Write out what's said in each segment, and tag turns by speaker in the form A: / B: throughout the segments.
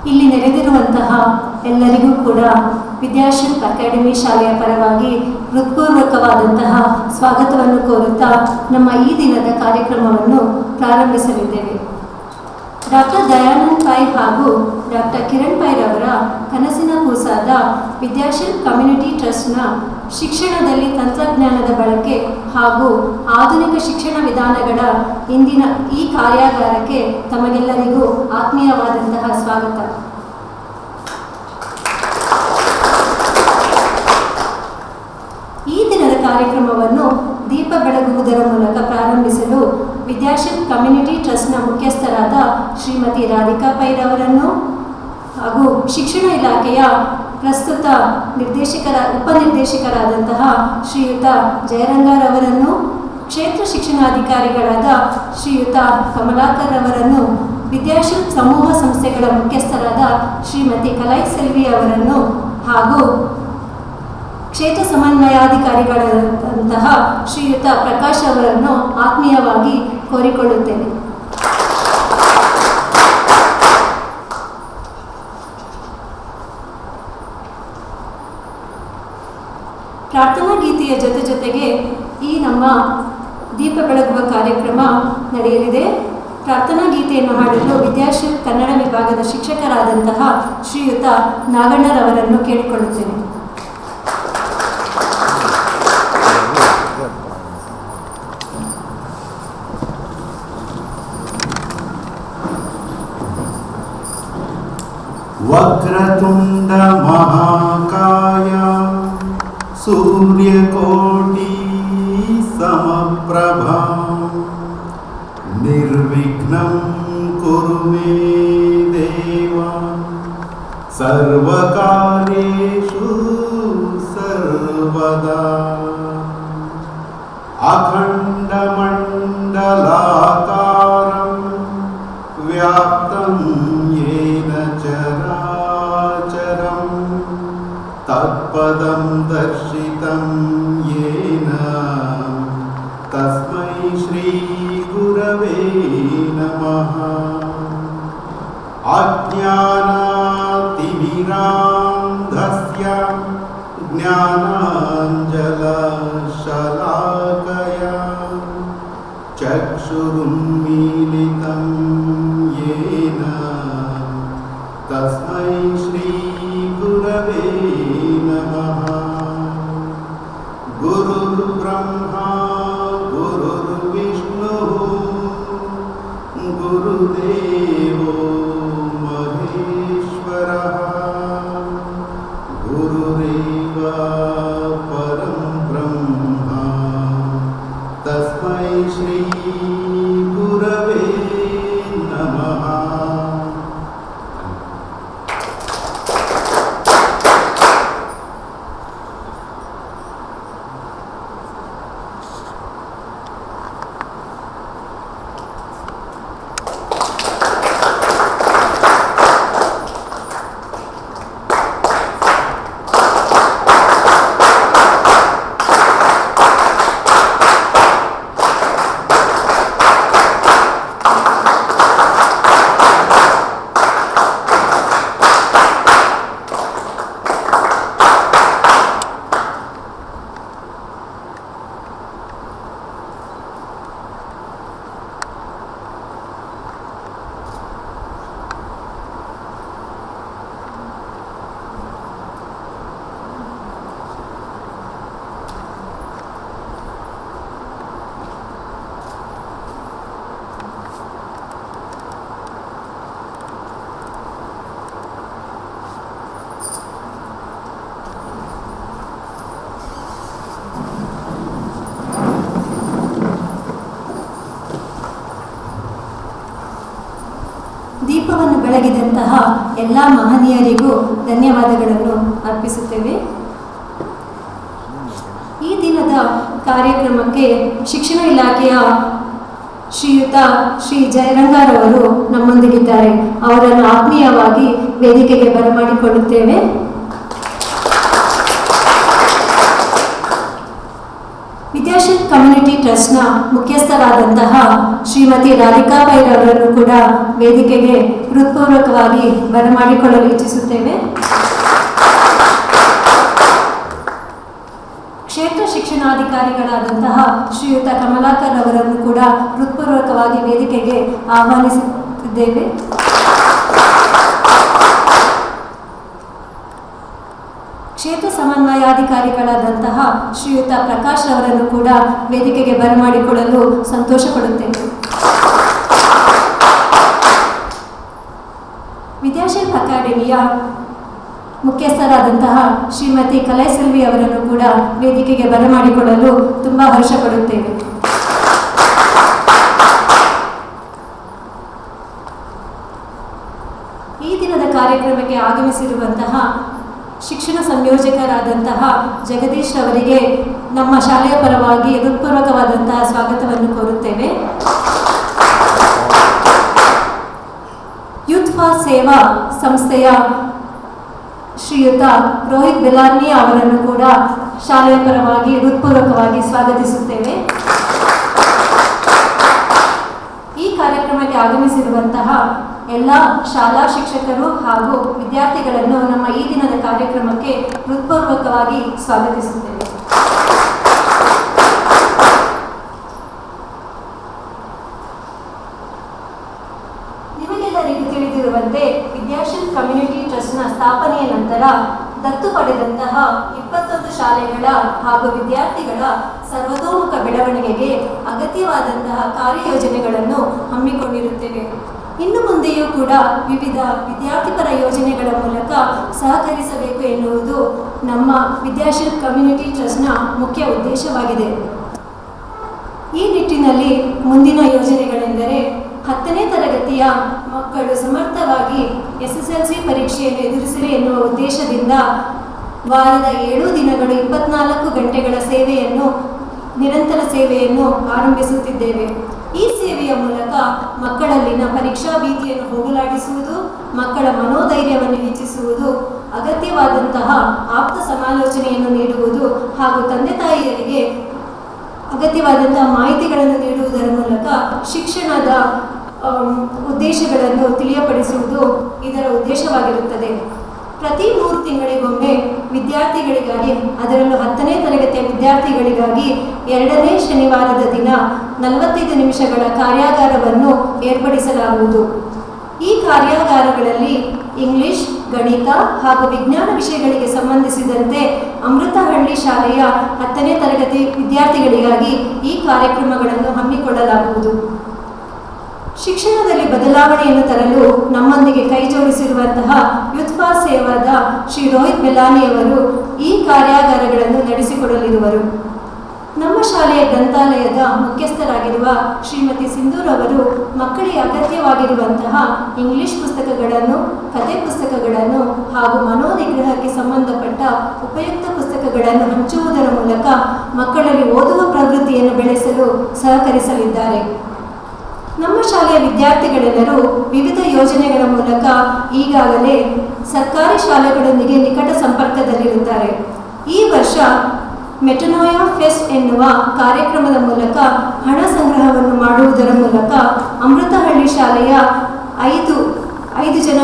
A: ಇಲ್ಲಿ ನೆರೆದಿರುವಂತಹ ಎಲ್ಲರಿಗೂ ಕೂಡ ವಿದ್ಯಾಶಿಲ್ಪ ಅಕಾಡೆಮಿ ಶಾಲೆಯ ಪರವಾಗಿ ಹೃತ್ಪೂರ್ವಕವಾದಂತಹ ಸ್ವಾಗತವನ್ನು ಕೋರುತ್ತಾ ನಮ್ಮ ಈ ದಿನದ ಕಾರ್ಯಕ್ರಮವನ್ನು ಪ್ರಾರಂಭಿಸಲಿದ್ದೇವೆ. ಡಾಕ್ಟರ್ ದಯಾನಂದ್ ಪೈ ಹಾಗೂ ಡಾಕ್ಟರ್ ಕಿರಣ್ ಪೈರವರ ಕನಸಿನ ಕೂಸಾದ ವಿದ್ಯಾಶಿಲ್ಪ ಕಮ್ಯುನಿಟಿ ಟ್ರಸ್ಟ್ನ ಶಿಕ್ಷಣದಲ್ಲಿ ತಂತ್ರಜ್ಞಾನದ ಬಳಕೆ ಹಾಗೂ ಆಧುನಿಕ ಶಿಕ್ಷಣ ವಿಧಾನಗಳ ಇಂದಿನ ಈ ಕಾರ್ಯಾಗಾರಕ್ಕೆ ತಮಗೆಲ್ಲರಿಗೂ ಆತ್ಮೀಯವಾದಂತಹ ಸ್ವಾಗತ. ಈ ದಿನದ ಕಾರ್ಯಕ್ರಮವನ್ನು ದೀಪ ಬೆಳಗುವುದರ ಮೂಲಕ ಪ್ರಾರಂಭಿಸಲು ವಿದ್ಯಾಶಿಲ್ಪ ಕಮ್ಯುನಿಟಿ ಟ್ರಸ್ಟ್ನ ಮುಖ್ಯಸ್ಥರಾದ ಶ್ರೀಮತಿ ರಾಧಿಕಾ ಪೈರವರನ್ನು ಹಾಗೂ ಶಿಕ್ಷಣ ಇಲಾಖೆಯ ಪ್ರಸ್ತುತ ಉಪನಿರ್ದೇಶಕರಾದಂತಹ ಶ್ರೀಯುತ ಜಯರಂಗಾರವರನ್ನು, ಕ್ಷೇತ್ರ ಶಿಕ್ಷಣಾಧಿಕಾರಿಗಳಾದ ಶ್ರೀಯುತ ಕಮಲಾಕರ್ ಅವರನ್ನು, ವಿದ್ಯಾಶಿಲ್ಪ ಸಮೂಹ ಸಂಸ್ಥೆಗಳ ಮುಖ್ಯಸ್ಥರಾದ ಶ್ರೀಮತಿ ಕಲೈ ಸೆಲ್ವಿ ಅವರನ್ನು ಹಾಗೂ ಕ್ಷೇತ್ರ ಸಮನ್ವಯಾಧಿಕಾರಿಗಳಾದಂತಹ ಶ್ರೀಯುತ ಪ್ರಕಾಶ್ ಅವರನ್ನು ಆತ್ಮೀಯವಾಗಿ ಕೋರಿಕೊಳ್ಳುತ್ತೇನೆ. ಪ್ರಾರ್ಥನಾ ಗೀತೆಯ ಜೊತೆಗೆ ಈ ನಮ್ಮ ದೀಪ ಬೆಳಗುವ ಕಾರ್ಯಕ್ರಮ ನಡೆಯಲಿದೆ. ಪ್ರಾರ್ಥನಾ ಗೀತೆಯನ್ನು ಹಾಡಲು ವಿದ್ಯಾಶಿಲ್ಪ ಕನ್ನಡ ವಿಭಾಗದ ಶಿಕ್ಷಕರಾದಂತಹ ಶ್ರೀಯುತ ನಾಗಣ್ಣರವರನ್ನು ಕೇಳಿಕೊಳ್ಳುತ್ತೇನೆ.
B: ವಕ್ರತುಂಡ ಮಹಾಕಾಯ ಸೂರ್ಯಕೋಟಿ ಸಮಪ್ರಭಾ ನಿರ್ವಿಘ್ನಂ ಕುರು ಮೇ ದೇವ ಸರ್ವಕಾರ್ಯೇಷು ಸರ್ವದಾ. ಅಖಂಡಮಂಡಲಾಕಾರಂ ವ್ಯಾಪ್ತಂ ಯೇನ ಚರಾಚರಂ ತತ್ಪದಂ ದರ್ಶಿತಂ ಯೇನ ತಸ್ಮೈ ಶ್ರೀ ಗುರವೇ ನಮಃ. ಅಜ್ಞಾನಾತಿಮಿರಾಂಧಸ್ಯ ಜ್ಞಾನಾಂಜನಶಲಾಕಯ ಚಕ್ಷುರುನ್ಮೀಲಿತಂ ಯೇನ ತಸ್ಮೈ ಶ್ರೀ ಗುರವೇ ನಮಃ. ಗುರುರ್ಬ್ರಹ್ಮಾ ಗುರುರ್ವಿಷ್ಣುಃ ಗುರುದೇವೋ ಮಹೇಶ್ವರಃ ಗುರುರೇವ ಪರಂ ಬ್ರಹ್ಮ ತಸ್ಮೈ ಶ್ರೀ ಗುರವೇ ನಮಃ.
A: ದೀಪವನ್ನು ಬೆಳಗಿದಂತಹ ಎಲ್ಲ ಮಹನೀಯರಿಗೂ ಧನ್ಯವಾದಗಳನ್ನು ಅರ್ಪಿಸುತ್ತೇವೆ. ಈ ದಿನದ ಕಾರ್ಯಕ್ರಮಕ್ಕೆ ಶಿಕ್ಷಣ ಇಲಾಖೆಯ ಶ್ರೀಯುತ ಶ್ರೀ ಜಯರಂಗಾರವರು ನಮ್ಮೊಂದಿಗಿದ್ದಾರೆ. ಅವರನ್ನು ಆತ್ಮೀಯವಾಗಿ ವೇದಿಕೆಗೆ ಬರಮಾಡಿಕೊಳ್ಳುತ್ತೇವೆ. ವಿದ್ಯಾಶಿಲ್ಪ ಕಮ್ಯುನಿಟಿ ಟ್ರಸ್ಟ್ನ ಮುಖ್ಯಸ್ಥರಾದಂತಹ ಶ್ರೀಮತಿ ರಾಧಿಕಾ ಪೈರವರನ್ನು ಕೂಡ ವೇದಿಕೆಗೆ ಹೃತ್ಪೂರ್ವಕವಾಗಿ ಬರಮಾಡಿಕೊಳ್ಳಲು ಇಚ್ಛಿಸುತ್ತೇವೆ. ಕ್ಷೇತ್ರ ಶಿಕ್ಷಣಾಧಿಕಾರಿಗಳಾದಂತಹ ಶ್ರೀಯುತ ಕಮಲಾಕರ್ ಅವರನ್ನು ಕೂಡ ಹೃತ್ಪೂರ್ವಕವಾಗಿ ವೇದಿಕೆಗೆ ಆಹ್ವಾನಿಸುತ್ತಿದ್ದೇವೆ. ಕ್ಷೇತ್ರ ಸಮನ್ವಯಾಧಿಕಾರಿಗಳಾದಂತಹ ಶ್ರೀಯುತ ಪ್ರಕಾಶ್ ಅವರನ್ನು ಕೂಡ ವೇದಿಕೆಗೆ ಬರಮಾಡಿಕೊಳ್ಳಲು ಸಂತೋಷ ಪಡುತ್ತೇವೆ. ವಿದ್ಯಾಶಿಲ್ಪ ಅಕಾಡೆಮಿಯ ಮುಖ್ಯಸ್ಥರಾದಂತಹ ಶ್ರೀಮತಿ ಕಲೈಸೆಲ್ವಿ ಅವರನ್ನು ಕೂಡ ವೇದಿಕೆಗೆ ಬರಮಾಡಿಕೊಳ್ಳಲು ತುಂಬ ಹರ್ಷ ಪಡುತ್ತೇವೆ. ಈ ದಿನದ ಕಾರ್ಯಕ್ರಮಕ್ಕೆ ಆಗಮಿಸಿರುವಂತಹ ಶಿಕ್ಷಣ ಸಂಯೋಜಕರಾದಂತಹ ಜಗದೀಶ್ ಅವರಿಗೆ ನಮ್ಮ ಶಾಲೆಯ ಪರವಾಗಿ ಹೃತ್ಪೂರ್ವಕವಾದಂತಹ ಸ್ವಾಗತವನ್ನು ಕೋರುತ್ತೇವೆ. ಯೂತ್ ಫಾರ್ ಸೇವಾ ಸಂಸ್ಥೆಯ ಶ್ರೀಯುತ ರೋಹಿತ್ ಬೆಲಾರ್ನಿ ಅವರನ್ನು ಕೂಡ ಶಾಲೆಯ ಪರವಾಗಿ ಹೃತ್ಪೂರ್ವಕವಾಗಿ ಸ್ವಾಗತಿಸುತ್ತೇವೆ. ಈ ಕಾರ್ಯಕ್ರಮಕ್ಕೆ ಆಗಮಿಸಿರುವಂತಹ ಎಲ್ಲ ಶಾಲಾ ಶಿಕ್ಷಕರು ಹಾಗೂ ವಿದ್ಯಾರ್ಥಿಗಳನ್ನು ನಮ್ಮ ಈ ದಿನದ ಕಾರ್ಯಕ್ರಮಕ್ಕೆ ಹೃತ್ಪೂರ್ವಕವಾಗಿ ಸ್ವಾಗತಿಸುತ್ತೇವೆ. ನಿಮಗೆಲ್ಲರಿಗೂ ತಿಳಿದಿರುವಂತೆ ವಿದ್ಯಾಶಿಲ್ಪ ಕಮ್ಯುನಿಟಿ ಟ್ರಸ್ಟ್ನ ಸ್ಥಾಪನೆಯ ನಂತರ ದತ್ತು ಪಡೆದಂತಹ 21 ಶಾಲೆಗಳ ಹಾಗೂ ವಿದ್ಯಾರ್ಥಿಗಳ ಸರ್ವತೋಮುಖ ಬೆಳವಣಿಗೆಗೆ ಅಗತ್ಯವಾದಂತಹ ಕಾರ್ಯಯೋಜನೆಗಳನ್ನು ಹಮ್ಮಿಕೊಂಡಿರುತ್ತೇವೆ. ಇನ್ನು ಮುಂದೆಯೂ ಕೂಡ ವಿವಿಧ ವಿದ್ಯಾರ್ಥಿಪರ ಯೋಜನೆಗಳ ಮೂಲಕ ಸಹಕರಿಸಬೇಕು ಎನ್ನುವುದು ನಮ್ಮ ವಿದ್ಯಾಶಿಲ್ಪ ಕಮ್ಯುನಿಟಿ ಟ್ರಸ್ಟ್ನ ಮುಖ್ಯ ಉದ್ದೇಶವಾಗಿದೆ. ಈ ನಿಟ್ಟಿನಲ್ಲಿ ಮುಂದಿನ ಯೋಜನೆಗಳೆಂದರೆ 10ನೇ ತರಗತಿಯ ಮಕ್ಕಳು ಸಮರ್ಥವಾಗಿ SSLC ಪರೀಕ್ಷೆಯನ್ನು ಎದುರಿಸಲಿ ಎನ್ನುವ ಉದ್ದೇಶದಿಂದ ವಾರದ 7 ದಿನಗಳು 24 ಗಂಟೆಗಳ ನಿರಂತರ ಸೇವೆಯನ್ನು ಆರಂಭಿಸುತ್ತಿದ್ದೇವೆ. ಈ ಸೇವೆಯ ಮೂಲಕ ಮಕ್ಕಳಲ್ಲಿನ ಪರೀಕ್ಷಾ ಭೀತಿಯನ್ನು ಹೋಗಲಾಡಿಸುವುದು, ಮಕ್ಕಳ ಮನೋಧೈರ್ಯವನ್ನು ಹೆಚ್ಚಿಸುವುದು, ಅಗತ್ಯವಾದಂತಹ ಆಪ್ತ ಸಮಾಲೋಚನೆಯನ್ನು ನೀಡುವುದು ಹಾಗೂ ತಂದೆ ತಾಯಿಯರಿಗೆ ಅಗತ್ಯವಾದಂತಹ ಮಾಹಿತಿಗಳನ್ನು ನೀಡುವುದರ ಮೂಲಕ ಶಿಕ್ಷಣದ ಉದ್ದೇಶಗಳನ್ನು ತಿಳಿಯಪಡಿಸುವುದು ಇದರ ಉದ್ದೇಶವಾಗಿರುತ್ತದೆ. ಪ್ರತಿ 3 ತಿಂಗಳಿಗೊಮ್ಮೆ ವಿದ್ಯಾರ್ಥಿಗಳಿಗಾಗಿ, ಅದರಲ್ಲೂ 10ನೇ ತರಗತಿಯ ವಿದ್ಯಾರ್ಥಿಗಳಿಗಾಗಿ 2ನೇ ಶನಿವಾರದ ದಿನ 45 ನಿಮಿಷಗಳ ಕಾರ್ಯಾಗಾರವನ್ನು ಏರ್ಪಡಿಸಲಾಗುವುದು. ಈ ಕಾರ್ಯಾಗಾರಗಳಲ್ಲಿ ಇಂಗ್ಲಿಷ್, ಗಣಿತ ಹಾಗೂ ವಿಜ್ಞಾನ ವಿಷಯಗಳಿಗೆ ಸಂಬಂಧಿಸಿದಂತೆ ಅಮೃತಹಳ್ಳಿ ಶಾಲೆಯ 10ನೇ ತರಗತಿ ವಿದ್ಯಾರ್ಥಿಗಳಿಗಾಗಿ ಈ ಕಾರ್ಯಕ್ರಮಗಳನ್ನು ಹಮ್ಮಿಕೊಳ್ಳಲಾಗುವುದು. ಶಿಕ್ಷಣದಲ್ಲಿ ಬದಲಾವಣೆಯನ್ನು ತರಲು ನಮ್ಮೊಂದಿಗೆ ಕೈ ಜೋಡಿಸಿರುವಂತಹ ಯೂತ್ ಫಾರ್ ಸೇವಾದ ಶ್ರೀ ರೋಹಿತ್ ಬೆಲಾನಿಯವರು ಈ ಕಾರ್ಯಾಗಾರಗಳನ್ನು ನಡೆಸಿಕೊಡಲಿರುವರು. ನಮ್ಮ ಶಾಲೆಯ ಗ್ರಂಥಾಲಯದ ಮುಖ್ಯಸ್ಥರಾಗಿರುವ ಶ್ರೀಮತಿ ಸಿಂಧೂರ್ ಅವರು ಮಕ್ಕಳಿಗೆ ಅಗತ್ಯವಾಗಿರುವಂತಹ ಇಂಗ್ಲಿಷ್ ಪುಸ್ತಕಗಳನ್ನು, ಕಥೆ ಪುಸ್ತಕಗಳನ್ನು ಹಾಗೂ ಮನೋನಿಗ್ರಹಕ್ಕೆ ಸಂಬಂಧಪಟ್ಟ ಉಪಯುಕ್ತ ಪುಸ್ತಕಗಳನ್ನು ಹಂಚುವುದರ ಮೂಲಕ ಮಕ್ಕಳಲ್ಲಿ ಓದುವ ಪ್ರವೃತ್ತಿಯನ್ನು ಬೆಳೆಸಲು ಸಹಕರಿಸಲಿದ್ದಾರೆ. ನಮ್ಮ ಶಾಲೆಯ ವಿದ್ಯಾರ್ಥಿಗಳೆಲ್ಲರೂ ವಿವಿಧ ಯೋಜನೆಗಳ ಮೂಲಕ ಈಗಾಗಲೇ ಸರ್ಕಾರಿ ಶಾಲೆಗಳೊಂದಿಗೆ ನಿಕಟ ಸಂಪರ್ಕದಲ್ಲಿರುತ್ತಾರೆ. ಈ ವರ್ಷ ಮೆಟನೋಯಾ ಫೆಸ್ಟ್ ಎನ್ನುವ ಕಾರ್ಯಕ್ರಮದ ಮೂಲಕ ಹಣ ಸಂಗ್ರಹವನ್ನು ಮಾಡುವುದರ ಮೂಲಕ ಅಮೃತಹಳ್ಳಿ ಶಾಲೆಯ 5 ಜನ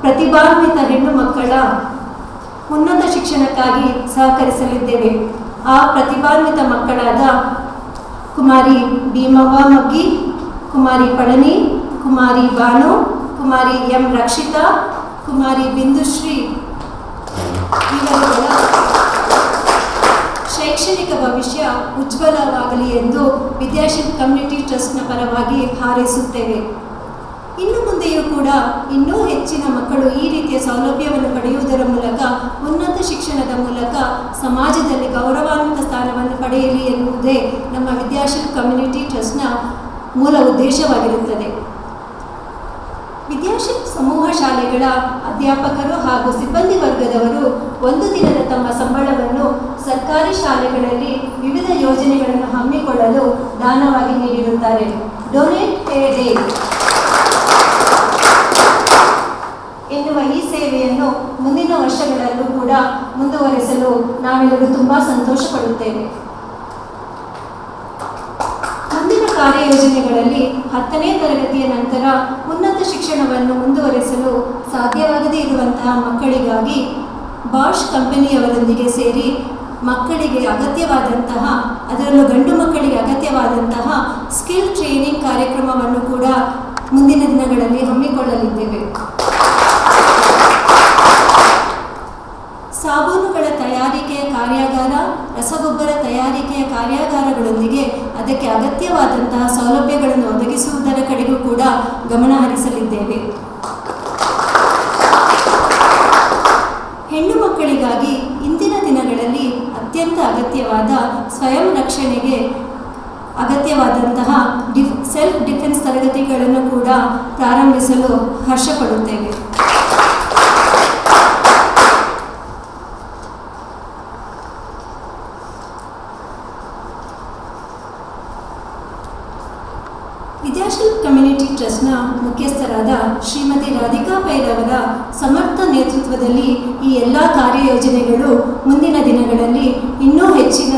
A: ಪ್ರತಿಭಾನ್ವಿತ ಹೆಣ್ಣು ಮಕ್ಕಳ ಉನ್ನತ ಶಿಕ್ಷಣಕ್ಕಾಗಿ ಸಹಕರಿಸಲಿದ್ದೇವೆ. ಆ ಪ್ರತಿಭಾನ್ವಿತ ಮಕ್ಕಳಾದ ಕುಮಾರಿ ಭೀಮವ್ವ ಮಗ್ಗಿ, ಕುಮಾರಿ ಪಳನಿ, ಕುಮಾರಿ ಬಾನು, ಕುಮಾರಿ ಎಂ ರಕ್ಷಿತಾ, ಕುಮಾರಿ ಬಿಂದುಶ್ರೀ ಇವರುಗಳ ಶೈಕ್ಷಣಿಕ ಭವಿಷ್ಯ ಉಜ್ವಲವಾಗಲಿ ಎಂದು ವಿದ್ಯಾಶಿಲ್ಪ ಕಮ್ಯುನಿಟಿ ಟ್ರಸ್ಟ್ನ ಪರವಾಗಿ ಹಾರೈಸುತ್ತೇವೆ. ಇನ್ನು ಮುಂದೆಯೂ ಕೂಡ ಇನ್ನೂ ಹೆಚ್ಚಿನ ಮಕ್ಕಳು ಈ ರೀತಿಯ ಸೌಲಭ್ಯವನ್ನು ಪಡೆಯುವುದರ ಮೂಲಕ ಉನ್ನತ ಶಿಕ್ಷಣದ ಮೂಲಕ ಸಮಾಜದಲ್ಲಿ ಗೌರವಾನ್ವಿತ ಸ್ಥಾನವನ್ನು ಪಡೆಯಲಿ ಎನ್ನುವುದೇ ನಮ್ಮ ವಿದ್ಯಾಶಿಲ್ಪ ಕಮ್ಯುನಿಟಿ ಟ್ರಸ್ಟ್ನ ಮೂಲ ಉದ್ದೇಶವಾಗಿರುತ್ತದೆ. ವಿದ್ಯಾಶಿಲ್ಪ ಸಮೂಹ ಶಾಲೆಗಳ ಅಧ್ಯಾಪಕರು ಹಾಗೂ ಸಿಬ್ಬಂದಿ ವರ್ಗದವರು ಒಂದು ದಿನದ ತಮ್ಮ ಸಂಬಳವನ್ನು ಸರ್ಕಾರಿ ಶಾಲೆಗಳಲ್ಲಿ ವಿವಿಧ ಯೋಜನೆಗಳನ್ನು ಹಮ್ಮಿಕೊಳ್ಳಲು ದಾನವಾಗಿ ನೀಡಿರುತ್ತಾರೆ. ಡೊನೇಟ್ ಎ ಡೇ ಎನ್ನುವ ಈ ಸೇವೆಯನ್ನು ಮುಂದಿನ ವರ್ಷಗಳಲ್ಲೂ ಕೂಡ ಮುಂದುವರೆಸಲು ನಾವೆಲ್ಲರೂ ತುಂಬ ಸಂತೋಷ ಪಡುತ್ತೇವೆ. ಕಾರ್ಯಯೋಜನೆಗಳಲ್ಲಿ 10ನೇ ತರಗತಿಯ ನಂತರ ಉನ್ನತ ಶಿಕ್ಷಣವನ್ನು ಮುಂದುವರಿಸಲು ಸಾಧ್ಯವಾಗದೇ ಇರುವಂತಹ ಮಕ್ಕಳಿಗಾಗಿ ಬಾಷ್ ಕಂಪನಿಯವರೊಂದಿಗೆ ಸೇರಿ ಮಕ್ಕಳಿಗೆ ಅಗತ್ಯವಾದಂತಹ, ಅದರಲ್ಲೂ ಗಂಡು ಮಕ್ಕಳಿಗೆ ಅಗತ್ಯವಾದಂತಹ ಸ್ಕಿಲ್ ಟ್ರೈನಿಂಗ್ ಕಾರ್ಯಕ್ರಮವನ್ನು ಕೂಡ ಮುಂದಿನ ದಿನಗಳಲ್ಲಿ ಹಮ್ಮಿಕೊಳ್ಳಲಿದ್ದೇವೆ. ಸಾಬೂನುಗಳ ತಯಾರಿಕೆಯ ಕಾರ್ಯಾಗಾರ, ರಸಗೊಬ್ಬರ ತಯಾರಿಕೆಯ ಕಾರ್ಯಾಗಾರಗಳೊಂದಿಗೆ ಅದಕ್ಕೆ ಅಗತ್ಯವಾದಂತಹ ಸೌಲಭ್ಯಗಳನ್ನು ಒದಗಿಸುವುದರ ಕಡೆಗೂ ಕೂಡ ಗಮನ ಹರಿಸಲಿದ್ದೇವೆ. ಹೆಣ್ಣು ಮಕ್ಕಳಿಗಾಗಿ ಇಂದಿನ ದಿನಗಳಲ್ಲಿ ಅತ್ಯಂತ ಅಗತ್ಯವಾದ ಸ್ವಯಂ ರಕ್ಷಣೆಗೆ ಅಗತ್ಯವಾದಂತಹ ಸೆಲ್ಫ್ ಡಿಫೆನ್ಸ್ ತರಗತಿಗಳನ್ನು ಕೂಡ ಪ್ರಾರಂಭಿಸಲು ಹರ್ಷಪಡುತ್ತೇವೆ. ವಿದ್ಯಾಶೀಲ್ ಕಮ್ಯುನಿಟಿ ಟ್ರಸ್ಟ್ನ ಮುಖ್ಯಸ್ಥರಾದ ಶ್ರೀಮತಿ ರಾಧಿಕಾ ಪೈರವರ ಸಮರ್ಥ ನೇತೃತ್ವದಲ್ಲಿ ಈ ಎಲ್ಲ ಕಾರ್ಯಯೋಜನೆಗಳು ಮುಂದಿನ ದಿನಗಳಲ್ಲಿ ಇನ್ನೂ ಹೆಚ್ಚಿನ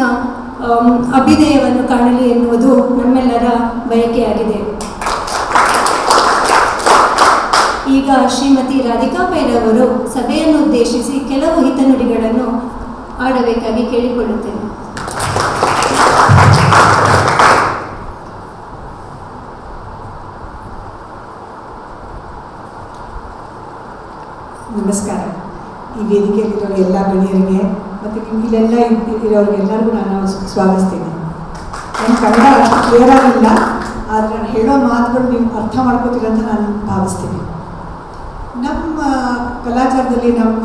A: ಅಭ್ಯುದಯವನ್ನು ಕಾಣಲಿ ಎನ್ನುವುದು ನಮ್ಮೆಲ್ಲರ ಬಯಕೆಯಾಗಿದೆ. ಈಗ ಶ್ರೀಮತಿ ರಾಧಿಕಾ ಪೈರವರು ಸಭೆಯನ್ನು ಉದ್ದೇಶಿಸಿ ಕೆಲವು ಹಿತನುಡಿಗಳನ್ನು ಆಡಬೇಕಾಗಿ ಕೇಳಿಕೊಳ್ಳುತ್ತೇನೆ.
C: ನಮಸ್ಕಾರ. ಈ ವೇದಿಕೆಯಲ್ಲಿರೋ ಎಲ್ಲ ಗಣ್ಯರಿಗೆ ಮತ್ತು ಇಲ್ಲೆಲ್ಲ ಇರೋರಿಗೆಲ್ಲರಿಗೂ ನಾನು ಸ್ವಾಗತಿಸ್ತೀನಿ. ನನ್ನ ಕನ್ನಡ ಅಷ್ಟು ಕ್ಲಿಯರ್ ಆಗಿಲ್ಲ, ಆದರೆ ನಾನು ಹೇಳೋ ಮಾತುಗಳು ನೀವು ಅರ್ಥ ಮಾಡ್ಕೋತೀರ ಅಂತ ನಾನು ಭಾವಿಸ್ತೀನಿ. ನಮ್ಮ ಕಲಾಚಾರದಲ್ಲಿ, ನಮ್ಮ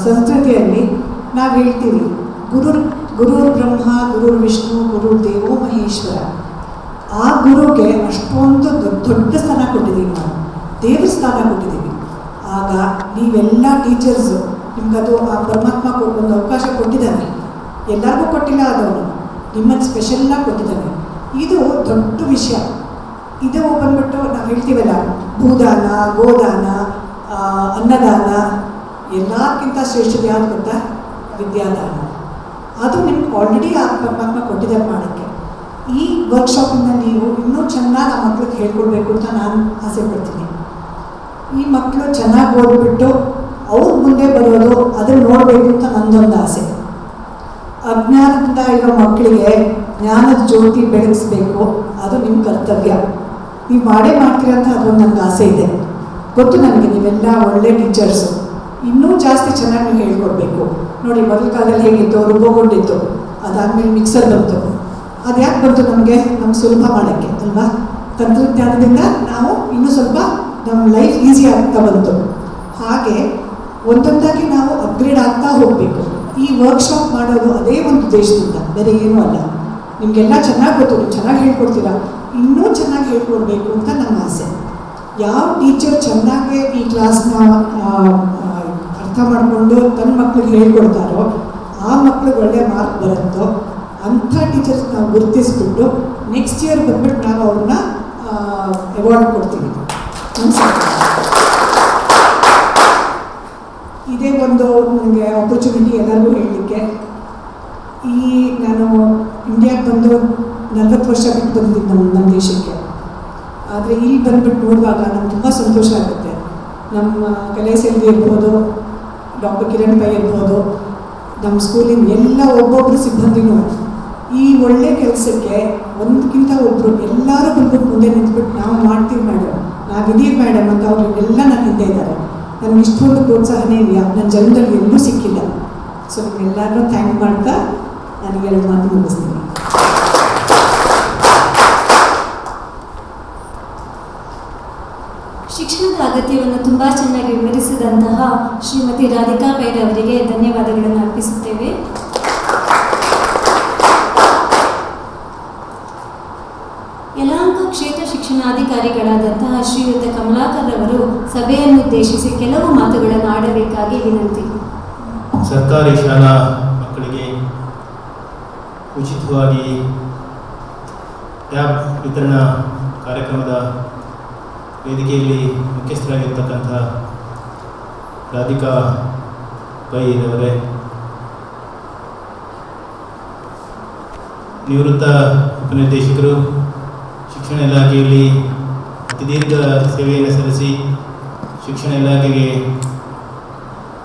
C: ಸಂಸ್ಕೃತಿಯಲ್ಲಿ ನಾವು ಹೇಳ್ತೀವಿ ಗುರು ಬ್ರಹ್ಮ, ಗುರು ವಿಷ್ಣು, ಗುರು ದೇವೋ ಮಹೇಶ್ವರ. ಆ ಗುರುಗೆ ಅಷ್ಟೊಂದು ದೊಡ್ಡ ಸ್ಥಾನ ಕೊಟ್ಟಿದ್ದೀವಿ, ನಾವು ದೇವ್ರ ಸ್ಥಾನ ಕೊಟ್ಟಿದ್ದೀವಿ. ಆಗ ನೀವೆಲ್ಲ ಟೀಚರ್ಸು, ನಿಮ್ಗದು ಆ ಪರಮಾತ್ಮ ಒಂದು ಅವಕಾಶ ಕೊಟ್ಟಿದ್ದಾನೆ. ಎಲ್ಲರಿಗೂ ಕೊಟ್ಟಿಲ್ಲ, ಅದವನು ನಿಮ್ಮನ್ನು ಸ್ಪೆಷಲ್ಲಾಗಿ ಕೊಟ್ಟಿದ್ದಾನೆ. ಇದು ದೊಡ್ಡ ವಿಷಯ. ಇದು ಬಂದ್ಬಿಟ್ಟು ನಾವು ಹೇಳ್ತೀವಲ್ಲ, ಭೂದಾನ, ಗೋದಾನ, ಅನ್ನದಾನ, ಎಲ್ಲಕ್ಕಿಂತ ಶ್ರೇಷ್ಠದ ಯಾವುದು ಗೊತ್ತಾ? ವಿದ್ಯಾದಾನ. ಅದು ನಿಮ್ಗೆ ಆಲ್ರೆಡಿ ಆ ಪರಮಾತ್ಮ ಕೊಟ್ಟಿದ್ದಾರೆ ಮಾಡೋಕ್ಕೆ. ಈ ವರ್ಕ್ಶಾಪಿಂದ ನೀವು ಇನ್ನೂ ಚೆನ್ನಾಗಿ ಆ ಮಕ್ಳಿಗೆ ಹೇಳ್ಕೊಡ್ಬೇಕು ಅಂತ ನಾನು ಆಸೆ ಪಡ್ತೀನಿ. ಈ ಮಕ್ಕಳು ಚೆನ್ನಾಗಿ ಓದ್ಬಿಟ್ಟು ಅವ್ರ ಮುಂದೆ ಬರೋದು ಅದನ್ನು ನೋಡಬೇಕು ಅಂತ ನನ್ನದೊಂದು ಆಸೆ. ಅಜ್ಞಾನದಿಂದ ಇರೋ ಮಕ್ಕಳಿಗೆ ಜ್ಞಾನದ ಜ್ಯೋತಿ ಬೆಳಗಿಸ್ಬೇಕು, ಅದು ನಿಮ್ಮ ಕರ್ತವ್ಯ. ನೀವು ಮಾಡೇ ಮಾಡ್ತೀರ ಅಂತ ಅದೊಂದು ನನಗೆ ಆಸೆ ಇದೆ. ಗೊತ್ತು ನನಗೆ, ನೀವೆಲ್ಲ ಒಳ್ಳೆ ಟೀಚರ್ಸು. ಇನ್ನೂ ಜಾಸ್ತಿ ಚೆನ್ನಾಗಿ ನೀವು ಹೇಳ್ಕೊಡ್ಬೇಕು. ನೋಡಿ, ಮೊದಲ ಕಾಲದಲ್ಲಿ ಹೇಗಿತ್ತು, ರುಬ್ಬೋಗೊಂಡಿತ್ತು, ಅದಾದಮೇಲೆ ಮಿಕ್ಸರ್ ಬಂತು. ಅದು ಯಾಕೆ ಬಂತು? ನಮಗೆ ಸುಲಭ ಮಾಡೋಕ್ಕೆ ಅಲ್ವಾ? ತಂತ್ರಜ್ಞಾನದಿಂದ ನಾವು ಇನ್ನೂ ಸ್ವಲ್ಪ ನಮ್ಮ ಲೈಫ್ ಈಸಿ ಆಗ್ತಾ ಬಂತು. ಹಾಗೆ ಒಂದೊಂದಾಗಿ ನಾವು ಅಪ್ಗ್ರೇಡ್ ಆಗ್ತಾ ಹೋಗಬೇಕು. ಈ ವರ್ಕ್ಶಾಪ್ ಮಾಡೋದು ಅದೇ ಒಂದು ಉದ್ದೇಶದಿಂದ, ಬೇರೆ ಏನೂ ಅಲ್ಲ. ನಿಮಗೆಲ್ಲ ಚೆನ್ನಾಗಿ ಗೊತ್ತು, ನೀವು ಚೆನ್ನಾಗಿ ಹೇಳ್ಕೊಡ್ತೀರಾ, ಇನ್ನೂ ಚೆನ್ನಾಗಿ ಹೇಳ್ಕೊಡ್ಬೇಕು ಅಂತ ನಮ್ಮ ಆಸೆ. ಯಾವ ಟೀಚರ್ ಚೆನ್ನಾಗಿ ಈ ಕ್ಲಾಸ್ನ ಅರ್ಥ ಮಾಡಿಕೊಂಡು ತನ್ನ ಮಕ್ಳಿಗೆ ಹೇಳ್ಕೊಡ್ತಾರೋ, ಆ ಮಕ್ಳಿಗೆ ಒಳ್ಳೆ ಮಾರ್ಕ್ ಬರುತ್ತೋ ಅಂಥ ಟೀಚರ್ಸ್ ನಾವು ಗುರುತಿಸ್ಬಿಟ್ಟು ನೆಕ್ಸ್ಟ್ ಇಯರ್ ಬಂದ್ಬಿಟ್ಟು ನಾವು ಅವ್ರನ್ನ ಅವಾರ್ಡ್ ಕೊಡ್ತೀವಿ. ಇದೇ ಒಂದು ನನಗೆ ಆಪರ್ಚುನಿಟಿ ಎಲ್ಲರಿಗೂ ಹೇಳಲಿಕ್ಕೆ. ನಾನು ಇಂಡಿಯಾಗೆ ಬಂದು 40 ವರ್ಷ ಬಿಟ್ಟು ಬಂದಿದ್ದೀನಿ ನಮ್ಮ ದೇಶಕ್ಕೆ. ಆದರೆ ಇಲ್ಲಿ ಬಂದ್ಬಿಟ್ಟು ನೋಡುವಾಗ ನಮ್ಗೆ ತುಂಬ ಸಂತೋಷ ಆಗುತ್ತೆ. ನಮ್ಮ ಕಲೆ ಸೆಲ್ವಿ ಇರ್ಬೋದು, ಡಾಕ್ಟರ್ ಕಿರಣ್ ಪೈ ಇರ್ಬೋದು, ನಮ್ಮ ಸ್ಕೂಲಿನ ಎಲ್ಲ ಒಬ್ಬೊಬ್ಬರು ಸಿಬ್ಬಂದಿನೂ ಈ ಒಳ್ಳೆ ಕೆಲಸಕ್ಕೆ ಒಂದಕ್ಕಿಂತ ಒಬ್ಬರು ಎಲ್ಲರೂ ಬಂದ್ಬಿಟ್ಟು ಮುಂದೆ ನಿಂತ್ಬಿಟ್ಟು ನಾವು ಮಾಡ್ತೀವಿ ಮೇಡಮ್, ನಾವಿದ್ದೀವಿ ಮೇಡಮ್ ಅಂತ ಅವರೆಲ್ಲ ನನ್ನ ಹಿಂದೆ ಇದ್ದಾರೆ. ನನಗೆ ಇಷ್ಟೊಂದು ಪ್ರೋತ್ಸಾಹನೇ ಇಲ್ಲ, ನನ್ನ ಜನ್ಮದಲ್ಲಿ ಎಲ್ಲೂ ಸಿಕ್ಕಿಲ್ಲ. ಸೊ ನಿಮ್ಮೆಲ್ಲರೂ ಥ್ಯಾಂಕ್ ಮಾಡ್ತಾ ನನಗೆ 2 ಮಾತು ಮುಗಿಸ್ತೀನಿ.
A: ಶಿಕ್ಷಣದ ಅಗತ್ಯವನ್ನು ತುಂಬ ಚೆನ್ನಾಗಿ ವಿವರಿಸಿದಂತಹ ಶ್ರೀಮತಿ ರಾಧಿಕಾ ಪೈರ್ ಅವರಿಗೆ ಧನ್ಯವಾದಗಳನ್ನು ಅರ್ಪಿಸುತ್ತೇವೆ. ಯಲಹಂಕ ಕ್ಷೇತ್ರ ಶಿಕ್ಷಣಾಧಿಕಾರಿಗಳಾದಂತಹ ಶ್ರೀಯುತ ಕಮಲಾಕರ್ ಅವರು ಸಭೆಯನ್ನು ಉದ್ದೇಶಿಸಿ ಕೆಲವು ಮಾತುಗಳನ್ನು ಆಡಬೇಕಾಗಿ ವಿನಂತಿ.
D: ಸರ್ಕಾರಿ ಶಾಲಾ ಮಕ್ಕಳಿಗೆ ಉಚಿತವಾಗಿ ಟ್ಯಾಬ್ ವಿತರಣಾ ಕಾರ್ಯಕ್ರಮದ ವೇದಿಕೆಯಲ್ಲಿ ಮುಖ್ಯಸ್ಥರಾಗಿರ್ತಕ್ಕಂಥ ರಾಧಿಕಾ ಪೈ ಅವರೇ, ನಿವೃತ್ತ ಉಪನಿರ್ದೇಶಕರು ಶಿಕ್ಷಣ ಇಲಾಖೆಯಲ್ಲಿ ಅತಿ ದೀರ್ಘ ಸೇವೆಯನ್ನು ಸಲ್ಲಿಸಿ ಶಿಕ್ಷಣ ಇಲಾಖೆಗೆ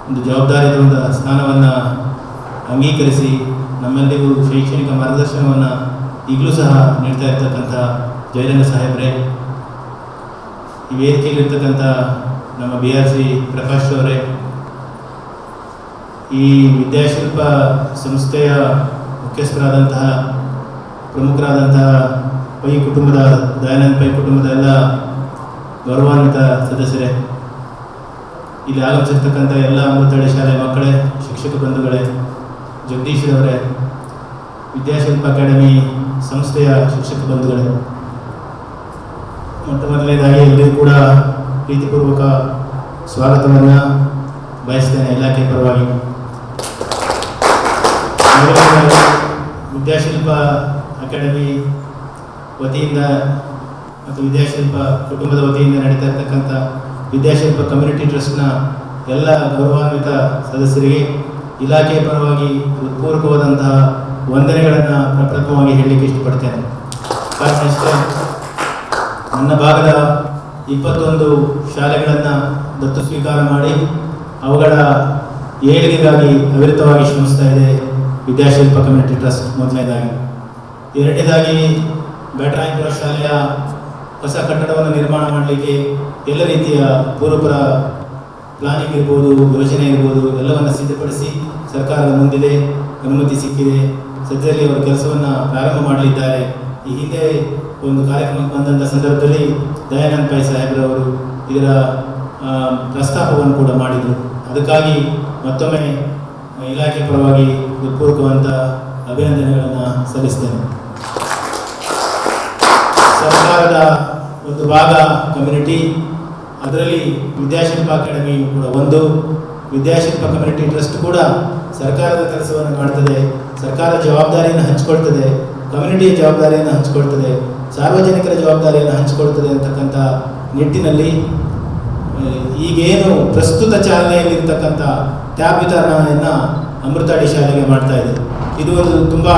D: ಒಂದು ಜವಾಬ್ದಾರಿಯ ಒಂದು ಸ್ಥಾನವನ್ನು ಅಂಗೀಕರಿಸಿ ನಮ್ಮೆಲ್ಲರಿಗೂ ಶೈಕ್ಷಣಿಕ ಮಾರ್ಗದರ್ಶನವನ್ನು ಈಗಲೂ ಸಹ ನೀಡ್ತಾ ಇರ್ತಕ್ಕಂಥ ಜಯರಂಗ ಸಾಹೇಬ್ರೆ, ಈ ವೇದಿಕೆಯಲ್ಲಿರ್ತಕ್ಕಂಥ ನಮ್ಮ BRC ಪ್ರಕಾಶ್ ಅವರೇ, ಈ ವಿದ್ಯಾಶಿಲ್ಪ ಸಂಸ್ಥೆಯ ಮುಖ್ಯಸ್ಥರಾದಂತಹ ಪ್ರಮುಖರಾದಂತಹ ಪೈ ಕುಟುಂಬದ ದಯಾನಂದ್ ಪೈ ಕುಟುಂಬದ ಎಲ್ಲ ಗೌರವಾನ್ವಿತ ಸದಸ್ಯರೇ, ಇಲ್ಲಿ ಆಗಮಿಸಿರ್ತಕ್ಕಂಥ ಎಲ್ಲ ಅಮೃತಹಳ್ಳಿ ಶಾಲೆ ಮಕ್ಕಳೇ, ಶಿಕ್ಷಕ ಬಂಧುಗಳೇ, ಜಗದೀಶ್ರವರೇ, ವಿದ್ಯಾಶಿಲ್ಪ ಅಕಾಡೆಮಿ ಸಂಸ್ಥೆಯ ಶಿಕ್ಷಕ ಬಂಧುಗಳೇ, ಮೊಟ್ಟ ಮೊದಲನೇದಾಗಿ ಎಲ್ಲರಿಗೂ ಕೂಡ ಪ್ರೀತಿಪೂರ್ವಕ ಸ್ವಾಗತವನ್ನು ಬಯಸ್ತೇನೆ ಇಲಾಖೆ ಪರವಾಗಿ. ವಿದ್ಯಾಶಿಲ್ಪ ಅಕಾಡೆಮಿ ವತಿಯಿಂದ ಮತ್ತು ವಿದ್ಯಾಶಿಲ್ಪ ಕುಟುಂಬದ ವತಿಯಿಂದ ನಡೀತಾ ಇರ್ತಕ್ಕಂಥ ವಿದ್ಯಾಶಿಲ್ಪ ಕಮ್ಯುನಿಟಿ ಟ್ರಸ್ಟ್ನ ಎಲ್ಲ ಗೌರವಾನ್ವಿತ ಸದಸ್ಯರಿಗೆ ಇಲಾಖೆಯ ಪರವಾಗಿ ಹೃತ್ಪೂರ್ವಕವಾದಂತಹ ವಂದನೆಗಳನ್ನು ಪ್ರಪ್ರಥಮವಾಗಿ ಹೇಳಲಿಕ್ಕೆ ಇಷ್ಟಪಡ್ತೇನೆ. ಕಾರಣ ಇಷ್ಟೇ, ನನ್ನ ಭಾಗದ 21 ಶಾಲೆಗಳನ್ನು ದತ್ತು ಸ್ವೀಕಾರ ಮಾಡಿ ಅವುಗಳ ಏಳಿಗೆಗಾಗಿ ಅವಿರತವಾಗಿ ಶ್ರಮಿಸ್ತಾ ಇದೆ ವಿದ್ಯಾಶಿಲ್ಪ ಕಮ್ಯುನಿಟಿ ಟ್ರಸ್ಟ್. ಮೊದಲನೇದಾಗಿ. ಎರಡನೇದಾಗಿ ಬ್ಯಾಟರಾಯಪುರ ಶಾಲೆಯ ಹೊಸ ಕಟ್ಟಡವನ್ನು ನಿರ್ಮಾಣ ಮಾಡಲಿಕ್ಕೆ ಎಲ್ಲ ರೀತಿಯ ಪೂರ್ವಪರ ಪ್ಲಾನಿಂಗ್ ಇರ್ಬೋದು, ಯೋಜನೆ ಇರ್ಬೋದು, ಎಲ್ಲವನ್ನು ಸಿದ್ಧಪಡಿಸಿ ಸರ್ಕಾರದ ಮುಂದಿದೆ, ಅನುಮತಿ ಸಿಕ್ಕಿದೆ. ಸದ್ಯದಲ್ಲಿ ಅವರು ಕೆಲಸವನ್ನು ಪ್ರಾರಂಭ ಮಾಡಲಿದ್ದಾರೆ. ಈ ಹಿಂದೆ ಒಂದು ಕಾರ್ಯಕ್ರಮಕ್ಕೆ ಬಂದಂಥ ಸಂದರ್ಭದಲ್ಲಿ ದಯಾನಂದ್ ಪೈ ಸಾಹೇಬ್ರವರು ಇದರ ಪ್ರಸ್ತಾಪವನ್ನು ಕೂಡ ಮಾಡಿದರು. ಅದಕ್ಕಾಗಿ ಮತ್ತೊಮ್ಮೆ ಇಲಾಖೆ ಪರವಾಗಿ ಹೃತ್ಪೂರ್ವಕವಂತ ಅಭಿನಂದನೆಗಳನ್ನು ಸಲ್ಲಿಸ್ತೇನೆ. ಸರ್ಕಾರದ ಒಂದು ಭಾಗ ಕಮ್ಯುನಿಟಿ, ಅದರಲ್ಲಿ ವಿದ್ಯಾಶಿಲ್ಪ ಅಕಾಡೆಮಿ ಕೂಡ ಒಂದು. ವಿದ್ಯಾಶಿಲ್ಪ ಕಮ್ಯುನಿಟಿ ಟ್ರಸ್ಟ್ ಕೂಡ ಸರ್ಕಾರದ ಕೆಲಸವನ್ನು ಮಾಡ್ತದೆ, ಸರ್ಕಾರ ಜವಾಬ್ದಾರಿಯನ್ನು ಹಂಚಿಕೊಳ್ತದೆ, ಕಮ್ಯುನಿಟಿಯ ಜವಾಬ್ದಾರಿಯನ್ನು ಹಂಚಿಕೊಳ್ತದೆ, ಸಾರ್ವಜನಿಕರ ಜವಾಬ್ದಾರಿಯನ್ನು ಹಂಚಿಕೊಳ್ತದೆ ಅಂತಕ್ಕಂಥ ನಿಟ್ಟಿನಲ್ಲಿ ಈಗೇನು ಪ್ರಸ್ತುತ ಚಾಲನೆಯಲ್ಲಿರ್ತಕ್ಕಂಥ ಟ್ಯಾಬ್ ವಿತರಣೆಯನ್ನು ಅಮೃತಹಳ್ಳಿ ಶಾಲೆಗೆ ಮಾಡ್ತಾ ಇದೆ. ಇದು ಒಂದು ತುಂಬ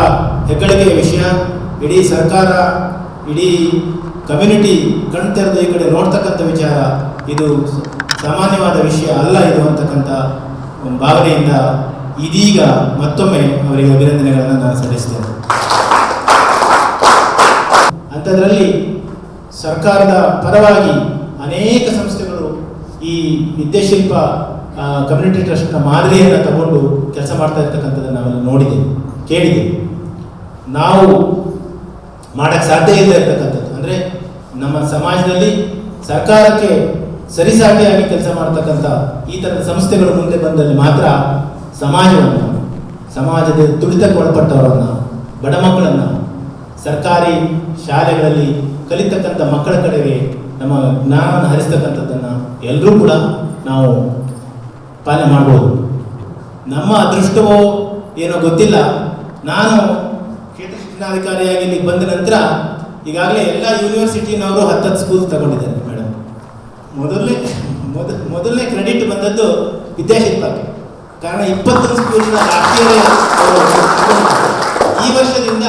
D: ಹೆಗ್ಗಳಿಕೆಯ ವಿಷಯ. ಇಡೀ ಸರ್ಕಾರ, ಇಡೀ ಕಮ್ಯುನಿಟಿ ಕಣ್ತೆರೆದು ಈ ಕಡೆ ನೋಡ್ತಕ್ಕಂಥ ವಿಚಾರ. ಇದು ಸಾಮಾನ್ಯವಾದ ವಿಷಯ ಅಲ್ಲ ಇದು ಅಂತಕ್ಕಂಥ ಭಾವನೆಯಿಂದ ಇದೀಗ ಮತ್ತೊಮ್ಮೆ ಅವರಿಗೆ ಅಭಿನಂದನೆಗಳನ್ನು ನಾನು ಸಲ್ಲಿಸ್ತೇನೆ. ಅಂಥದ್ರಲ್ಲಿ ಸರ್ಕಾರದ ಪರವಾಗಿ ಅನೇಕ ಸಂಸ್ಥೆಗಳು ಈ ವಿದ್ಯಾಶಿಲ್ಪ ಕಮ್ಯುನಿಟಿ ಟ್ರಸ್ಟ್ನ ಮಾದರಿಯನ್ನು ತಗೊಂಡು ಕೆಲಸ ಮಾಡ್ತಾ ಇರ್ತಕ್ಕಂಥದ್ದನ್ನು ನಾವೆಲ್ಲ ನೋಡಿದ್ದೇವೆ, ಕೇಳಿದ್ದೇವೆ. ನಾವು ಮಾಡೋಕ್ಕೆ ಸಾಧ್ಯ ಇಲ್ಲ ಇರ್ತಕ್ಕಂಥದ್ದು ಅಂದರೆ ನಮ್ಮ ಸಮಾಜದಲ್ಲಿ ಸರ್ಕಾರಕ್ಕೆ ಸರಿಸಾಟಿಯಾಗಿ ಕೆಲಸ ಮಾಡ್ತಕ್ಕಂಥ ಈ ಥರದ ಸಂಸ್ಥೆಗಳು ಮುಂದೆ ಬಂದಲ್ಲಿ ಮಾತ್ರ ಸಮಾಜವನ್ನು, ಸಮಾಜದ ತುಳಿತಕ್ಕೆ ಒಳಪಟ್ಟವರನ್ನು, ಬಡ ಮಕ್ಕಳನ್ನು, ಸರ್ಕಾರಿ ಶಾಲೆಗಳಲ್ಲಿ ಕಲಿತಕ್ಕಂಥ ಮಕ್ಕಳ ಕಡೆಗೆ ನಮ್ಮ ಜ್ಞಾನವನ್ನು ಹರಿಸ್ತಕ್ಕಂಥದ್ದನ್ನು ಎಲ್ಲರೂ ಕೂಡ ನಾವು ಪಾಲನೆ ಮಾಡ್ಬೋದು. ನಮ್ಮ ಅದೃಷ್ಟವೋ ಏನೋ ಗೊತ್ತಿಲ್ಲ. ನಾನು ಕ್ಷೇತ್ರ ಶಿಕ್ಷಣಾಧಿಕಾರಿಯಾಗಿ ಇಲ್ಲಿಗೆ ಬಂದ ನಂತರ ಈಗಾಗಲೇ ಎಲ್ಲ ಯೂನಿವರ್ಸಿಟಿನವರು 10 ಸ್ಕೂಲ್ ತಗೊಂಡಿದ್ದಾರೆ ಮೇಡಮ್. ಮೊದಲನೇ ಕ್ರೆಡಿಟ್ ಬಂದದ್ದು ವಿದ್ಯಾಶಿಲ್ಪಕ್ಕೆ. ಕಾರಣ 20 ಸ್ಕೂಲ್ನ ರಾಷ್ಟ್ರೀಯ ಈ ವರ್ಷದಿಂದ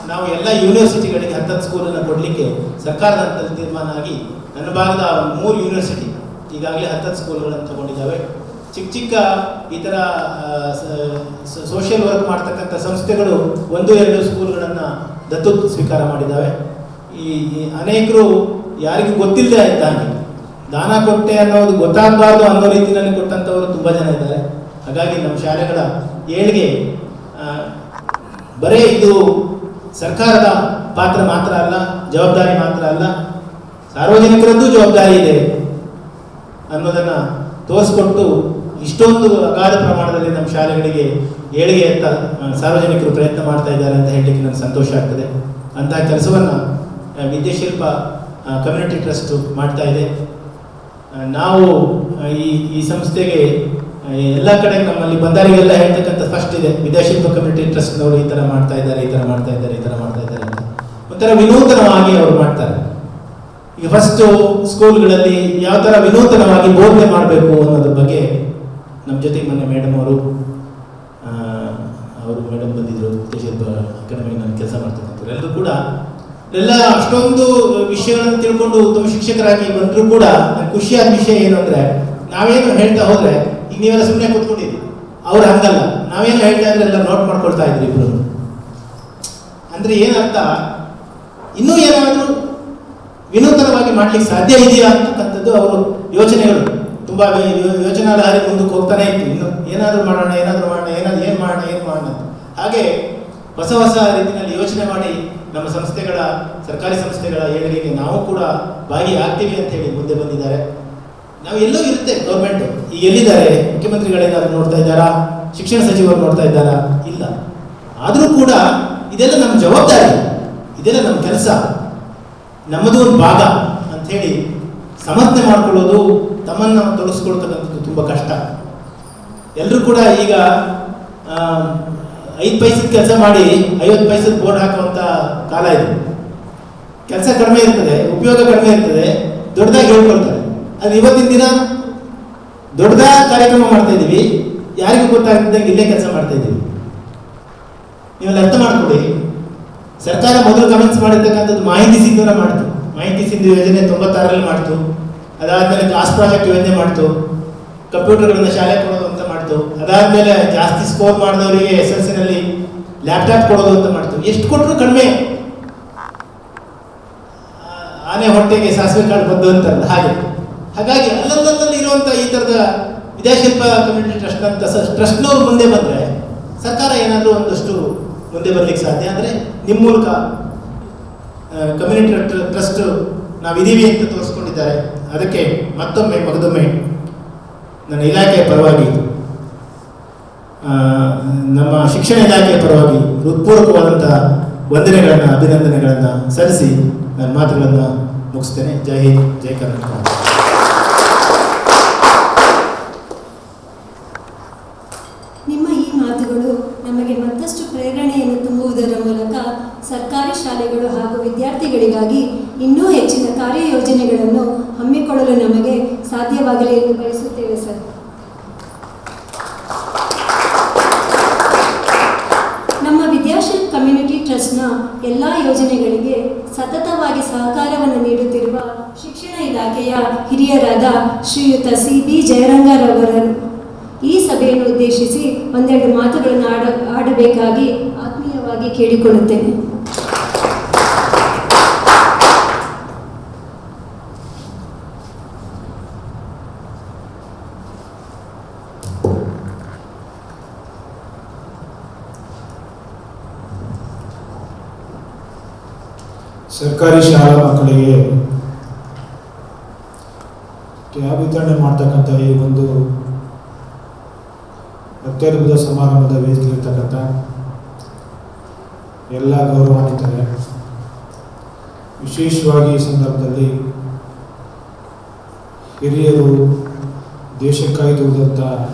D: ನಾವು ಎಲ್ಲ ಯೂನಿವರ್ಸಿಟಿಗಳಿಗೆ 10 ಸ್ಕೂಲನ್ನು ಕೊಡಲಿಕ್ಕೆ ಸರ್ಕಾರದ ಹಂತದಲ್ಲಿ ತೀರ್ಮಾನ ಆಗಿ ನನ್ನ ಭಾಗದ 3 ಯೂನಿವರ್ಸಿಟಿ ಈಗಾಗಲೇ 10 ಸ್ಕೂಲ್ಗಳನ್ನು ತಗೊಂಡಿದ್ದಾವೆ. ಚಿಕ್ಕ ಈ ಥರ ಸೋಷಿಯಲ್ ವರ್ಕ್ ಮಾಡ್ತಕ್ಕಂಥ ಸಂಸ್ಥೆಗಳು 1-2 ಸ್ಕೂಲ್ಗಳನ್ನು ದತ್ತು ಸ್ವೀಕಾರ ಮಾಡಿದ್ದಾವೆ. ಈ ಅನೇಕರು ಯಾರಿಗೂ ಗೊತ್ತಿಲ್ಲದೆ ಇದ್ದಂಗೆ ದಾನ ಕೊಟ್ಟೆ ಅನ್ನೋದು ಗೊತ್ತಾಗಬಾರ್ದು ಅನ್ನೋ ರೀತಿಯಲ್ಲಿ ಕೊಟ್ಟಂಥವರು ತುಂಬ ಜನ ಇದ್ದಾರೆ. ಹಾಗಾಗಿ ನಮ್ಮ ಶಾಲೆಗಳ ಏಳಿಗೆ ಬರೀ ಇದು ಸರ್ಕಾರದ ಪಾತ್ರ ಮಾತ್ರ ಅಲ್ಲ, ಜವಾಬ್ದಾರಿ ಮಾತ್ರ ಅಲ್ಲ, ಸಾರ್ವಜನಿಕರದ್ದು ಜವಾಬ್ದಾರಿ ಇದೆ ಅನ್ನೋದನ್ನು ತೋರಿಸ್ಕೊಟ್ಟು ಇಷ್ಟೊಂದು ಅಗಾಧ ಪ್ರಮಾಣದಲ್ಲಿ ನಮ್ಮ ಶಾಲೆಗಳಿಗೆ ಏಳಿಗೆ ಅಂತ ಸಾರ್ವಜನಿಕರು ಪ್ರಯತ್ನ ಮಾಡ್ತಾ ಇದ್ದಾರೆ ಅಂತ ಹೇಳಲಿಕ್ಕೆ ನನಗೆ ಸಂತೋಷ ಆಗ್ತದೆ. ಅಂತಹ ಕೆಲಸವನ್ನು ವಿದ್ಯಾಶಿಲ್ಪ ಕಮ್ಯುನಿಟಿ ಟ್ರಸ್ಟ್ ಮಾಡ್ತಾ ಇದೆ. ನಾವು ಈ ಸಂಸ್ಥೆಗೆ ಎಲ್ಲ ಕಡೆ ನಮ್ಮಲ್ಲಿ ಬಂದವರಿಗೆಲ್ಲ ಹೇಳ್ತಕ್ಕಂಥ ಫಸ್ಟ್ ಇದೆ, ವಿದ್ಯಾಶಿಲ್ಪ ಕಮ್ಯುನಿಟಿ ಟ್ರಸ್ಟ್ನವರು ಈ ಥರ ಮಾಡ್ತಾ ಇದ್ದಾರೆ, ಈ ಥರ ಮಾಡ್ತಾ ಇದ್ದಾರೆ, ಈ ಥರ ಮಾಡ್ತಾ ಇದ್ದಾರೆ ಅಂತ ಒಂಥರ ವಿನೂತನವಾಗಿ ಅವರು ಮಾಡ್ತಾರೆ. ಈಗ ಫಸ್ಟು ಸ್ಕೂಲ್ಗಳಲ್ಲಿ ಯಾವ ಥರ ವಿನೂತನವಾಗಿ ಬೋಧನೆ ಮಾಡಬೇಕು ಅನ್ನೋದ್ರ ಬಗ್ಗೆ ನಮ್ಮ ಜೊತೆಗೆ ಮೊನ್ನೆ ಮೇಡಮ್ ಅವರು ಮೇಡಮ್ ಬಂದಿದ್ದರು, ವಿದ್ಯಾಶಿಲ್ಪ ಅಕಾಡೆಮಿ ನಾನು ಕೆಲಸ ಮಾಡ್ತಕ್ಕಂಥವ್ರು ಎಲ್ಲರೂ ಕೂಡ ಎಲ್ಲ ಅಷ್ಟೊಂದು ವಿಷಯಗಳನ್ನು ತಿಳ್ಕೊಂಡು ಉತ್ತಮ ಶಿಕ್ಷಕರಾಗಿ ಬಂದರೂ ಕೂಡ ನಂಗೆ ಖುಷಿಯಾದ ವಿಷಯ ಏನು ಅಂದರೆ, ನಾವೇನು ಹೇಳ್ತಾ ಹೋದರೆ ಈಗ ನೀವೆಲ್ಲ ಸುಮ್ಮನೆ ಕೂತ್ಕೊಂಡಿದ್ವಿ, ಅವ್ರು ಹಂಗಲ್ಲ, ನಾವೇನು ಹೇಳ್ತಾ ಇದ್ರೆ ಎಲ್ಲ ನೋಟ್ ಮಾಡ್ಕೊಳ್ತಾ ಇದ್ರಿ ಇಬ್ರು. ಅಂದರೆ ಏನರ್ಥ, ಇನ್ನೂ ಏನಾದರೂ ವಿನೂತನವಾಗಿ ಮಾಡ್ಲಿಕ್ಕೆ ಸಾಧ್ಯ ಇದೆಯಾ ಅಂತಕ್ಕಂಥದ್ದು ಅವರು ಯೋಚನೆಗಳು ತುಂಬ ಯೋಚನಾ ಲಹರಿ ಮುಂದಕ್ಕೆ ಹೋಗ್ತಾನೆ ಇತ್ತು. ಇನ್ನು ಏನಾದರೂ ಮಾಡೋಣ ಏನು ಮಾಡೋಣ ಹಾಗೆ ಹೊಸ ಹೊಸ ರೀತಿಯಲ್ಲಿ ಯೋಚನೆ ಮಾಡಿ ನಮ್ಮ ಸಂಸ್ಥೆಗಳ, ಸರ್ಕಾರಿ ಸಂಸ್ಥೆಗಳ ಏಳಿಗೆಗೆ ನಾವು ಕೂಡ ಭಾಗಿಯಾಗ್ತೀವಿ ಅಂತ ಹೇಳಿ ಮುಂದೆ ಬಂದಿದ್ದಾರೆ. ನಾವು ಎಲ್ಲೂ ಇರುತ್ತೆ ಗೌರ್ಮೆಂಟ್, ಈಗ ಎಲ್ಲಿದ್ದಾರೆ ಮುಖ್ಯಮಂತ್ರಿಗಳೇನಾದ್ರು ನೋಡ್ತಾ ಇದ್ದಾರಾ, ಶಿಕ್ಷಣ ಸಚಿವರು ನೋಡ್ತಾ ಇದ್ದಾರಾ? ಇಲ್ಲ. ಆದರೂ ಕೂಡ ಇದೆಲ್ಲ ನಮ್ಮ ಜವಾಬ್ದಾರಿ, ಇದೆಲ್ಲ ನಮ್ಮ ಕೆಲಸ, ನಮ್ಮದು ಒಂದು ಭಾಗ ಅಂಥೇಳಿ ಸಮರ್ಥನೆ ಮಾಡ್ಕೊಳ್ಳೋದು, ತಮ್ಮನ್ನು ತೊಡಗಿಸ್ಕೊಳ್ತಕ್ಕಂಥದ್ದು ತುಂಬ ಕಷ್ಟ. ಎಲ್ಲರೂ ಕೂಡ ಈಗ 5 ಪೈಸದ ಕೆಲಸ ಮಾಡಿ 50 ಪೈಸದ ಬೋರ್ಡ್ ಹಾಕುವಂಥ ಕಾಲ ಇದೆ. ಕೆಲಸ ಕಡಿಮೆ ಇರ್ತದೆ, ಉಪಯೋಗ ಕಡಿಮೆ ಇರ್ತದೆ, ದೊಡ್ಡದಾಗಿ ಹೇಳ್ಕೊಳ್ತಾರೆ. ಅದು ಇವತ್ತಿನ ದಿನ ದೊಡ್ಡದಾದ ಕಾರ್ಯಕ್ರಮ ಮಾಡ್ತಾ ಇದ್ದೀವಿ, ಯಾರಿಗೂ ಗೊತ್ತಾಗ್ತಿದ್ದಂಗೆ ಇಲ್ಲೇ ಕೆಲಸ ಮಾಡ್ತಾ ಇದ್ದೀವಿ. ನೀವೆಲ್ಲ ಅರ್ಥ ಮಾಡ್ಕೊಳ್ಳಿ. ಸರ್ಕಾರ ಮೊದಲು ಕಮೆಂಟ್ಸ್ ಮಾಡಿರ್ತಕ್ಕಂಥದ್ದು ಮಾಹಿತಿ ಸಿಂಧೂನ ಮಾಡ್ತು. ಮಾಹಿತಿ ಸಿಂಧು ಯೋಜನೆ 96ರಲ್ಲಿ ಮಾಡ್ತು. ಅದಾದಮೇಲೆ ಕ್ಲಾಸ್ ಪ್ರಾಜೆಕ್ಟ್ ಯೋಜನೆ ಮಾಡ್ತು. ಕಂಪ್ಯೂಟರ್ಗಳನ್ನು ಶಾಲೆ ಕೊಡೋದು ಅಂತ ಮಾಡ್ತು. ಅದಾದಮೇಲೆ ಜಾಸ್ತಿ ಸ್ಕೋರ್ ಮಾಡಿದವರಿಗೆ SSLCನಲ್ಲಿ ಲ್ಯಾಪ್ಟಾಪ್ ಕೊಡೋದು ಅಂತ ಮಾಡ್ತು. ಎಷ್ಟು ಕೊಟ್ಟರು ಕಡಿಮೆ. ಆನೆ ಹೊಟ್ಟೆಗೆ ಸಾಸಿವೆ ಕಾಳು ಬಂದು ಅಂತಾರಲ್ಲ ಹಾಗೆ. ಹಾಗಾಗಿ ಅಲ್ಲಲ್ಲಿ ಇರುವಂಥ ಈ ಥರದ ವಿದ್ಯಾಶಿಲ್ಪ ಕಮ್ಯುನಿಟಿ ಟ್ರಸ್ಟ್ ಅಂತ ಟ್ರಸ್ಟ್ನವ್ರು ಮುಂದೆ ಬಂದರೆ ಸರ್ಕಾರ ಏನಾದರೂ ಒಂದಷ್ಟು ಮುಂದೆ ಬರಲಿಕ್ಕೆ ಸಾಧ್ಯ. ಅಂದರೆ ನಿಮ್ಮ ಮೂಲಕ ಕಮ್ಯುನಿಟಿ ಟ್ರಸ್ಟ್ ನಾವಿದ್ದೀವಿ ಅಂತ ತೋರಿಸ್ಕೊಂಡಿದ್ದಾರೆ. ಅದಕ್ಕೆ ಮಗದೊಮ್ಮೆ ನನ್ನ ಇಲಾಖೆಯ ಪರವಾಗಿ, ನಮ್ಮ ಶಿಕ್ಷಣ ಇಲಾಖೆಯ ಪರವಾಗಿ ಹೃತ್ಪೂರ್ವಕವಾದಂಥ ವಂದನೆಗಳನ್ನು, ಅಭಿನಂದನೆಗಳನ್ನು ಸಲ್ಲಿಸಿ ನನ್ನ ಮಾತುಗಳನ್ನು ಮುಗಿಸ್ತೇನೆ. ಜೈ ಹಿಂದ್, ಜೈ ಕರ್ನಾಟಕ.
A: ನಿಮ್ಮ ಈ ಮಾತುಗಳು ನಮಗೆ ಮತ್ತಷ್ಟು ಪ್ರೇರಣೆಯನ್ನು ತುಂಬುವುದರ ಮೂಲಕ ಸರ್ಕಾರಿ ಶಾಲೆಗಳು ಹಾಗೂ ವಿದ್ಯಾರ್ಥಿಗಳಿಗಾಗಿ ಇನ್ನೂ ಹೆಚ್ಚಿನ ಕಾರ್ಯಯೋಜನೆಗಳನ್ನು ಹಮ್ಮಿಕೊಳ್ಳಲು ನಮಗೆ ಸಾಧ್ಯವಾಗಲಿ ಎಂದು ಬಯಸುತ್ತೇವೆ ಸರ್. ನಮ್ಮ ವಿದ್ಯಾಶಿಲ್ಪ ಕಮ್ಯುನಿಟಿ ಟ್ರಸ್ಟ್ನ ಎಲ್ಲ ಯೋಜನೆಗಳಿಗೆ ಸತತವಾಗಿ ಸಹಕಾರವನ್ನು ನೀಡುತ್ತಿರುವ ಶಿಕ್ಷಣ ಇಲಾಖೆಯ ಹಿರಿಯರಾದ ಶ್ರೀಯುತ CB ಜಯರಂಗರವರು ಈ ಸಭೆಯನ್ನು ಉದ್ದೇಶಿಸಿ ಒಂದೆರಡು ಮಾತುಗಳನ್ನು ಆಡಬೇಕಾಗಿ ಆತ್ಮೀಯವಾಗಿ ಕೇಳಿಕೊಳ್ಳುತ್ತೇನೆ.
E: ಸರ್ಕಾರಿ ಶಾಲಾ ಮಕ್ಕಳಿಗೆ ಟ್ಯಾಬ್ ವಿತರಣೆ ಮಾಡ್ತಕ್ಕಂಥ ಈ ಒಂದು ಅತ್ಯದ್ಭುತ ಸಮಾರಂಭದ ವೇದಿಕೆಯಿರ್ತಕ್ಕಂಥ ಎಲ್ಲ ಗೌರವಾನ್ವಿತರೆ, ವಿಶೇಷವಾಗಿ ಈ ಸಂದರ್ಭದಲ್ಲಿ ಹಿರಿಯರು, ದೇಶಕ್ಕಾಗಿ ದುಡಿದಂಥ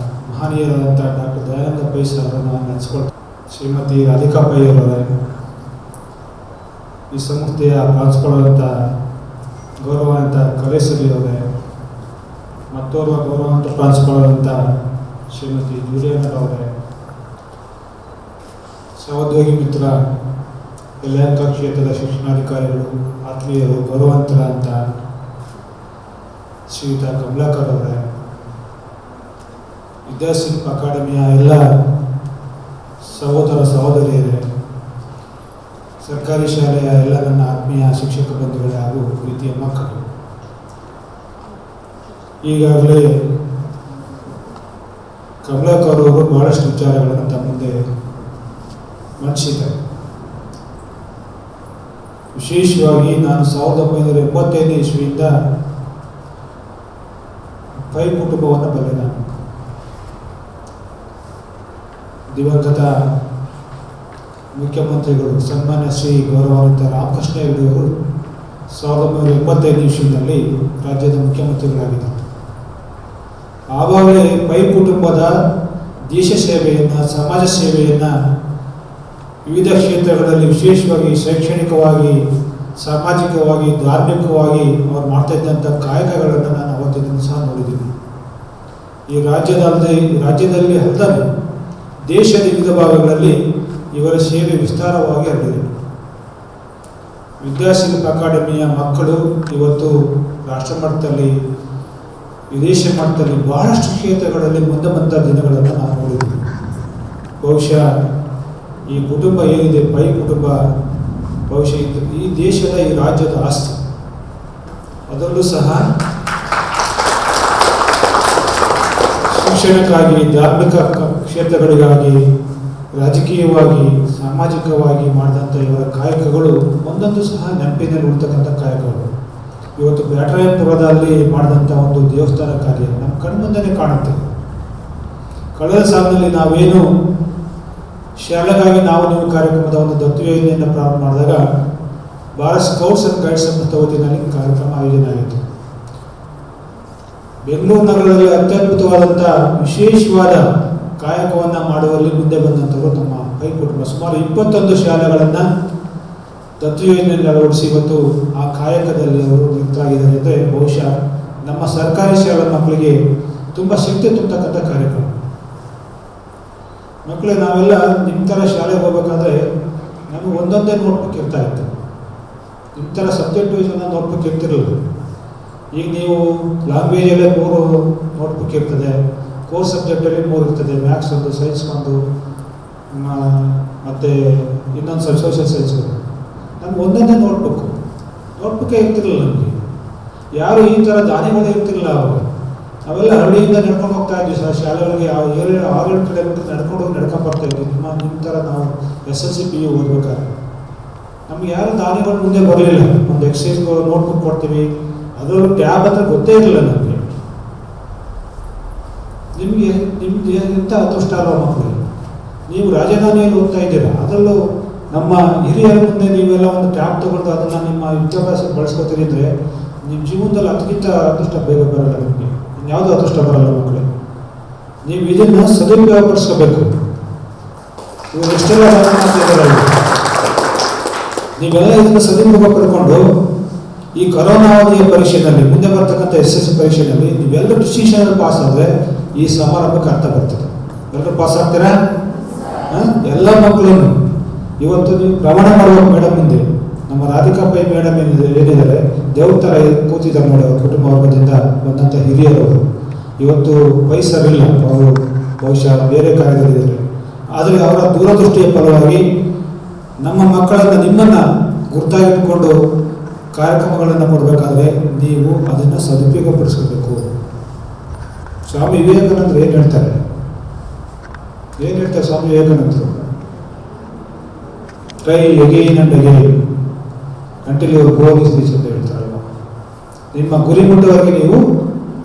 E: ಮಹನೀಯರಾದಂಥ ಡಾಕ್ಟರ್ ದಯಾನಂದ ಪೈ ಅವರನ್ನು ನೆನೆಸ್ಕೊಳ್ತಾರೆ. ಶ್ರೀಮತಿ ರಾಧಿಕಾ ಪೈ ಅವರೇ, ಈ ಸಂಸ್ಥೆಯ ಪ್ರಾಂಶುಪಾಲರಾದಂಥ ಗೌರವಾನ್ವಿತ ಕಲೇಶ್ವರಿ ಅವರೇ, ಮತ್ತೋರ್ವ ಗೌರವಾನ್ವಿತ ಪ್ರಾಂಶುಪಾಲರಾದಂಥ ಶ್ರೀಮತಿ ಜೂಲಿಯಾ ಅವರೇ, ಸಹೋದ್ಯೋಗಿ ಮಿತ್ರ, ಯಲಹಂಕ ಕ್ಷೇತ್ರದ ಶಿಕ್ಷಣಾಧಿಕಾರಿಗಳು, ಆತ್ಮೀಯರು, ಗೌರವಾನ್ವಿತರಾದಂಥ ಶ್ರೀಯುತ ಕಮಲಾಕರ್ ಅವರೇ, ವಿದ್ಯಾಶಿಲ್ಪ ಅಕಾಡೆಮಿಯ ಎಲ್ಲ ಸಹೋದರ ಸಹೋದರಿಯರೇ, ಸರ್ಕಾರಿ ಶಾಲೆಯ ಎಲ್ಲ ನನ್ನ ಆತ್ಮೀಯ ಶಿಕ್ಷಕ ಬಂಧುಗಳೇ ಹಾಗೂ ಪ್ರೀತಿಯ ಮಕ್ಕಳು, ಈಗಾಗಲೇ ಕಮಲಾಕರ್ ಅವರು ಬಹಳಷ್ಟು ವಿಚಾರಗಳನ್ನು ತಮ್ಮ ಮುಂದೆ ಮಂಡಿಸಿದ್ದಾರೆ. ವಿಶೇಷವಾಗಿ ನಾನು 1985ನೇ ಇಸ್ವಿಯಿಂದ ಪೈ ಕುಟುಂಬವನ್ನು ಬಲ್ಲೆ. ನಾನು ದಿವಂಗತ ಮುಖ್ಯಮಂತ್ರಿಗಳು ಸನ್ಮಾನ್ಯ ಶ್ರೀ ಗೌರವಾನ್ವಿತ ರಾಮಕೃಷ್ಣ ಹೆಗಡೆಯವರು 1985 ಇಸ್ವಿನಲ್ಲಿ ರಾಜ್ಯದ ಮುಖ್ಯಮಂತ್ರಿಗಳಾಗಿದ್ದರು. ಆವಾಗಲೇ ಪೈ ಕುಟುಂಬದ ದೇಶ ಸೇವೆಯನ್ನು, ಸಮಾಜ ಸೇವೆಯನ್ನು ವಿವಿಧ ಕ್ಷೇತ್ರಗಳಲ್ಲಿ, ವಿಶೇಷವಾಗಿ ಶೈಕ್ಷಣಿಕವಾಗಿ, ಸಾಮಾಜಿಕವಾಗಿ, ಧಾರ್ಮಿಕವಾಗಿ ಅವರು ಮಾಡ್ತಾ ಇದ್ದಂಥ ಕಾಯಕಗಳನ್ನು ನಾನು ಅವತ್ತಿನ ಸಹ ನೋಡಿದ್ದೀನಿ. ಈ ರಾಜ್ಯದಲ್ಲಿ ಅಲ್ಲದೆ ದೇಶದ ವಿವಿಧ ಭಾಗಗಳಲ್ಲಿ ಇವರ ಸೇವೆ ವಿಸ್ತಾರವಾಗಿ ಹರಡಿದೆ. ವಿದ್ಯಾಶಿಲ್ಪ ಅಕಾಡೆಮಿಯ ಮಕ್ಕಳು ಇವತ್ತು ರಾಷ್ಟ್ರ ಮಟ್ಟದಲ್ಲಿ, ವಿದೇಶಿ ಮಟ್ಟದಲ್ಲಿ ಬಹಳಷ್ಟು ಕ್ಷೇತ್ರಗಳಲ್ಲಿ ಮುಂದೆ ಬಂದ ದಿನಗಳನ್ನು ನಾವು ನೋಡಿದ್ದೀವಿ. ಬಹುಶಃ ಈ ಕುಟುಂಬ ಏನಿದೆ, ಪೈ ಕುಟುಂಬ, ಬಹುಶಃ ಈ ದೇಶದ, ಈ ರಾಜ್ಯದ ಆಸ್ತಿ. ಅದರಲ್ಲೂ ಸಹ ಶಿಕ್ಷಣಕ್ಕಾಗಿ, ಧಾರ್ಮಿಕ ಕ್ಷೇತ್ರಗಳಿಗಾಗಿ, ರಾಜಕೀಯವಾಗಿ, ಸಾಮಾಜಿಕವಾಗಿ ಮಾಡಿದಂಥ ಇವರ ಕಾಯಕಗಳು ಒಂದೊಂದು ಸಹ ನೆನಪಿನಲ್ಲಿ ಉಳಿತಕ್ಕಂಥ ಕಾಯಕಗಳು. ಇವತ್ತು ಬ್ಯಾಟರಾಯಪುರದಲ್ಲಿ ಮಾಡಿದಂಥ ಒಂದು ದೇವಸ್ಥಾನ ಕಾರ್ಯ ನಮ್ಮ ಕಣ್ಮುಂದೆನೇ ಕಾಣುತ್ತೆ. ಕಳೆದ ಸಾಲಿನಲ್ಲಿ ನಾವೇನು ಶಾಲೆಗಾಗಿ ನೀವು ಕಾರ್ಯಕ್ರಮದ ಒಂದು ದತ್ತು ಯೋಜನೆಯನ್ನು ಪ್ರಾರಂಭ ಮಾಡಿದಾಗ ಭಾರತ್ ಸ್ಕೌಟ್ಸ್ ಆ್ಯಂಡ್ ಗೈಡ್ಸ್ ಸಂಸ್ಥೆ ವತಿಯಲ್ಲಿ ಕಾರ್ಯಕ್ರಮ ಆಯೋಜನೆ ಆಗಿತ್ತು. ಬೆಂಗಳೂರು ನಗರದಲ್ಲಿ ಅತ್ಯದ್ಭುತವಾದಂಥ ವಿಶೇಷವಾದ ಕಾಯಕವನ್ನು ಮಾಡುವಲ್ಲಿ ಮುಂದೆ ಬಂದಂಥವರು ನಮ್ಮ ಪೈ ಕುಟುಂಬ. ಸುಮಾರು 21 ಶಾಲೆಗಳನ್ನು ದತ್ತು ಯೋಜನೆಯಲ್ಲಿ ಅಳವಡಿಸಿ ಇವತ್ತು ಆ ಕಾಯಕದಲ್ಲಿ ಅವರು ನಿರತರಾಗಿದ್ದಾರೆ. ಅಂದರೆ ಬಹುಶಃ ನಮ್ಮ ಸರ್ಕಾರಿ ಶಾಲಾ ಮಕ್ಕಳಿಗೆ ತುಂಬ ಶಕ್ತಿ ತುಂಬತಕ್ಕಂಥ ಕಾರ್ಯಕ್ರಮ. ಮಕ್ಕಳೇ, ನಾವೆಲ್ಲ ನಿಮ್ಮ ಥರ ಶಾಲೆಗೆ ಹೋಗ್ಬೇಕಾದ್ರೆ ನಮಗೆ ಒಂದೊಂದೇ ನೋಟ್ಬುಕ್ ಇರ್ತಾ ಇತ್ತು. ನಿಮ್ಮ ಥರ ಸಬ್ಜೆಕ್ಟ್ ವೈಸ್ ಒಂದೊಂದು ನೋಟ್ಬುಕ್ ಇರ್ತಿರಲಿಲ್ಲ. ಈಗ ನೀವು ಲ್ಯಾಂಗ್ವೇಜಲ್ಲೇ 3 ನೋಟ್ಬುಕ್ ಇರ್ತದೆ, ಕೋರ್ಸ್ ಸಬ್ಜೆಕ್ಟಲ್ಲಿ 3 ಇರ್ತದೆ, ಮ್ಯಾಥ್ಸ್ ಒಂದು, ಸೈನ್ಸ್ ಒಂದು, ಮತ್ತು ಇನ್ನೊಂದು ಸೋಷಿಯಲ್ ಸೈನ್ಸ್ ಒಂದು. ನಮ್ಗೆ ಒಂದೊಂದೇ ನೋಟ್ಬುಕ್ಕೇ ಇರ್ತಿರಲಿಲ್ಲ. ನಮಗೆ ಯಾರು ಈ ಥರ ದಾನಿಗಳೇ ಇರ್ತಿರಲಿಲ್ಲ. ಅವಾಗ ನಾವೆಲ್ಲ ಹಳ್ಳಿಯಿಂದ ನಡ್ಕೊಂಡು ಹೋಗ್ತಾ ಇದ್ವಿ ಸರ್ ಶಾಲೆಗಳಿಗೆ. 6-7 ಕಿಲೋಮೀಟರ್ ನಡ್ಕೊಂಡು ಬರ್ತಾ ಇದ್ವಿ. ನಿಮ್ಮ ಥರ ನಾವು SSLC PU ಓದ್ಬೇಕಾದ್ರೆ ನಮ್ಗೆ ಯಾರು ದಾನಿಗಳು ಮುಂದೆ ಬರಲಿಲ್ಲ. ಒಂದು ಎಕ್ಸೈಸ್ ನೋಟ್ಬುಕ್ ಕೊಡ್ತೀವಿ, ಅದರಲ್ಲೂ ಟ್ಯಾಬ್ ಅಂದರೆ ಗೊತ್ತೇ ಇರಲಿಲ್ಲ ನಮಗೆ. ನಿಮ್ಗೆ ಎಂಥ ಅದೃಷ್ಟ ಅಲ್ವ ಮಕ್ಕಳು, ನೀವು ರಾಜಧಾನಿಯಲ್ಲಿ ಓದ್ತಾ ಇದ್ದೀರಾ, ಅದರಲ್ಲೂ ನಮ್ಮ ಹಿರಿಯರ ಮುಂದೆ ನೀವೆಲ್ಲ ಒಂದು ಟ್ಯಾಬ್ ತಗೊಂಡು ಅದನ್ನು ನಿಮ್ಮ ವಿದ್ಯಾಭ್ಯಾಸಕ್ಕೆ ಬಳಸ್ಕೊತೀರಿ ಅಂದರೆ ನಿಮ್ಮ ಜೀವನದಲ್ಲಿ ಅದಕ್ಕಿಂತ ಅದೃಷ್ಟ ಬೇಗ ಬರಲ್ಲ. ನಿಮಗೆ ಇನ್ಯಾವುದೂ ಅದೃಷ್ಟ ಬರಲ್ಲ ಮಕ್ಕಳೇ. ನೀವು ಇದನ್ನು ಸದುಪಯೋಗಪಡಿಸ್ಕೋಬೇಕು. ಇವಾಗ ಎಷ್ಟೆಲ್ಲ ಮಾತಾಡ್ತಿದ್ದಾರೆ, ನೀವೆಲ್ಲ ಇದನ್ನು ಸದುಪಯೋಗ ಪಡ್ಕೊಂಡು ಈ ಕೊರೋನಾ ಅವಧಿಯ ಪರೀಕ್ಷೆಯಲ್ಲಿ, ಮುಂದೆ ಬರ್ತಕ್ಕಂಥ SSLC ಪರೀಕ್ಷೆಯಲ್ಲಿ ನೀವೆಲ್ಲರೂ ಡಿಸ್ಟಿಂಕ್ಷನ್ ಪಾಸ್ ಆದರೆ ಈ ಸಮಾರಂಭಕ್ಕೆ ಅರ್ಥ ಬರ್ತದೆ. ಎಲ್ಲರೂ ಪಾಸ್ ಆಗ್ತೀರಾ? ಎಲ್ಲ ಮಕ್ಕಳನ್ನು ಇವತ್ತು ನೀವು ಪ್ರಮಾಣ ಮಾಡುವ ಮೇಡಮ್ ಮುಂದೆ ನಮ್ಮ ರಾಧಿಕಾ ಪೈ ಮೇಡಮ್ ಏನಿದ್ದಾರೆ, ದೇವ್ರ ಥರ ಕೂತಿದ್ದಾರೆ ನೋಡಿ. ಅವ್ರ ಕುಟುಂಬ ವರ್ಗದಿಂದ ಬಂದಂಥ ಹಿರಿಯರವರು ಇವತ್ತು ವಯಸ್ಸರಿಲ್ಲ, ಅವರು ಬಹುಶಃ ಬೇರೆ ಕಾರ್ಯದಲ್ಲಿದ್ದಾರೆ. ಆದರೆ ಅವರ ದೂರದೃಷ್ಟಿಯ ಫಲವಾಗಿ ನಮ್ಮ ಮಕ್ಕಳನ್ನು, ನಿಮ್ಮನ್ನು ಗುರ್ತಾಗಿಟ್ಕೊಂಡು ಕಾರ್ಯಕ್ರಮಗಳನ್ನು ಕೊಡಬೇಕಾದ್ರೆ ನೀವು ಅದನ್ನು ಸದುಪಯೋಗಪಡಿಸ್ಕೋಬೇಕು. ಸ್ವಾಮಿ ವಿವೇಕಾನಂದರು ಏನು ಹೇಳ್ತಾರೆ ಸ್ವಾಮಿ ವಿವೇಕಾನಂದರು? Try again and again until your goal is reached ಅಂತ ಹೇಳ್ತಾರಲ್ಲ. ನಿಮ್ಮ ಗುರಿ ಮುಟ್ಟುವವರೆಗೆ ನೀವು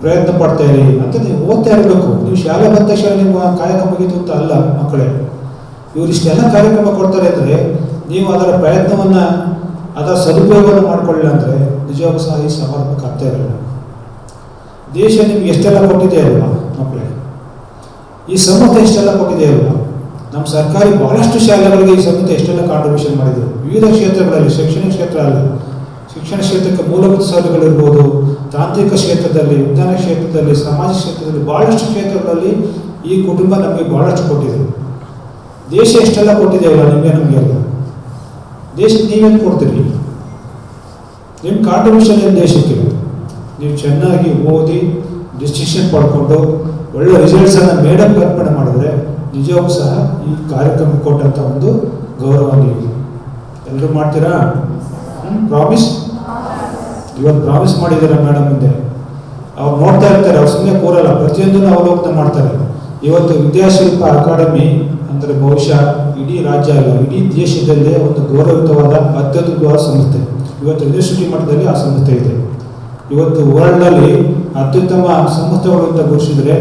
E: ಪ್ರಯತ್ನ ಪಡ್ತಾ ಇರಿ ಅಂತ ನೀವು ಓದ್ತಾ ಇರಬೇಕು. ನೀವು ಶಾಲೆ ಬಂದ ತಕ್ಷಣ ನಿಮ್ಮ ಕಾಯಕ ಮುಗಿತು ಅಂತ ಅಲ್ಲ ಮಕ್ಕಳೇ. ಇವರು ಇಷ್ಟೆಲ್ಲ ಕಾರ್ಯಕ್ರಮ ಕೊಡ್ತಾರೆ ಅಂದರೆ ನೀವು ಅದರ ಪ್ರಯತ್ನವನ್ನು, ಅದರ ಸದುಪಯೋಗವನ್ನು ಮಾಡ್ಕೊಳ್ಳಿಲ್ಲ ಅಂದರೆ ನಿಜವಾಗೂ ಸಹ ಈ ಸಮಾರಂಭಕ್ಕೆ ಆಗ್ತಾ ಇರಲಿಲ್ಲ. ದೇಶ ನಿಮ್ಗೆ ಎಷ್ಟೆಲ್ಲ ಕೊಟ್ಟಿದೆ ಅಲ್ವಾ ಮಕ್ಕಳೇ, ಈ ಸಂಸ್ಥೆ ಎಷ್ಟೆಲ್ಲ ಕೊಟ್ಟಿದೆ ಅಲ್ವಾ. ನಮ್ಮ ಸರ್ಕಾರಿ ಬಹಳಷ್ಟು ಶಾಲೆಗಳಿಗೆ ಈ ಸಂಸ್ಥೆ ಎಷ್ಟೆಲ್ಲ ಕಾಂಟ್ರಿಬ್ಯೂಷನ್ ಮಾಡಿದೆ ವಿವಿಧ ಕ್ಷೇತ್ರಗಳಲ್ಲಿ. ಶೈಕ್ಷಣಿಕ ಕ್ಷೇತ್ರ ಅಲ್ಲ, ಶಿಕ್ಷಣ ಕ್ಷೇತ್ರಕ್ಕೆ ಮೂಲಭೂತ ಸೌಲಭ್ಯಗಳಿರ್ಬೋದು, ತಾಂತ್ರಿಕ ಕ್ಷೇತ್ರದಲ್ಲಿ, ವಿಜ್ಞಾನ ಕ್ಷೇತ್ರದಲ್ಲಿ, ಸಮಾಜ ಕ್ಷೇತ್ರದಲ್ಲಿ, ಬಹಳಷ್ಟು ಕ್ಷೇತ್ರಗಳಲ್ಲಿ ಈ ಕುಟುಂಬ ನಮಗೆ ಬಹಳಷ್ಟು ಕೊಟ್ಟಿದೆ. ದೇಶ ಎಷ್ಟೆಲ್ಲ ಕೊಟ್ಟಿದೆ ಅಲ್ಲ ನಮಗೆ ಅಲ್ಲ. ದೇಶಕ್ಕೆ ನೀವೇನು ಕೊಡ್ತೀರಿ? ನಿಮ್ಮ ಕಾಂಟ್ರಿಬ್ಯೂಷನ್ ಏನು ದೇಶಕ್ಕೆ? ನೀವು ಚೆನ್ನಾಗಿ ಓದಿ ಡಿಸ್ಟಿಂಕ್ಷನ್ ಪಡ್ಕೊಂಡು ಒಳ್ಳೆ ರಿಸಲ್ಟ್ಸನ್ನು ಮೇಡಮ್ ಅರ್ಪಣೆ ಮಾಡಿದ್ರೆ ನಿಜವೂ ಸಹ ಈ ಕಾರ್ಯಕ್ರಮ ಕೊಟ್ಟಂಥ ಒಂದು ಗೌರವ ನೀವು ಎಲ್ಲರೂ ಮಾಡ್ತೀರಾ? ಪ್ರಾಮಿಸ್? ಇವತ್ತು ಪ್ರಾಮಿಸ್ ಮಾಡಿದ್ದೀರಾ ಮೇಡಮ್ ಮುಂದೆ. ಅವ್ರು ನೋಡ್ತಾ ಇರ್ತಾರೆ, ಅವ್ರು ಸುಮ್ಮನೆ ಕೂರಲ್ಲ, ಪ್ರತಿಯೊಂದನ್ನು ಅವಲೋಕನ ಮಾಡ್ತಾರೆ. ಇವತ್ತು ವಿದ್ಯಾಶಿಲ್ಪ ಅಕಾಡೆಮಿ ಅಂದರೆ ಬಹುಶಃ ಇಡೀ ರಾಜ್ಯ ಅಲ್ಲ, ಇಡೀ ದೇಶದಲ್ಲೇ ಒಂದು ಗೌರವಿತವಾದ ಅತ್ಯದ್ಭುತವಾದ ಸಂಸ್ಥೆ. ಇವತ್ತು ಯೂನಿವರ್ಸಿಟಿ ಮಟ್ಟದಲ್ಲಿ ಆ ಸಂಸ್ಥೆ ಇದೆ. ಇವತ್ತು ವರ್ಲ್ಡ್ನಲ್ಲಿ ಅತ್ಯುತ್ತಮ ಸಂಸ್ಥೆಗಳು ಅಂತ ಘೋಷಿಸಿದರೆ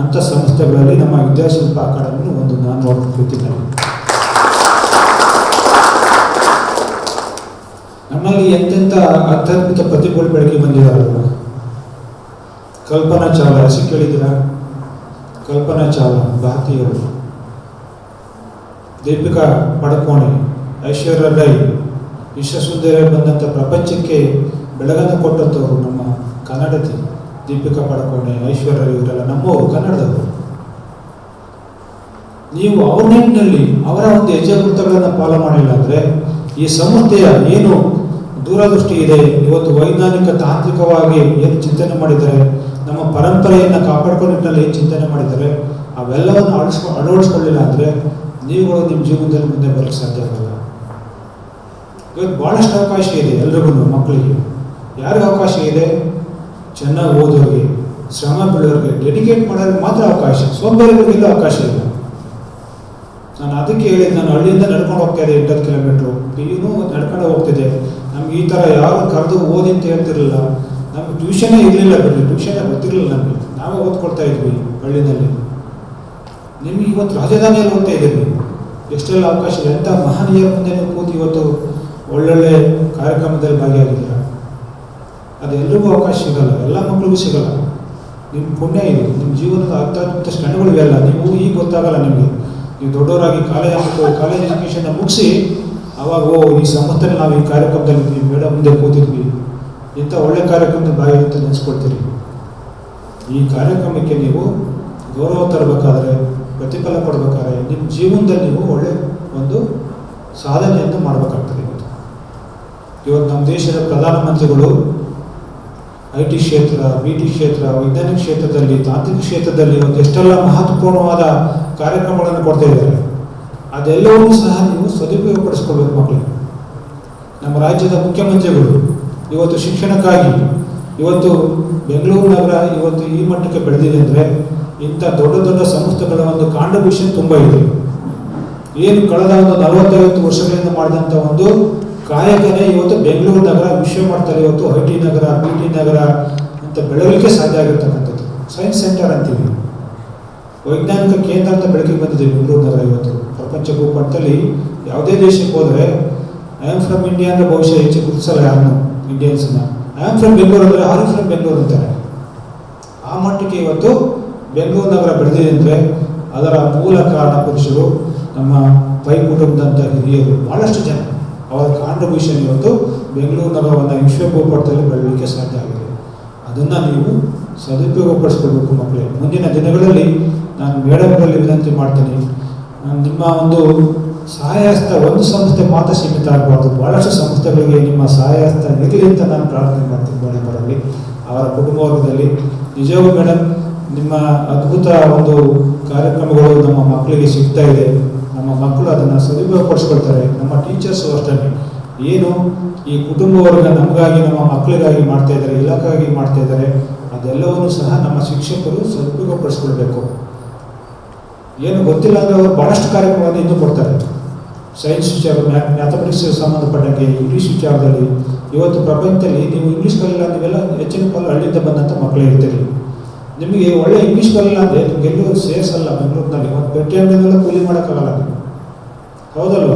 E: ಅಂಥ ಸಂಸ್ಥೆಗಳಲ್ಲಿ ನಮ್ಮ ವಿದ್ಯಾಶಿಲ್ಪ ಅಕಾಡೆಮಿ ಒಂದು ನಾನು ನೋಡ್ತಿದ್ದೇನೆ. ನಮ್ಮಲ್ಲಿ ಎಂತೆಂಥ ಅತ್ಯದ್ಭುತ ಪ್ರತಿಭೆಗಳು ಬೆಳಗ್ಗೆ ಬಂದಿದ್ದಾರಲ್ಲ. ಕಲ್ಪನಾ ಚಾವ್ಲಾ ಹೆಸರು ಕೇಳಿದ್ದೀರಾ? ಕಲ್ಪನಾ ಚಾವ್ಲಾ ಭಾರತೀಯರು, ದೀಪಿಕಾ ಪಡುಕೋಣೆ, ಐಶ್ವರ್ಯ ರೈ, ವಿಶ್ವಸುಂದರಿ ಬಂದಂಥ ಪ್ರಪಂಚಕ್ಕೆ ಬೆಳಗನ್ನು ಕೊಟ್ಟಂಥವ್ರು ನಮ್ಮ ಕನ್ನಡತಿ. ದೀಪಿಕಾ ಪಡುಕೋಣೆ, ಐಶ್ವರ್ಯ ರೈ ಇವರೆಲ್ಲ ನಮ್ಮವರು, ಕನ್ನಡದವರು. ನೀವು ಅವ್ರ ನಿಟ್ಟಿನಲ್ಲಿ ಅವರ ಒಂದು ಹೆಜ್ಜೆ ಗುರುತುಗಳನ್ನು ಫಾಲೋ ಮಾಡಿಲ್ಲ ಅಂದರೆ ಈ ಸಂಸ್ಥೆಯ ಏನು ದೂರದೃಷ್ಟಿ ಇದೆ. ಇವತ್ತು ವೈಜ್ಞಾನಿಕ ತಾಂತ್ರಿಕವಾಗಿ ಏನು ಚಿಂತನೆ ಮಾಡಿದ್ದಾರೆ, ನಮ್ಮ ಪರಂಪರೆಯನ್ನು ಕಾಪಾಡ್ಕೊಳ್ಳೋ ನಿಟ್ಟಿನಲ್ಲಿ ಏನು ಚಿಂತನೆ ಮಾಡಿದ್ದಾರೆ, ಅವೆಲ್ಲವನ್ನು ಅಳವಡಿಸ್ಕೊಳ್ಳಿಲ್ಲ ಅಂದರೆ ನೀವುಗಳು ನಿಮ್ಮ ಜೀವನದಲ್ಲಿ ಮುಂದೆ ಬರಲಿಕ್ಕೆ ಸಾಧ್ಯ ಆಗಲ್ಲ. ಇವತ್ತು ಭಾಳಷ್ಟು ಅವಕಾಶ ಇದೆ ಎಲ್ರಿಗೂ, ಮಕ್ಕಳಿಗೆ ಯಾರಿಗೆ ಅವಕಾಶ ಇದೆ? ಚೆನ್ನಾಗಿ ಓದೋರಿಗೆ, ಶ್ರಮ ಬೀಳೋರಿಗೆ, ಡೆಡಿಕೇಟ್ ಮಾಡೋರಿಗೆ ಮಾತ್ರ ಅವಕಾಶ, ಸೋಂಬೇರಿಗಳಿಗೆಲ್ಲ ಅವಕಾಶ ಇಲ್ಲ. ನಾನು ಅದಕ್ಕೆ ಹೇಳಿದ್ದು, ನಾನು ಹಳ್ಳಿಯಿಂದ ನಡ್ಕೊಂಡು ಹೋಗ್ತಾ ಇದ್ದೆ 8 ಕಿಲೋಮೀಟ್ರು, ಇನ್ನೂ ನಡ್ಕೊಂಡು ಹೋಗ್ತಿದ್ದೆ. ನಮ್ಗೆ ಈ ಥರ ಯಾರು ಕರೆದು ಓದಿ ಅಂತ ಹೇಳ್ತಿರಲಿಲ್ಲ. ನಮ್ಗೆ ಟ್ಯೂಷನೇ ಇರಲಿಲ್ಲ, ಬಿಡಿ ಟ್ಯೂಷನೇ ಗೊತ್ತಿರಲಿಲ್ಲ ನಮಗೆ, ನಾವೇ ಓದ್ಕೊಳ್ತಾ ಇದ್ವಿ ಹಳ್ಳಿನಲ್ಲಿ. ನಿಮ್ಗೆ ಇವತ್ತು ರಾಜಧಾನಿಯಲ್ಲಿ ಓದ್ತಾ ಇದ್ದೀವಿ, ಎಷ್ಟೆಲ್ಲ ಅವಕಾಶ ಇದೆ. ಎಂಥ ಮಹನೀಯರ ಮುಂದೆ ಕೂತು ಇವತ್ತು ಒಳ್ಳೊಳ್ಳೆ ಕಾರ್ಯಕ್ರಮದಲ್ಲಿ ಭಾಗಿಯಾಗಿದ್ದೀರ. ಅದು ಎಲ್ರಿಗೂ ಅವಕಾಶ ಸಿಗಲ್ಲ, ಎಲ್ಲ ಮಕ್ಕಳಿಗೂ ಸಿಗಲ್ಲ. ನಿಮ್ಮ ಪುಣ್ಯ ಇದು, ನಿಮ್ಮ ಜೀವನದ ಅತ್ಯಂತ ಕ್ಷಣಗಳಿವೆ ಅಲ್ಲ. ನೀವು ಈಗ ಗೊತ್ತಾಗಲ್ಲ ನಿಮಗೆ, ನೀವು ದೊಡ್ಡವರಾಗಿ ಕಾಲೇಜ್ ಎಜುಕೇಷನ್ನ ಮುಗಿಸಿ ಅವಾಗ ಈ ಸಂಸ್ಥೆಯಲ್ಲಿ ನಾವು ಈ ಕಾರ್ಯಕ್ರಮದಲ್ಲಿ ಮೇಡಮ್ ಮುಂದೆ ಕೂತಿದ್ವಿ, ಇಂಥ ಒಳ್ಳೆ ಕಾರ್ಯಕ್ರಮದಲ್ಲಿ ಭಾಗಿಯಾಗಿ ನೆನೆಸ್ಕೊಳ್ತೀರಿ. ಈ ಕಾರ್ಯಕ್ರಮಕ್ಕೆ ನೀವು ಗೌರವ ತರಬೇಕಾದ್ರೆ, ಪ್ರತಿಫಲ ಕೊಡಬೇಕಾದ್ರೆ ನಿಮ್ಮ ಜೀವನದಲ್ಲಿ ನೀವು ಒಳ್ಳೆ ಒಂದು ಸಾಧನೆಯನ್ನು ಮಾಡಬೇಕಾಗ್ತದೆ. ಇವತ್ತು ನಮ್ಮ ದೇಶದ ಪ್ರಧಾನಮಂತ್ರಿಗಳು IT ಕ್ಷೇತ್ರ, BT ಕ್ಷೇತ್ರ, ವೈಜ್ಞಾನಿಕ ಕ್ಷೇತ್ರದಲ್ಲಿ, ತಾಂತ್ರಿಕ ಕ್ಷೇತ್ರದಲ್ಲಿ ಇವತ್ತು ಎಷ್ಟೆಲ್ಲ ಮಹತ್ವಪೂರ್ಣವಾದ ಕಾರ್ಯಕ್ರಮಗಳನ್ನು ಕೊಡ್ತಾ ಇದ್ದಾರೆ. ಅದೆಲ್ಲವನ್ನೂ ಸಹ ನೀವು ಸದುಪಯೋಗಪಡಿಸ್ಕೊಳ್ಬೇಕು ಮಕ್ಕಳಿಗೆ. ನಮ್ಮ ರಾಜ್ಯದ ಮುಖ್ಯಮಂತ್ರಿಗಳು ಇವತ್ತು ಶಿಕ್ಷಣಕ್ಕಾಗಿ ಇವತ್ತು ಬೆಂಗಳೂರು ನಗರ ಇವತ್ತು ಈ ಮಟ್ಟಕ್ಕೆ ಬೆಳೆದಿದೆ ಅಂದರೆ ಇಂಥ ದೊಡ್ಡ ದೊಡ್ಡ ಸಂಸ್ಥೆಗಳ ಒಂದು ಕಾಂಟ್ರಿಬ್ಯೂಷನ್ ತುಂಬ ಇದೆ. ಏನು ಕಳೆದ ಒಂದು 40-50 ವರ್ಷಗಳಿಂದ ಮಾಡಿದಂಥ ಒಂದು ಕಾಯಕನೇ ಇವತ್ತು ಬೆಂಗಳೂರು ನಗರ ವಿಶ್ವ ಮಟ್ಟದಲ್ಲಿ ಇವತ್ತು IT ನಗರ, BT ನಗರ ಅಂತ ಬೆಳವಣಿಗೆ ಸಾಧ್ಯ ಆಗಿರ್ತಕ್ಕಂಥದ್ದು. ಸೈನ್ಸ್ ಸೆಂಟರ್ ಅಂತೀವಿ, ವೈಜ್ಞಾನಿಕ ಕೇಂದ್ರ ಅಂತ ಬೆಳಕಿಗೆ ಬಂದಿದೆ ಬೆಂಗಳೂರು ನಗರ. ಇವತ್ತು ಪ್ರಪಂಚ ಭೂಪಟದಲ್ಲಿ ಯಾವುದೇ ದೇಶಕ್ಕೆ ಹೋದರೆ ಐ ಆಮ್ ಫ್ರಮ್ ಇಂಡಿಯಾ ಅಂದರೆ ಬಹುಶಃ ಹೆಚ್ಚು ಗುರುತಿಸಲ್ಲ ಯಾರನ್ನು, ಇಂಡಿಯನ್ಸನ್ನ. ಐ ಆಮ್ ಫ್ರಮ್ ಬೆಂಗಳೂರು ಅಂದರೆ ಆರ್ ಯು ಫ್ರಮ್ ಬೆಂಗಳೂರು ಅಂತಾರೆ. ಆ ಮಟ್ಟಕ್ಕೆ ಇವತ್ತು ಬೆಂಗಳೂರು ನಗರ ಬೆಳೆದಿದೆ ಅಂದರೆ ಅದರ ಮೂಲ ಕಾರಣ ಪುರುಷರು, ನಮ್ಮ ಪೈ ಕುಟುಂಬದಂಥ ಹಿರಿಯರು, ಭಾಳಷ್ಟು ಜನ, ಅವರ ಕಾಂಟ್ರಿಬ್ಯೂಷನ್ ಇವತ್ತು ಬೆಂಗಳೂರು ನಗರವನ್ನು ವಿಶ್ವ ಭೂಪಟದಲ್ಲಿ ಬೆಳಲಿಕ್ಕೆ ಸಾಧ್ಯ ಆಗಿದೆ. ಅದನ್ನು ನೀವು ಸದುಪಯೋಗಪಡಿಸ್ಕೊಳ್ಬೇಕು ಮಕ್ಕಳೇ. ಮುಂದಿನ ದಿನಗಳಲ್ಲಿ ನಾನು ಮೇಡಮ್ಗಳಲ್ಲಿ ವಿನಂತಿ ಮಾಡ್ತೀನಿ, ನಿಮ್ಮ ಒಂದು ಸಹಾಯಹಸ್ತ ಒಂದು ಸಂಸ್ಥೆ ಮಾತ್ರ ಸೀಮಿತ ಆಗಬಾರ್ದು, ಭಾಳಷ್ಟು ಸಂಸ್ಥೆಗಳಿಗೆ ನಿಮ್ಮ ಸಹಾಯಹಸ್ತ ಇರಲಿ ಅಂತ ನಾನು ಪ್ರಾರ್ಥನೆ ಮಾಡ್ತೀನಿ ಮೇಡಮರಲ್ಲಿ, ಅವರ ಕುಟುಂಬ ವರ್ಗದಲ್ಲಿ. ನಿಜವೂ ಮೇಡಮ್, ನಿಮ್ಮ ಅದ್ಭುತ ಒಂದು ಕಾರ್ಯಕ್ರಮಗಳು ನಮ್ಮ ಮಕ್ಕಳಿಗೆ ಸಿಗ್ತಾ ಇದೆ. ನಮ್ಮ ಮಕ್ಕಳು ಅದನ್ನು ಸದುಪಯೋಗಪಡಿಸ್ಕೊಳ್ತಾರೆ. ನಮ್ಮ ಟೀಚರ್ಸು ಅಷ್ಟೇ, ಏನು ಈ ಕುಟುಂಬ ವರ್ಗ ನಮಗಾಗಿ, ನಮ್ಮ ಮಕ್ಕಳಿಗಾಗಿ ಮಾಡ್ತಾ ಇದ್ದಾರೆ, ಇಲಾಖೆಗಾಗಿ ಮಾಡ್ತಾ ಇದ್ದಾರೆ, ಅದೆಲ್ಲವನ್ನೂ ಸಹ ನಮ್ಮ ಶಿಕ್ಷಕರು ಸದುಪಯೋಗಪಡಿಸ್ಕೊಳ್ಬೇಕು. ಏನು ಗೊತ್ತಿಲ್ಲ ಅಂದರೆ ಅವರು ಭಾಳಷ್ಟು ಕಾರ್ಯಕ್ರಮವನ್ನು ಇನ್ನೂ ಕೊಡ್ತಾರೆ. ಸೈನ್ಸ್ ವಿಚಾರ, ಮ್ಯಾಥಮೆಟಿಕ್ಸ್ ಸಂಬಂಧಪಟ್ಟಂಗೆ, ಇಂಗ್ಲೀಷ್ ವಿಚಾರದಲ್ಲಿ. ಇವತ್ತು ಪ್ರಪಂಚದಲ್ಲಿ ನೀವು ಇಂಗ್ಲೀಷ್ ಕಲಿಲ್ಲ, ನೀವೆಲ್ಲ ಹೆಚ್ಚಿನ ಪಾಲು ಹಳ್ಳಿಯಿಂದ ಬಂದಂಥ ಮಕ್ಕಳೇ ಇರ್ತೀರಿ. ನಿಮಗೆ ಒಳ್ಳೆ ಇಂಗ್ಲೀಷ್ ಬರಲಿಲ್ಲ ಅಂದರೆ ನಿಮಗೆಲ್ಲೂ ಸೇರಿಸಲ್ಲ. ಬೆಂಗಳೂರಿನಲ್ಲಿ ಒಂದು ಪೆಟ್ಟಿಗೆಲ್ಲ ಕೂಲಿ ಮಾಡೋಕ್ಕಾಗಲ್ಲ, ಹೌದಲ್ವ?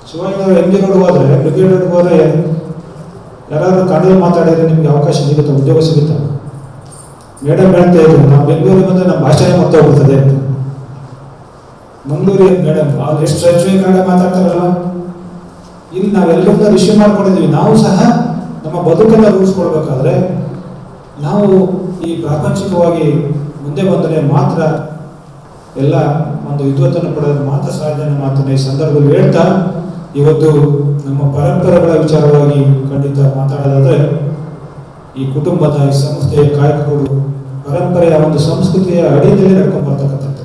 E: ಶಿವಾಜಿನವರು MD ರೋಡ್ ಹೋದರೆ, ಬ್ರಿಗೇಡ್ ರೋಡ್ಗೆ ಹೋದರೆ ಯಾರಾದರೂ ಕನ್ನಡ ಮಾತಾಡಿದರೆ ನಿಮಗೆ ಅವಕಾಶ ಸಿಗುತ್ತಾ, ಉದ್ಯೋಗ ಸಿಗುತ್ತಾ? ಮೇಡಮ್ ಹೇಳ್ತಾ ಇದ್ರು, ನಾವು ಬೆಂಗಳೂರಿಗೆ ಬಂದರೆ ನಮ್ಮ ಭಾಷೆನೇ ಮತ್ತೆ ಹೋಗ್ತದೆ ಅಂತ. ಮಂಗಳೂರಿಗೆ ಮೇಡಮ್ ಅವ್ರು ಎಷ್ಟು ಸ್ವಚ್ಛವಾಗಿ ಕನ್ನಡ ಮಾತಾಡ್ತಾರಲ್ವ. ಇಲ್ಲಿ ನಾವೆಲ್ಲರನ್ನ ರಿಸೀವ್ ಮಾಡ್ಕೊಂಡಿದ್ದೀವಿ. ನಾವು ಸಹ ನಮ್ಮ ಬದುಕನ್ನು ರೂಢಿಸ್ಕೊಳ್ಬೇಕಾದ್ರೆ ನಾವು ಈ ಪ್ರಾಪಂಚಿಕವಾಗಿ ಮುಂದೆ ಬಂದರೆ ಮಾತ್ರ ಎಲ್ಲ ಒಂದು ವಿದ್ವತ್ತನ್ನು ಪಡೆದು ಮಾತ್ರ ಸಾಧನೆ ಮಾತನ್ನು ಈ ಸಂದರ್ಭದಲ್ಲಿ ಹೇಳ್ತಾ, ಇವತ್ತು ನಮ್ಮ ಪರಂಪರೆಗಳ ವಿಚಾರವಾಗಿ ಖಂಡಿತ ಮಾತಾಡೋದಾದರೆ, ಈ ಕುಟುಂಬದ, ಈ ಸಂಸ್ಥೆಯ ಕಾಯಕಗಳು ಪರಂಪರೆಯ ಒಂದು ಸಂಸ್ಕೃತಿಯ ಅಡಿಯಲ್ಲಿ ನಡ್ಕೊಂಡು ಬರ್ತಕ್ಕಂಥದ್ದು.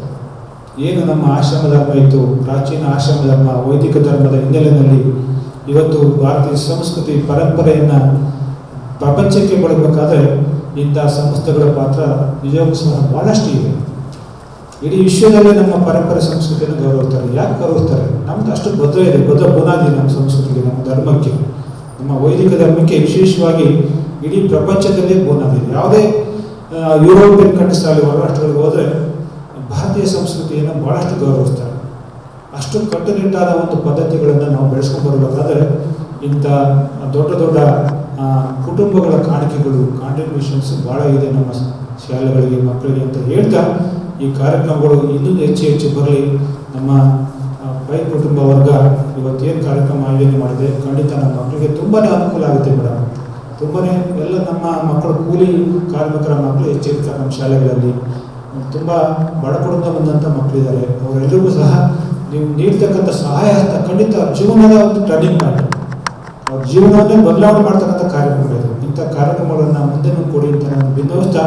E: ಏನು ನಮ್ಮ ಆಶ್ರಮ ಧರ್ಮ ಇತ್ತು, ಪ್ರಾಚೀನ ಆಶ್ರಮ ಧರ್ಮ, ವೈದಿಕ ಧರ್ಮದ ಹಿನ್ನೆಲೆಯಲ್ಲಿ ಇವತ್ತು ಭಾರತೀಯ ಸಂಸ್ಕೃತಿ ಪರಂಪರೆಯನ್ನು ಪ್ರಪಂಚಕ್ಕೆ ಬೆಳಗಬೇಕಾದ್ರೆ ಇಂಥ ಸಂಸ್ಥೆಗಳ ಪಾತ್ರ ನಿಜವೂ ಸಹ ಭಾಳಷ್ಟು ಇದೆ. ಇಡೀ ವಿಶ್ವದಲ್ಲೇ ನಮ್ಮ ಪರಂಪರೆ ಸಂಸ್ಕೃತಿಯನ್ನು ಗೌರವಿಸ್ತಾರೆ. ಯಾಕೆ ಗೌರವಿಸ್ತಾರೆ? ನಮ್ದು ಅಷ್ಟು ಭದ್ರ ಇದೆ, ಭದ್ರ ಬುನಾದಿ ನಮ್ಮ ಸಂಸ್ಕೃತಿಗೆ, ನಮ್ಮ ಧರ್ಮಕ್ಕೆ, ನಮ್ಮ ವೈದಿಕ ಧರ್ಮಕ್ಕೆ ವಿಶೇಷವಾಗಿ ಇಡೀ ಪ್ರಪಂಚದಲ್ಲೇ ಬುನಾದಿ ಇದೆ. ಯಾವುದೇ ಯುರೋಪಿಯನ್ ಕಂಟ್ರೀಸ್ ಆಗಲಿ, ಹೊರರಾಷ್ಟ್ರಗಳಿಗೆ ಹೋದರೆ ಭಾರತೀಯ ಸಂಸ್ಕೃತಿಯನ್ನು ಭಾಳಷ್ಟು ಗೌರವಿಸ್ತಾರೆ. ಅಷ್ಟು ಕಟ್ಟುನಿಟ್ಟಾದ ಒಂದು ಪದ್ಧತಿಗಳನ್ನು ನಾವು ಬೆಳೆಸ್ಕೊಂಡು ಬರಬೇಕಾದ್ರೆ ಇಂಥ ದೊಡ್ಡ ದೊಡ್ಡ ಕುಟುಂಬಗಳ ಕಾಣಿಕೆಗಳು, ಕಾಂಟ್ರಿಬ್ಯೂಷನ್ಸ್ ಭಾಳ ಇದೆ ನಮ್ಮ ಶಾಲೆಗಳಿಗೆ, ಮಕ್ಕಳಿಗೆ ಅಂತ ಹೇಳ್ತಾ, ಈ ಕಾರ್ಯಕ್ರಮಗಳು ಇನ್ನೂ ಹೆಚ್ಚು ಹೆಚ್ಚು ಬರಲಿ. ನಮ್ಮ ಪೈ ಕುಟುಂಬ ವರ್ಗ ಇವತ್ತೇನು ಕಾರ್ಯಕ್ರಮ ಆಯೋಜನೆ ಮಾಡಿದೆ, ಖಂಡಿತ ನಮ್ಮ ಮಕ್ಕಳಿಗೆ ತುಂಬಾ ಅನುಕೂಲ ಆಗುತ್ತೆ ಮೇಡಮ್. ತುಂಬಾ ಎಲ್ಲ ನಮ್ಮ ಮಕ್ಕಳು, ಕೂಲಿ ಕಾರ್ಮಿಕರ ಮಕ್ಕಳು ಹೆಚ್ಚಿರ್ತಾರೆ ನಮ್ಮ ಶಾಲೆಗಳಲ್ಲಿ. ತುಂಬ ಬಡ ಕುಟುಂಬ ಬಂದಂಥ ಮಕ್ಕಳಿದ್ದಾರೆ. ಅವರೆಲ್ಲರಿಗೂ ಸಹ ನೀವು ನೀಡ್ತಕ್ಕಂಥ ಸಹಾಯ ಹಸ್ತ ಖಂಡಿತ ಜೀವನದ ಒಂದು ಟರ್ನಿಂಗ್ ಪಾಯಿಂಟ್. ಅವ್ರ ಜೀವನವನ್ನೇ ಬದಲಾವಣೆ ಮಾಡ್ತಕ್ಕಂಥ ಕಾರ್ಯಕ್ರಮಗಳಿದೆ. ಇಂಥ ಕಾರ್ಯಕ್ರಮಗಳನ್ನು ಮುಂದೆನೂ ಕೊಡಿ ಅಂತ ನಾನು ಭಿನ್ನವಿಸ್ತಾ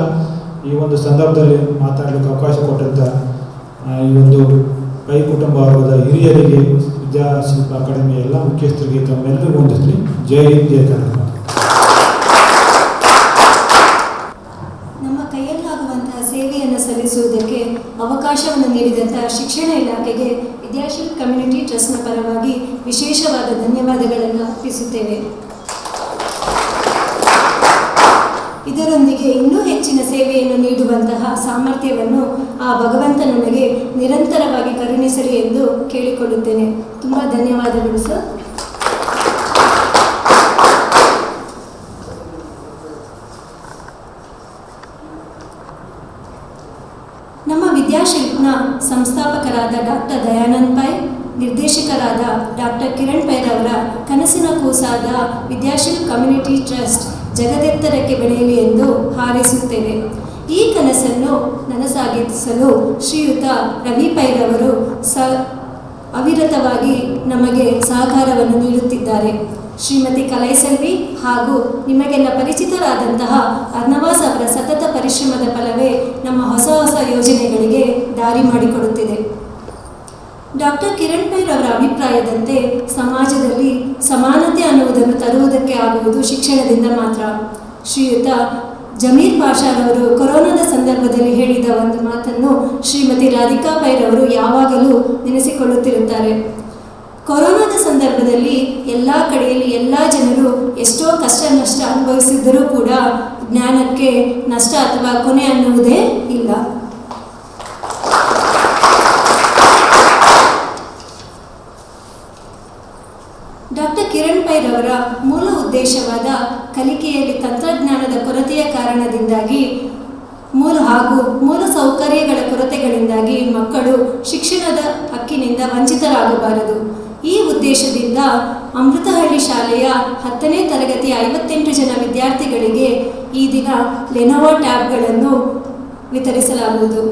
E: ಈ ಒಂದು ಸಂದರ್ಭದಲ್ಲಿ ಮಾತಾಡಲಿಕ್ಕೆ ಅವಕಾಶ ಕೊಟ್ಟಂಥ ಈ ಒಂದು ಪೈ ಕುಟುಂಬ ವರ್ಗದ ಹಿರಿಯರಿಗೆ, ವಿದ್ಯಾಶಿಲ್ಪ ಅಕಾಡೆಮಿಯ ಎಲ್ಲ ಮುಖ್ಯಸ್ಥರಿಗೆ ತಮ್ಮೆಲ್ಲರಿಗೂ ಹೊಂದಿಸ್ತೀನಿ. ಜೈ ಹಿಂದ್, ಜೈ ಕರ್ನಾಟಕ.
A: ನಮ್ಮ ಕೈಯಲ್ಲಾಗುವಂತಹ ಸೇವೆಯನ್ನು ಸಲ್ಲಿಸುವುದಕ್ಕೆ ಅವಕಾಶವನ್ನು ನೀಡಿದಂತಹ ಶಿಕ್ಷಣ ಇಲಾಖೆಗೆ ವಿದ್ಯಾಶಿಲ್ಪ ಕಮ್ಯುನಿಟಿ ಟ್ರಸ್ಟ್ನ ಪರವಾಗಿ ವಿಶೇಷವಾದ ಧನ್ಯವಾದಗಳನ್ನು ಅರ್ಪಿಸುತ್ತೇವೆ. ಇದರೊಂದಿಗೆ ಇನ್ನೂ ಹೆಚ್ಚಿನ ಸೇವೆಯನ್ನು ನೀಡುವಂತಹ ಸಾಮರ್ಥ್ಯವನ್ನು ಆ ಭಗವಂತ ನಮಗೆ ನಿರಂತರವಾಗಿ ಕರುಣಿಸಲಿ ಎಂದು ಕೇಳಿಕೊಳ್ಳುತ್ತೇನೆ. ತುಂಬ ಧನ್ಯವಾದಗಳು ಸರ್. ನಮ್ಮ ವಿದ್ಯಾಶಿಲ್ಪ್ನ ಸಂಸ್ಥಾಪಕರಾದ ಡಾಕ್ಟರ್ ದಯಾನಂದ್ ಪೈ, ನಿರ್ದೇಶಕರಾದ ಡಾಕ್ಟರ್ ಕಿರಣ್ ಪೈರವರ ಕನಸಿನ ಕೂಸಾದ ವಿದ್ಯಾಶಿಲ್ಪ ಕಮ್ಯುನಿಟಿ ಟ್ರಸ್ಟ್ ಜಗದೆತ್ತರಕ್ಕೆ ಬೆಳೆಯಲಿ ಎಂದು ಹಾರೈಸುತ್ತೇವೆ. ಈ ಕನಸನ್ನು ನನಸಾಗಿಸಲು ಶ್ರೀಯುತ ರವಿ ಪೈರವರು ಅವಿರತವಾಗಿ ನಮಗೆ ಸಹಕಾರವನ್ನು ನೀಡುತ್ತಿದ್ದಾರೆ. ಶ್ರೀಮತಿ ಕಲೈಸೆಲ್ವಿ ಹಾಗೂ ನಿಮಗೆಲ್ಲ ಪರಿಚಿತರಾದಂತಹ ಅರ್ನವಾಸ್ ಅವರ ಸತತ ಪರಿಶ್ರಮದ ಫಲವೇ ನಮ್ಮ ಹೊಸ ಹೊಸ ಯೋಜನೆಗಳಿಗೆ ದಾರಿ ಮಾಡಿಕೊಡುತ್ತಿದೆ. ಡಾಕ್ಟರ್ ಕಿರಣ್ ಪೈರ್ ಅವರ ಅಭಿಪ್ರಾಯದಂತೆ ಸಮಾಜದಲ್ಲಿ ಸಮಾನತೆ ಅನ್ನುವುದನ್ನು ತರುವುದಕ್ಕೆ ಆಗುವುದು ಶಿಕ್ಷಣದಿಂದ ಮಾತ್ರ. ಶ್ರೀಯುತ ಜಮೀರ್ ಪಾಷಾರವರು ಕೊರೋನಾದ ಸಂದರ್ಭದಲ್ಲಿ ಹೇಳಿದ ಒಂದು ಮಾತನ್ನು ಶ್ರೀಮತಿ ರಾಧಿಕಾ ಪೈರ್ ಅವರು ಯಾವಾಗಲೂ ನೆನೆಸಿಕೊಳ್ಳುತ್ತಿರುತ್ತಾರೆ. ಕೊರೋನಾದ ಸಂದರ್ಭದಲ್ಲಿ ಎಲ್ಲ ಕಡೆಯಲ್ಲಿ ಎಲ್ಲ ಜನರು ಎಷ್ಟೋ ಕಷ್ಟ ನಷ್ಟ ಅನುಭವಿಸಿದ್ದರೂ ಕೂಡ ಜ್ಞಾನಕ್ಕೆ ನಷ್ಟ ಅಥವಾ ಕೊನೆ ಅನ್ನುವುದೇ ಇಲ್ಲ. ಡಾಕ್ಟರ್ ಕಿರಣ್ ಪೈರ್ ಅವರ ಮೂಲ ಉದ್ದೇಶವಾದ ಕಲಿಕೆಯಲ್ಲಿ ತಂತ್ರಜ್ಞಾನದ ಕೊರತೆಯ ಕಾರಣದಿಂದಾಗಿ ಮೂಲ ಸೌಕರ್ಯಗಳ ಕೊರತೆಗಳಿಂದಾಗಿ ಮಕ್ಕಳು ಶಿಕ್ಷಣದ ಹಕ್ಕಿನಿಂದ ವಂಚಿತರಾಗಬಾರದು. ಈ ಉದ್ದೇಶದಿಂದ ಅಮೃತಹಳ್ಳಿ ಶಾಲೆಯ 10ನೇ ತರಗತಿಯ 58 ಜನ ವಿದ್ಯಾರ್ಥಿಗಳಿಗೆ ಈ ದಿನ ಲೆನೋವೊ ಟ್ಯಾಬ್ಗಳನ್ನು ವಿತರಿಸಲಾಗುವುದು.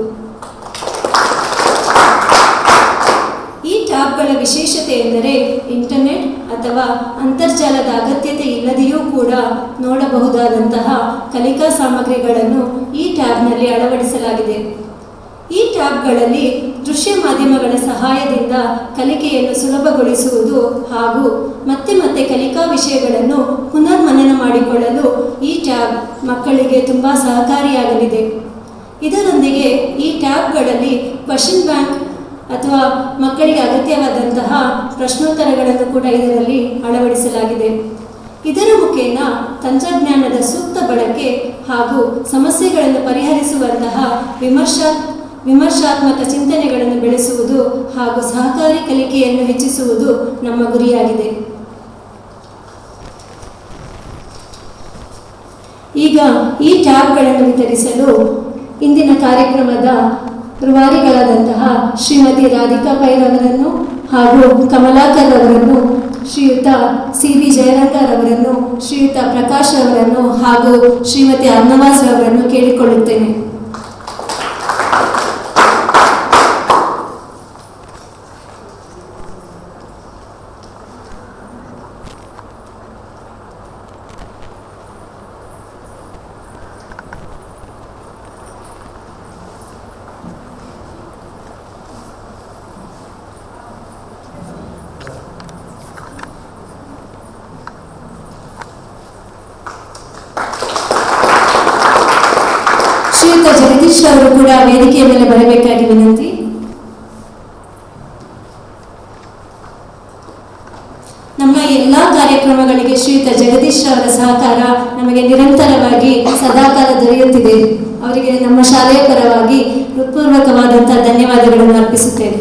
A: ಈ ಟ್ಯಾಬ್ಗಳ ವಿಶೇಷತೆ ಎಂದರೆ ಇಂಟರ್ನೆಟ್ ಅಥವಾ ಅಂತರ್ಜಾಲದ ಅಗತ್ಯತೆ ಇಲ್ಲದೆಯೂ ಕೂಡ ನೋಡಬಹುದಾದಂತಹ ಕಲಿಕಾ ಸಾಮಗ್ರಿಗಳನ್ನು ಈ ಟ್ಯಾಬ್ನಲ್ಲಿ ಅಳವಡಿಸಲಾಗಿದೆ. ಈ ಟ್ಯಾಬ್ಗಳಲ್ಲಿ ದೃಶ್ಯ ಮಾಧ್ಯಮಗಳ ಸಹಾಯದಿಂದ ಕಲಿಕೆಯನ್ನು ಸುಲಭಗೊಳಿಸುವುದು ಹಾಗೂ ಮತ್ತೆ ಮತ್ತೆ ಕಲಿಕಾ ವಿಷಯಗಳನ್ನು ಪುನರ್ಮನನ ಮಾಡಿಕೊಳ್ಳಲು ಈ ಟ್ಯಾಬ್ ಮಕ್ಕಳಿಗೆ ತುಂಬ ಸಹಕಾರಿಯಾಗಲಿದೆ. ಇದರೊಂದಿಗೆ ಈ ಟ್ಯಾಬ್ಗಳಲ್ಲಿ ಕ್ವಶನ್ ಬ್ಯಾಂಕ್ ಅಥವಾ ಮಕ್ಕಳಿಗೆ ಅಗತ್ಯವಾದಂತಹ ಪ್ರಶ್ನೋತ್ತರಗಳನ್ನು ಕೂಡ ಇದರಲ್ಲಿ ಅಳವಡಿಸಲಾಗಿದೆ. ಇದರ ಮುಖೇನ ತಂತ್ರಜ್ಞಾನದ ಸೂಕ್ತ ಬಳಕೆ ಹಾಗೂ ಸಮಸ್ಯೆಗಳನ್ನು ಪರಿಹರಿಸುವಂತಹ ವಿಮರ್ಶಾತ್ಮಕ ಚಿಂತನೆಗಳನ್ನು ಬೆಳೆಸುವುದು ಹಾಗೂ ಸಹಕಾರಿ ಕಲಿಕೆಯನ್ನು ಹೆಚ್ಚಿಸುವುದು ನಮ್ಮ ಗುರಿಯಾಗಿದೆ. ಈಗ ಈ ಟ್ಯಾಬ್ಗಳನ್ನು ವಿತರಿಸಲು ಇಂದಿನ ಕಾರ್ಯಕ್ರಮದ ರೂವಾರಿಗಳಾದಂತಹ ಶ್ರೀಮತಿ ರಾಧಿಕಾ ಪೈರ್ ಅವರನ್ನು ಹಾಗೂ ಕಮಲಾಕರ್ ಅವರನ್ನು, ಶ್ರೀಯುತ ಸಿ.ಬಿ. ಜಯರಂಗರ್ ಅವರನ್ನು, ಶ್ರೀಯುತ ಪ್ರಕಾಶ್ ಅವರನ್ನು ಹಾಗೂ ಶ್ರೀಮತಿ ಅರ್ನವಾಸ್ ಅವರನ್ನು ಕೇಳಿಕೊಳ್ಳುತ್ತೇನೆ. ಶ್ರೀಯುತ ಜಗದೀಶ್ ಅವರು ಕೂಡ ವೇದಿಕೆಯ ಮೇಲೆ ಬರಬೇಕಾಗಿ ವಿನಂತಿ. ನಮ್ಮ ಎಲ್ಲ ಕಾರ್ಯಕ್ರಮಗಳಿಗೆ ಶ್ರೀಯುತ ಜಗದೀಶ್ ಅವರ ಸಹಕಾರ ನಮಗೆ ನಿರಂತರವಾಗಿ ಸದಾಕಾಲ ದೊರೆಯುತ್ತಿದೆ. ಅವರಿಗೆ ನಮ್ಮ ಶಾಲೆಯ ಪರವಾಗಿ ಹೃತ್ಪೂರ್ವಕವಾದಂತಹ ಧನ್ಯವಾದಗಳನ್ನು ಅರ್ಪಿಸುತ್ತೇವೆ.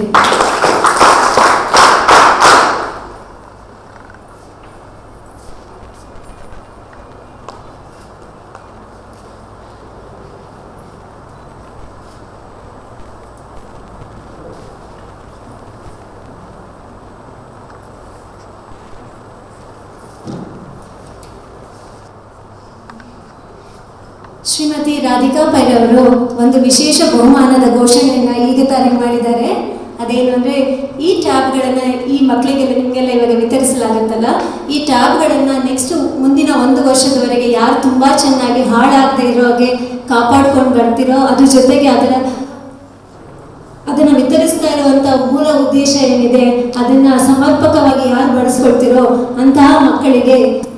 A: ಶ್ರೀಮತಿ ರಾಧಿಕಾ ಪೈರ್ ಅವರು ಒಂದು ವಿಶೇಷ ಬಹುಮಾನದ ಘೋಷಣೆಯನ್ನು ಈಗ ತಾನೇ ಮಾಡಿದ್ದಾರೆ. ಅದೇನು ಅಂದರೆ ಈ ಟ್ಯಾಬ್ಗಳನ್ನು ಈ ಮಕ್ಕಳಿಗೆಲ್ಲ ನಿಮಗೆಲ್ಲ ಇವಾಗ ವಿತರಿಸಲಾಗುತ್ತಲ್ಲ, ಈ ಟ್ಯಾಬ್ಗಳನ್ನು ನೆಕ್ಸ್ಟ್ ಮುಂದಿನ 1 ವರ್ಷದವರೆಗೆ ಯಾರು ತುಂಬ ಚೆನ್ನಾಗಿ ಹಾಳಾಗದೆ ಇರೋ ಹಾಗೆ ಕಾಪಾಡ್ಕೊಂಡು ಬರ್ತಿರೋ, ಅದ್ರ ಜೊತೆಗೆ ಅದನ್ನು ವಿತರಿಸ್ತಾ ಇರುವಂಥ ಮೂಲ ಉದ್ದೇಶ ಏನಿದೆ ಅದನ್ನು ಸಮರ್ಪಕವಾಗಿ ಯಾರು ಬಳಸ್ಕೊಳ್ತಿರೋ ಅಂತಹ ಮಕ್ಕಳಿಗೆ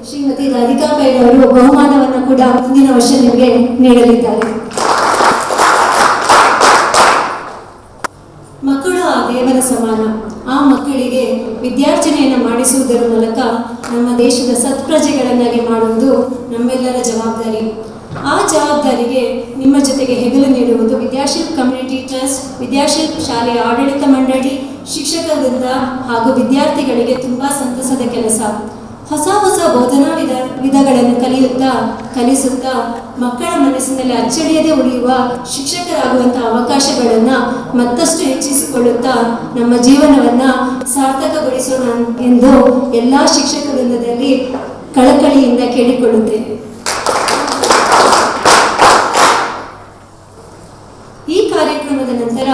A: ಶ್ರೀಮತಿ ರಾಧಿಕಾ ಕೈರವರು ಬಹುಮಾನವನ್ನು ಕೂಡ ಮುಂದಿನ ವರ್ಷ ನಿಮಗೆ ನೀಡಲಿದ್ದಾರೆ. ಮಕ್ಕಳು ಆ ದೇವರ ಸಮಾನ. ಆ ಮಕ್ಕಳಿಗೆ ವಿದ್ಯಾರ್ಜನೆಯನ್ನು ಮಾಡಿಸುವುದರ ಮೂಲಕ ನಮ್ಮ ದೇಶದ ಸತ್ಪ್ರಜೆಗಳನ್ನಾಗಿ ಮಾಡುವುದು ನಮ್ಮೆಲ್ಲರ ಜವಾಬ್ದಾರಿ. ಆ ಜವಾಬ್ದಾರಿಗೆ ನಿಮ್ಮ ಜೊತೆಗೆ ಹೆಗಲು ನೀಡುವುದು ವಿದ್ಯಾಶಿಲ್ಪ್ ಕಮ್ಯುನಿಟಿ ಟ್ರಸ್ಟ್, ವಿದ್ಯಾಶಿಲ್ಪ್ ಶಾಲೆಯ ಆಡಳಿತ ಮಂಡಳಿ, ಶಿಕ್ಷಕ ವೃಂದ ಹಾಗೂ ವಿದ್ಯಾರ್ಥಿಗಳಿಗೆ ತುಂಬ ಸಂತಸದ ಕೆಲಸ. ಹೊಸ ಹೊಸ ಬೋಧನಾ ವಿಧಗಳನ್ನು ಕಲಿಸುತ್ತಾ ಮಕ್ಕಳ ಮನಸ್ಸಿನಲ್ಲಿ ಅಚ್ಚಳಿಯದೆ ಉಳಿಯುವ ಶಿಕ್ಷಕರಾಗುವಂಥ ಅವಕಾಶಗಳನ್ನು ಮತ್ತಷ್ಟು ಹೆಚ್ಚಿಸಿಕೊಳ್ಳುತ್ತಾ ನಮ್ಮ ಜೀವನವನ್ನು ಸಾರ್ಥಕಗೊಳಿಸೋಣ ಎಂದು ಎಲ್ಲ ಶಿಕ್ಷಕ ವೃಂದದಲ್ಲಿ ಕಳಕಳಿಯಿಂದ ಕೇಳಿಕೊಳ್ಳುತ್ತೇನೆ. ಈ ಕಾರ್ಯಕ್ರಮದ ನಂತರ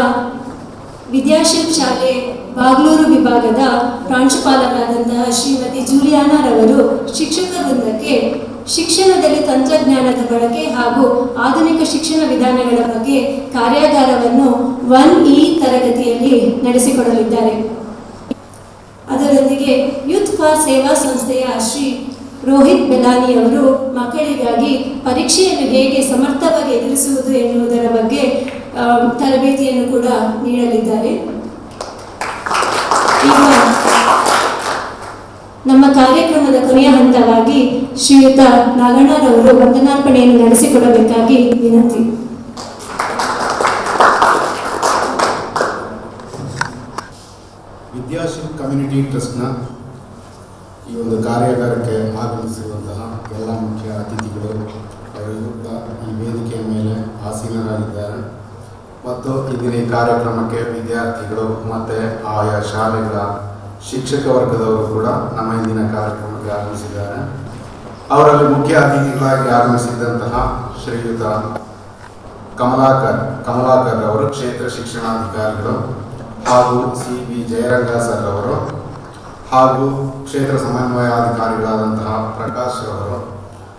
A: ವಿದ್ಯಾಶಿಲ್ಪ್ ಶಾಲೆ ಬಾಗ್ಲೂರು ವಿಭಾಗದ ಪ್ರಾಂಶುಪಾಲರಾದಂತಹ ಶ್ರೀಮತಿ ಜೂಲಿಯಾನಾರವರು ಶಿಕ್ಷಕ ವೃಂದಕ್ಕೆ ಶಿಕ್ಷಣದಲ್ಲಿ ತಂತ್ರಜ್ಞಾನದ ಬಳಕೆ ಹಾಗೂ ಆಧುನಿಕ ಶಿಕ್ಷಣ ವಿಧಾನಗಳ ಬಗ್ಗೆ ಕಾರ್ಯಾಗಾರವನ್ನು 1E ತರಗತಿಯಲ್ಲಿ ನಡೆಸಿಕೊಡಲಿದ್ದಾರೆ. ಅದರೊಂದಿಗೆ ಯೂತ್ ಫಾರ್ ಸೇವಾ ಸಂಸ್ಥೆಯ ಶ್ರೀ ರೋಹಿತ್ ಬೆಲಾನಿ ಅವರು ಮಕ್ಕಳಿಗಾಗಿ ಪರೀಕ್ಷೆಯನ್ನು ಹೇಗೆ ಸಮರ್ಥವಾಗಿ ಎದುರಿಸುವುದು ಎನ್ನುವುದರ ಬಗ್ಗೆ ತರಬೇತಿಯನ್ನು ಕೂಡ ನೀಡಲಿದ್ದಾರೆ. ಈಗ ನಮ್ಮ ಕಾರ್ಯಕ್ರಮದ ಕೊನೆಯ ಹಂತವಾಗಿ ಶ್ರೀಯುತ ನಾಗಣ್ಣರವರು ವಂದನಾರ್ಪಣೆಯನ್ನು ನಡೆಸಿಕೊಡಬೇಕಾಗಿ ವಿನಂತಿ.
B: ವಿದ್ಯಾಶಿಲ್ಪ್ ಕಮ್ಯುನಿಟಿ ಟ್ರಸ್ಟ್ನ ಈ ಒಂದು ಕಾರ್ಯಾಗಾರಕ್ಕೆ ಆಗಮಿಸಿರುವಂತಹ ಎಲ್ಲ ಮುಖ್ಯ ಅತಿಥಿಗಳು ಅವರಿಗೂ ಕೂಡ ಈ ವೇದಿಕೆಯ ಮೇಲೆ ಆಸೀನರಾಗಿದ್ದಾರೆ ಮತ್ತು ಇಂದಿನ ಈ ಕಾರ್ಯಕ್ರಮಕ್ಕೆ ವಿದ್ಯಾರ್ಥಿಗಳು ಮತ್ತು ಆಯಾ ಶಾಲೆಗಳ ಶಿಕ್ಷಕ ವರ್ಗದವರು ಕೂಡ ನಮ್ಮ ಇಂದಿನ ಕಾರ್ಯಕ್ರಮಕ್ಕೆ ಆಗಮಿಸಿದ್ದಾರೆ. ಅವರಲ್ಲಿ ಮುಖ್ಯ ಅತಿಥಿಗಳಾಗಿ ಆಗಮಿಸಿದ್ದಂತಹ ಶ್ರೀಯುತ ಕಮಲಾಕರ್ ಅವರು ಕ್ಷೇತ್ರ ಶಿಕ್ಷಣಾಧಿಕಾರಿಗಳು ಹಾಗೂ CB ಜಯರಂಗ ಸರ್ ಅವರು ಹಾಗೂ ಕ್ಷೇತ್ರ ಸಮನ್ವಯಾಧಿಕಾರಿಗಳಾದಂತಹ ಪ್ರಕಾಶ್ ರವರು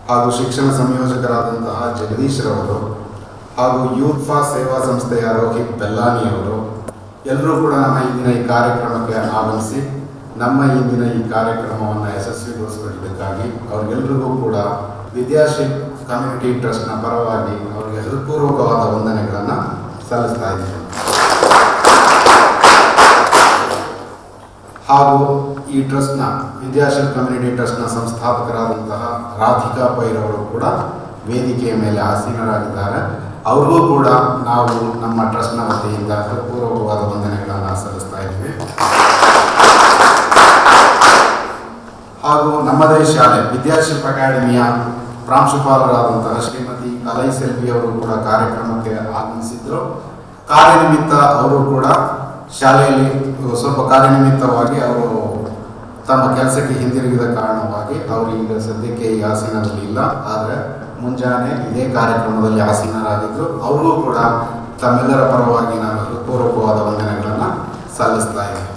B: ಹಾಗೂ ಶಿಕ್ಷಣ ಸಂಯೋಜಕರಾದಂತಹ ಜಗದೀಶ್ ರವರು ಹಾಗೂ ಯೂತ್ ಫಾರ್ ಸೇವಾ ಸಂಸ್ಥೆಯ ರೋಹಿತ್ ಬೆಲ್ಲಾನಿ ಅವರು ಎಲ್ಲರೂ ಕೂಡ ನಮ್ಮ ಇಂದಿನ ಈ ಕಾರ್ಯಕ್ರಮಕ್ಕೆ ಆಗಮಿಸಿ ನಮ್ಮ ಇಂದಿನ ಈ ಕಾರ್ಯಕ್ರಮವನ್ನು ಯಶಸ್ವಿಗೊಳಿಸಿದ್ದಕ್ಕಾಗಿ ಅವರಿಗೆಲ್ಲರಿಗೂ ಕೂಡ ವಿದ್ಯಾಶಿಲ್ಪ್ ಕಮ್ಯುನಿಟಿ ಟ್ರಸ್ಟ್ನ ಪರವಾಗಿ ಅವರಿಗೆ ಹೃತ್ಪೂರ್ವಕವಾದ ವಂದನೆಗಳನ್ನು ಸಲ್ಲಿಸ್ತಾ ಇದ್ದೇನೆ. ಹಾಗೂ ಈ ಟ್ರಸ್ಟ್ನ ವಿದ್ಯಾಶಿಲ್ಪ್ ಕಮ್ಯುನಿಟಿ ಟ್ರಸ್ಟ್ನ ಸಂಸ್ಥಾಪಕರಾದಂತಹ ರಾಧಿಕಾ ಪೈರವರು ಕೂಡ ವೇದಿಕೆಯ ಮೇಲೆ ಆಸೀನರಾಗಿದ್ದಾರೆ. ಅವ್ರಿಗೂ ಕೂಡ ನಾವು ನಮ್ಮ ಟ್ರಸ್ಟ್ನ ವತಿಯಿಂದ ಹೃತ್ಪೂರ್ವಕವಾದ ವಂದನೆಗಳನ್ನು ಸಲ್ಲಿಸ್ತಾ ಇದ್ವಿ. ಹಾಗೂ ನಮ್ಮದೇ ಶಾಲೆ ವಿದ್ಯಾಶಿಲ್ಪ್ ಅಕಾಡೆಮಿಯ ಪ್ರಾಂಶುಪಾಲರಾದಂತಹ ಶ್ರೀಮತಿ ಅಲೈ ಸೆಲ್ವಿ ಅವರು ಕೂಡ ಕಾರ್ಯಕ್ರಮಕ್ಕೆ ಆಗಮಿಸಿದ್ರು. ಕಾರ್ಯನಿಮಿತ್ತ ಅವರು ಕೂಡ ಶಾಲೆಯಲ್ಲಿ ಸ್ವಲ್ಪ ಕಾರ್ಯನಿಮಿತ್ತವಾಗಿ ಅವರು ತಮ್ಮ ಕೆಲಸಕ್ಕೆ ಹಿಂದಿರುಗಿದ ಕಾರಣವಾಗಿ ಅವರು ಈಗ ಸದ್ಯಕ್ಕೆ ಈ ಆಸೀನದಲ್ಲಿ ಇಲ್ಲ. ಆದರೆ ಮುಂಜಾನೆ ಇದೇ ಕಾರ್ಯಕ್ರಮದಲ್ಲಿ ಆಸೀನರಾಗಿದ್ದು ಅವ್ರಿಗೂ ಕೂಡ ತಮ್ಮೆಲ್ಲರ ಪರವಾಗಿ ನಾನು ಹೃತ್ಪೂರ್ವಕವಾದ ವಂದನೆಗಳನ್ನು ಸಲ್ಲಿಸ್ತಾ ಇದ್ದೇನೆ.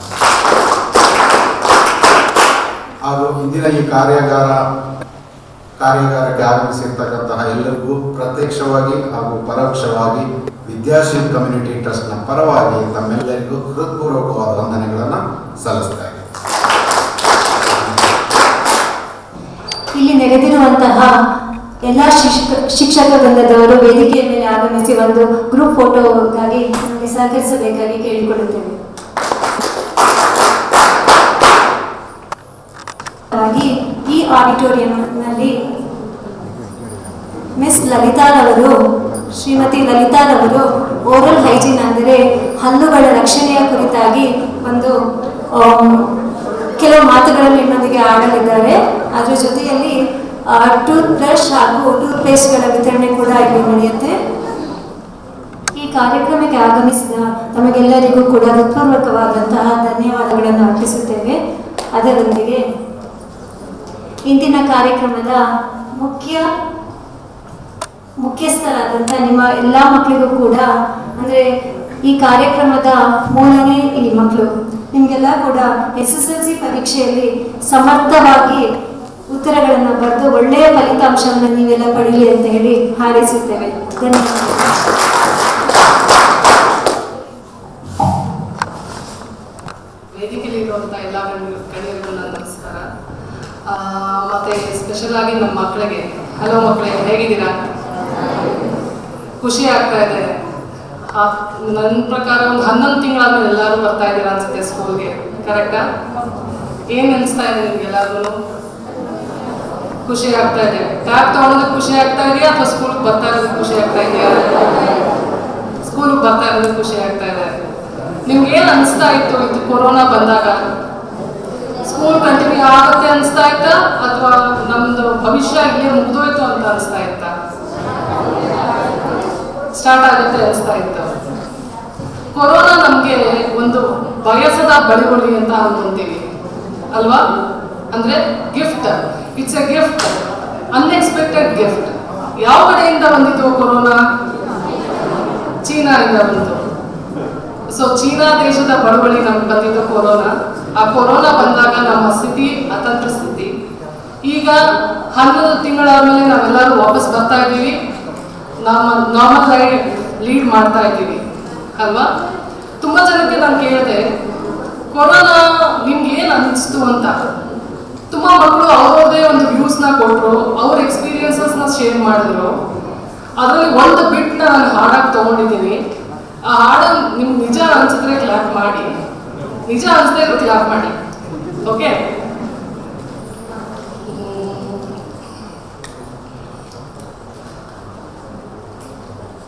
B: ಹಾಗೂ ಇಂದಿನ ಈ ಕಾರ್ಯಾಗಾರಕ್ಕೆ ಆಗಮಿಸಿರ್ತಕ್ಕಂತಹ ಎಲ್ಲರಿಗೂ ಪ್ರತ್ಯಕ್ಷವಾಗಿ ಹಾಗೂ ಪರೋಕ್ಷವಾಗಿ ವಿದ್ಯಾಶಿಲ್ಪ್ ಕಮ್ಯುನಿಟಿ ಟ್ರಸ್ಟ್ನ ಪರವಾಗಿ ತಮ್ಮೆಲ್ಲರಿಗೂ ಹೃತ್ಪೂರ್ವಕವಾದ ವಂದನೆಗಳನ್ನು ಸಲ್ಲಿಸ್ತಾ ಇದ್ದೇನೆ.
A: ಇಲ್ಲಿ ನೆರೆದಿರುವಂತಹ ಎಲ್ಲ ಶಿಕ್ಷಕ ವೃಂದದವರು ವೇದಿಕೆಯ ಮೇಲೆ ಆಗಮಿಸಿ ಒಂದು ಗ್ರೂಪ್ ಫೋಟೋಗಾಗಿ ನಮಗೆ ಸಹಕರಿಸಬೇಕಾಗಿ ಕೇಳಿಕೊಳ್ಳುತ್ತೇವೆ. ಈ ಆಡಿಟೋರಿಯಂನಲ್ಲಿ ಶ್ರೀಮತಿ ಲಲಿತಾರವರು ಓರಲ್ ಹೈಜೀನ್ ಅಂದರೆ ಹಲ್ಲುಗಳ ರಕ್ಷಣೆಯ ಕುರಿತಾಗಿ ಒಂದು ಕೆಲವು ಮಾತುಗಳನ್ನು ನಿಮ್ಮೊಂದಿಗೆ ಆಡಲಿದ್ದಾರೆ. ಅದರ ಜೊತೆಯಲ್ಲಿ ಟೂತ್ ಬ್ರಷ್ ಹಾಗೂ ಟೂತ್ ಪೇಸ್ಟ್ಗಳ ವಿತರಣೆ ಕೂಡ ಇಲ್ಲಿ ನಡೆಯುತ್ತೆ. ಈ ಕಾರ್ಯಕ್ರಮಕ್ಕೆ ಆಗಮಿಸಿದ ತಮಗೆಲ್ಲರಿಗೂ ಕೂಡ ಹೃತ್ಪೂರ್ವಕವಾದಂತಹ ಧನ್ಯವಾದಗಳನ್ನು ಅರ್ಪಿಸುತ್ತೇವೆ. ಅದರೊಂದಿಗೆ ಇಂದಿನ ಕಾರ್ಯಕ್ರಮದ ಮುಖ್ಯಸ್ಥರಾದಂಥ ನಿಮ್ಮ ಎಲ್ಲ ಮಕ್ಕಳಿಗೂ ಕೂಡ ಅಂದರೆ ಈ ಕಾರ್ಯಕ್ರಮದ ಮೂಲನೇ ಈ ಮಕ್ಕಳು. ನಿಮಗೆಲ್ಲ ಕೂಡ SSLC ಪರೀಕ್ಷೆಯಲ್ಲಿ ಸಮರ್ಥವಾಗಿ ಉತ್ತರಗಳನ್ನು ಬರೆದು ಒಳ್ಳೆಯ ಫಲಿತಾಂಶವನ್ನು ನೀವೆಲ್ಲ ಪಡೀಲಿ ಅಂತ ಹೇಳಿ ಹಾರೈಸುತ್ತೇವೆ. ಧನ್ಯವಾದ.
F: ವೇದಿಕೆಯಲ್ಲಿ ಇರುವಂಥ ಎಲ್ಲ ಗಣ್ಯರಿಗೂ ನನ್ನ ನಮಸ್ಕಾರ. ಮತ್ತೆ ಸ್ಪೆಷಲ್ ಆಗಿ ನಮ್ಮ ಮಕ್ಕಳಿಗೆ, ಹಲೋ ಮಕ್ಕಳೇ, ಹೇಗಿದ್ದೀರಾ? ಖುಷಿ ಆಗ್ತಾ ಇದೆ. ನನ್ನ ಪ್ರಕಾರ ಒಂದು 11 ತಿಂಗಳಾದ್ಮೇಲೆ ಎಲ್ಲರೂ ಬರ್ತಾ ಇದ್ದೀರಾ ಅನ್ಸುತ್ತೆ ಸ್ಕೂಲ್ಗೆ, ಕರೆಕ್ಟಾ? ಏನು ಅನಿಸ್ತಾ ಇದೆ ನಿಮ್ಗೆಲ್ಲರೂ? ಖುಷಿ ಆಗ್ತಾ ಇದೆ? ಟ್ಯಾಬ್ ತಗೊಳೋದಕ್ಕೆ ಖುಷಿ ಆಗ್ತಾ ಇದೆಯಾ ಅಥವಾ ಸ್ಕೂಲ್ಗೆ ಬರ್ತಾ ಇರೋದಕ್ಕೆ ಖುಷಿ ಆಗ್ತಾ ಇದೆಯಾ? ಸ್ಕೂಲ್ಗೆ ಬರ್ತಾ ಇರೋದಕ್ಕೆ ಖುಷಿ ಆಗ್ತಾ ಇದೆ. ನಿಮ್ಗೆ ಏನು ಅನಿಸ್ತಾ ಇತ್ತು ಇದು ಕೊರೋನಾ ಬಂದಾಗ? ಸ್ಕೂಲ್ ಕಂಟಿನ್ಯೂ ಆಗುತ್ತೆ ಅನಿಸ್ತಾ ಇತ್ತಾ ಅಥವಾ ನಮ್ದು ಭವಿಷ್ಯ ಇಲ್ಲೇ ಮುಗಿದೋಯ್ತು ಅಂತ ಅನಿಸ್ತಾ ಇತ್ತಾ? ಸ್ಟಾರ್ಟ್ ಆಗುತ್ತೆ ಅನಿಸ್ತಾ ಇತ್ತು. ಕೊರೋನಾ ನಮಗೆ ಒಂದು ಬಯಸದ ಬಳುವಳಿ ಅಂತ ಅನ್ಕೊಂತೀವಿ ಅಲ್ವಾ? ಅಂದ್ರೆ gift, it's A gift, unexpected gift. ಯಾವ ಕಡೆಯಿಂದ ಬಂದಿತ್ತು ಕೊರೋನಾ? ಚೀನಾದಿಂದ ಬಂತು. ಸೊ ಚೀನಾ ದೇಶದ ಬಳುವಳಿ ನಮ್ಗೆ ಬಂದಿದ್ದು ಕೊರೋನಾ. ಆ ಕೊರೋನಾ ಬಂದಾಗ ನಮ್ಮ ಸ್ಥಿತಿ ಅತಂತ್ರ ಸ್ಥಿತಿ. ಈಗ 11 ತಿಂಗಳಾದ್ಮೇಲೆ ನಾವೆಲ್ಲರೂ ವಾಪಸ್ ಬರ್ತಾ ಇದ್ದೀವಿ, ನಮ್ಮ ನಾರ್ಮಲ್ ಲೈಫ್ ಲೀಡ್ ಮಾಡ್ತಾ ಇದ್ದೀವಿ ಅಲ್ವಾ? ತುಂಬ ಜನಕ್ಕೆ ನಾನು ಕೇಳಿದೆ, ಕೊರೋನಾ ನಿಮ್ಗೆ ಏನು ಅನಿಸ್ತು ಅಂತ. ತುಂಬ ಮಕ್ಕಳು ಅವ್ರವ್ರದೇ ಒಂದು ವ್ಯೂಸ್ನ ಕೊಟ್ಟರು, ಅವ್ರ ಎಕ್ಸ್ಪೀರಿಯನ್ಸಸ್ನ ಶೇರ್ ಮಾಡಿದ್ರು. ಅದರಲ್ಲಿ ಒಂದು ಬಿಟ್ನ ನಾನು ಹಾಡಾಗಿ ತೊಗೊಂಡಿದ್ದೀನಿ. ಆ ಹಾಡನ್ನು ನಿಮ್ಗೆ ನಿಜ ಅನ್ಸಿದ್ರೆ ಕ್ಲಾಪ್ ಮಾಡಿ, ನಿಜ ಅನಿಸದೇ ಇರೋ ಕ್ಲಾಪ್ ಮಾಡಿ. ಓಕೆ?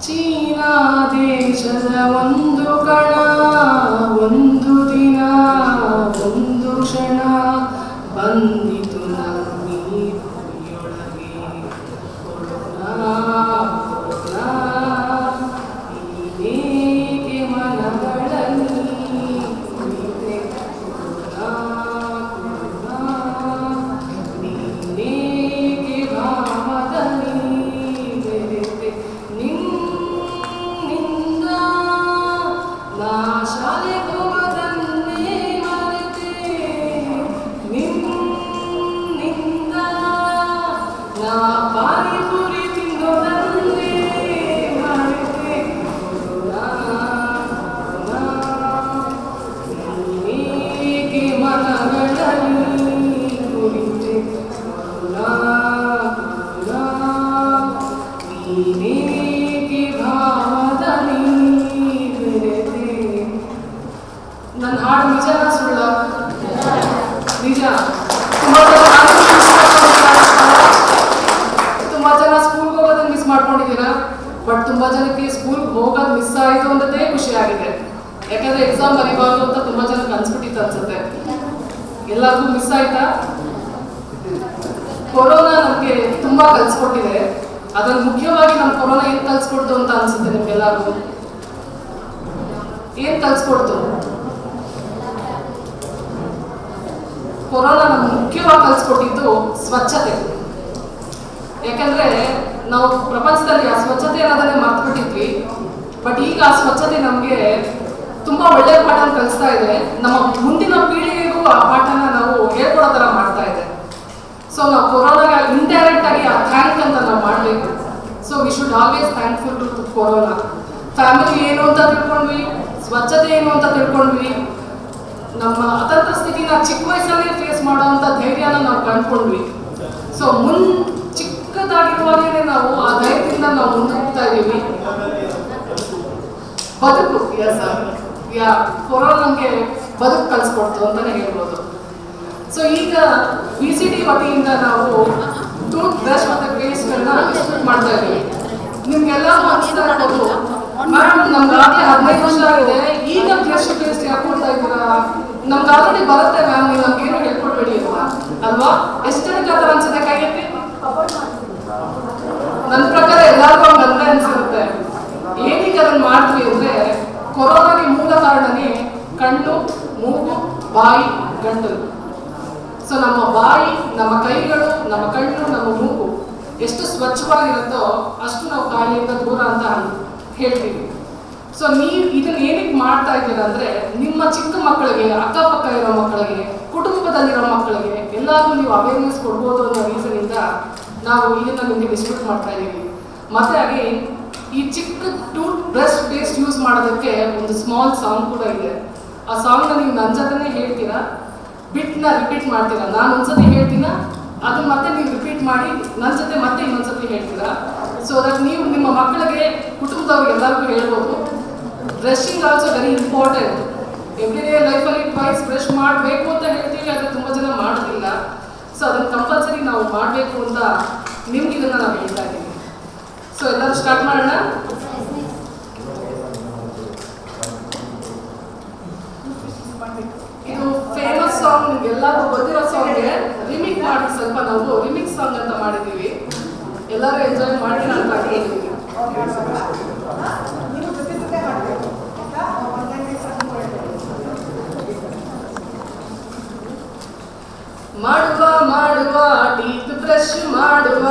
F: ಚೀನಾ ದೇಶದ ಒಂದು ಕಣ, ಒಂದು ದಿನ, ಒಂದು ಕ್ಷಣ ಬಂದಿತು ನಮ್ಮಿ ಭೂಮಿಯೊಳಗೆ ಕೊರೋನಾ. ಕೊರೋನಾ ಹೀಗೆ ಮನಗಳಲ್ಲಿ ಕುಳಿತೆ. ಕೊರೋನಾ ಕೊರೋನಾ ನೀನೇಗೆ ಭಾವದಲ್ಲಿ ಬೆರೆತೆ. ನಿನ್ನಿಂದ ನಾ ಶಾಲೆಗೆ ಹೋಗೋದನ್ನೇ ಮರೆತೆ. ನಿನ್ನಿಂದ ನಾ ಪಾನಿಪುರಿ ತಿನ್ನೋದನ್ನೇ ಮರೆತೆ. ನೀನೇಗೆ ಮನಗಳಲ್ಲಿ ಕುಳಿತೆ. ನೀನೇಗೆ ಭಾವದಲ್ಲಿ ಬೆರೆತೆ. ನನ್ನ ಹಾಡು ನಿಜನ ಸುಳ್ಳ? ನಿಜ. ತುಂಬಾ ಜನ ಸ್ಕೂಲ್ಗೆ ಹೋಗೋದನ್ನ ಮಿಸ್ ಮಾಡ್ಕೊಂಡಿದ್ದೀರಾ. ಬಟ್ ತುಂಬಾ ಜನಕ್ಕೆ ಸ್ಕೂಲ್ಗೆ ಹೋಗೋದು ಮಿಸ್ ಆಯಿತು ಅನ್ನೋದೇ ಖುಷಿ ಆಗಿದೆ. ಯಾಕಂದ್ರೆ ಎಕ್ಸಾಮ್ ಬರೀಬಾರ್ದು ಅಂತ ತುಂಬಾ ಜನಕ್ಕೆ ಅನ್ಸ್ಬಿಟ್ಟಿತ್ತು ಅನ್ಸುತ್ತೆ. ಎಲ್ಲರಿಗೂ ಮಿಸ್ ಆಯ್ತಾ? ಕೊರೋನಾ ನಮಗೆ ತುಂಬಾ ಕಲ್ಸ್ಕೊಟ್ಟಿದೆ. ಅದ್ರಲ್ಲಿ ಮುಖ್ಯವಾಗಿ ನಮ್ಮ ಕೊರೋನಾ ಏನ್ ಕಲ್ಸ್ಕೊಡ್ತು ಅಂತ ಅನ್ಸುತ್ತೆ ನಿಮ್ಗೆಲ್ಲರಿಗೂ? ಏನ್ ಕಲ್ಸ್ಕೊಡ್ತು? ಕೊರೋನಾ ನಮ್ಗೆ ಮುಖ್ಯವಾಗಿ ಕಲ್ಸ್ಕೊಟ್ಟಿದ್ದು ಸ್ವಚ್ಛತೆ. ಯಾಕಂದ್ರೆ ನಾವು ಪ್ರಪಂಚದಲ್ಲಿ ಆ ಸ್ವಚ್ಛತೆ ಅನ್ನೋದನ್ನೇ ಮರ್ತ್ಬಿಟ್ಟಿದ್ವಿ. ಬಟ್ ಈಗ ಆ ಸ್ವಚ್ಛತೆ ನಮಗೆ ತುಂಬಾ ಒಳ್ಳೆಯ ಪಾಠನ ಕಲಿಸ್ತಾ ಇದೆ. ನಮ್ಮ ಮುಂದಿನ ಪೀಳಿಗೆಗೂ ಆ ಪಾಠನ ನಾವು ಹೇಳ್ಕೊಡೋ ಥರ ಮಾಡ್ತಾ ಇದೆ. ಸೊ ನಾವು ಕೊರೋನಾಗೆ ಇಂಡೈರೆಕ್ಟ್ ಆಗಿ ಆ ಥ್ಯಾಂಕ್ ಅಂತ ನಾವು ಮಾಡಬೇಕು. So we should always thankful to corona. Family ಏನು ಅಂತ ತಿಳ್ಕೊಂಡ್ವಿ, ಸ್ವಚ್ಛತೆ ಏನು ಅಂತ ತಿಳ್ಕೊಂಡ್ವಿ, ನಮ್ಮ ಅತಂತ್ರ ಸ್ಥಿತಿನ ಚಿಕ್ಕ ವಯಸ್ಸಲ್ಲೇ ಫೇಸ್ ಮಾಡೋವಂಥ ಧೈರ್ಯನ ನಾವು ಕಂಡ್ಕೊಂಡ್ವಿ. ಸೊ ಚಿಕ್ಕದಾಗಿರುವಾಗಲೇ ನಾವು ಆ ಧೈರ್ಯದಿಂದ ನಾವು ಮುಂದೆ ಹೋಗ್ತಾ ಇದ್ದೀವಿ. ಬದುಕು ಕೊರೋನಾ ನಮಗೆ ಬದುಕು ಕಲಿಸ್ಕೊಡ್ತು ಅಂತಾನೆ ಹೇಳ್ಬೋದು. ಸೊ ಈಗ VCD ವತಿಯಿಂದ ನಾವು ಟೂತ್ ಬ್ರಷ್ ಮತ್ತು ಪೇಸ್ಟ್ಗಳನ್ನ ಡಿಸ್ಟ್ರಿಬ್ಯೂಟ್ ಮಾಡ್ತಾ ಇದ್ದೀವಿ. ನಿಮ್ಗೆಲ್ಲರೂ ಅನಿಸ್ತಾ ಇರ್ಬೋದು, ಮ್ಯಾಮ್ ನಮ್ಗಾಗಲೇ 15 ವರ್ಷ ಆಗಿದೆ, ಈಗ ಬ್ರಷ್ ಪೇಸ್ಟ್ ಯಾಕೆ ಕೊಡ್ತಾ ಇದ್ದೀರಾ? ನಮ್ಗೆ ಆಲ್ರೆಡಿ ಬರುತ್ತೆ ಮ್ಯಾಮ್, ನೀವು ನಮ್ಗೇನು ಹೇಳ್ಕೊಡ್ಬೇಡಿ ಅಂತ ಅಲ್ವಾ? ಎಷ್ಟು ಜನಕ್ಕೆ ಆ ಥರ ಅನ್ಸುತ್ತೆ? ಕೈಯಲ್ಲಿ ನನ್ನ ಪ್ರಕಾರ ಎಲ್ಲರಿಗೂ ಒಂದು ಅಂತ ಅನ್ಸಿರುತ್ತೆ. ಏನಕ್ಕೆ ಅದನ್ನ ಮಾಡ್ತೀವಿ ಅಂದ್ರೆ, ಕೊರೋನಾಗೆ ಮೂಲ ಕಾರಣನೇ ಕಣ್ಣು, ಮೂಗು, ಬಾಯಿ, ಗಂಟಲು. ಸೊ ನಮ್ಮ ಬಾಯಿ, ನಮ್ಮ ಕೈಗಳು, ನಮ್ಮ ಕಣ್ಣು, ನಮ್ಮ ಮೂಗು ಎಷ್ಟು ಸ್ವಚ್ಛವಾಗಿರುತ್ತೋ ಅಷ್ಟು ನಾವು ಕಾಯಿಲೆಯಿಂದ ದೂರ ಅಂತ ಹೇಳ್ತೀವಿ. ಸೊ ನೀವು ಇದನ್ನ ಏನಕ್ಕೆ ಮಾಡ್ತಾ ಇದ್ದೀರಾ ಅಂದರೆ ನಿಮ್ಮ ಚಿಕ್ಕ ಮಕ್ಕಳಿಗೆ, ಅಕ್ಕಪಕ್ಕ ಇರೋ ಮಕ್ಕಳಿಗೆ, ಕುಟುಂಬದಲ್ಲಿರೋ ಮಕ್ಕಳಿಗೆ ಎಲ್ಲರಿಗೂ ನೀವು ಅವೇರ್ನೆಸ್ ಕೊಡ್ಬೋದು ಅನ್ನೋ ರೀಸನಿಂದ ನಾವು ಇದನ್ನ ನಿಮಗೆ ಡಿಸ್ಟ್ರಿಬ್ಯೂಟ್ ಮಾಡ್ತಾ ಇದ್ದೀವಿ. ಮತ್ತೆ ಹಾಗೆ ಈ ಚಿಕ್ಕ ಟೂತ್ ಬ್ರಷ್ ಪೇಸ್ಟ್ ಯೂಸ್ ಮಾಡೋದಕ್ಕೆ ಒಂದು ಸ್ಮಾಲ್ ಸಾಂಗ್ ಕೂಡ ಇದೆ. ಆ ಸಾಂಗ್ನ ನೀವು ನನ್ನ ಜೊತೆನೇ ಹೇಳ್ತೀರಾ, ಬಿಟ್ನ ರಿಪೀಟ್ ಮಾಡ್ತೀರಾ. ನಾನು ಒಂದ್ಸತಿ ಹೇಳ್ತೀನ, ಅದನ್ನ ಮತ್ತೆ ನೀವು ರಿಪೀಟ್ ಮಾಡಿ ನನ್ನ ಜೊತೆ ಮತ್ತೆ ಇನ್ನೊಂದ್ಸತಿ ಹೇಳ್ತೀರಾ. ಸೊ ದಟ್ ನೀವು ನಿಮ್ಮ ಮಕ್ಕಳಿಗೆ, ಕುಟುಂಬದವ್ರಿಗೆ ಎಲ್ಲರಿಗೂ ಹೇಳ್ಬೋದು. Brushing also very important. Every day ಲೈಫಲ್ಲಿ ಟ್ವೈಸ್ ಬ್ರಷ್ ಮಾಡಬೇಕು ಅಂತ ಹೇಳ್ತೀವಿ, ಆದರೆ ತುಂಬ ಜನ ಮಾಡೋದಿಲ್ಲ. ಸೊ ಅದನ್ನು ಕಂಪಲ್ಸರಿ ನಾವು ಮಾಡಬೇಕು ಅಂತ ನಿಮ್ಗೆ ಇದನ್ನು ನಾವು ಹೇಳ್ತಾ ಇದ್ದೀವಿ. ಸೊ ಎಲ್ಲರೂ ಸ್ಟಾರ್ಟ್ ಮಾಡೋಣ. ಇದು ಫೇಮಸ್ ಸಾಂಗ್, ನಿಮ್ಗೆಲ್ಲರಿಗೂ ಗೊತ್ತಿರೋ ಸಾಂಗ್ಗೆ ರಿಮಿಕ್ ಮಾಡಿ ಸ್ವಲ್ಪ ನಾವು ರಿಮಿಕ್ಸ್ ಸಾಂಗ್ ಅಂತ ಮಾಡಿದ್ದೀವಿ. ಎಲ್ಲರೂ ಎಂಜಾಯ್ ಮಾಡಿ ಅಂತ ಹೇಳಿದ್ದೀವಿ. ಮಾಡುವ ಮಾಡುವ ಟೀತ್ ಬ್ರಷ್ ಮಾಡುವ,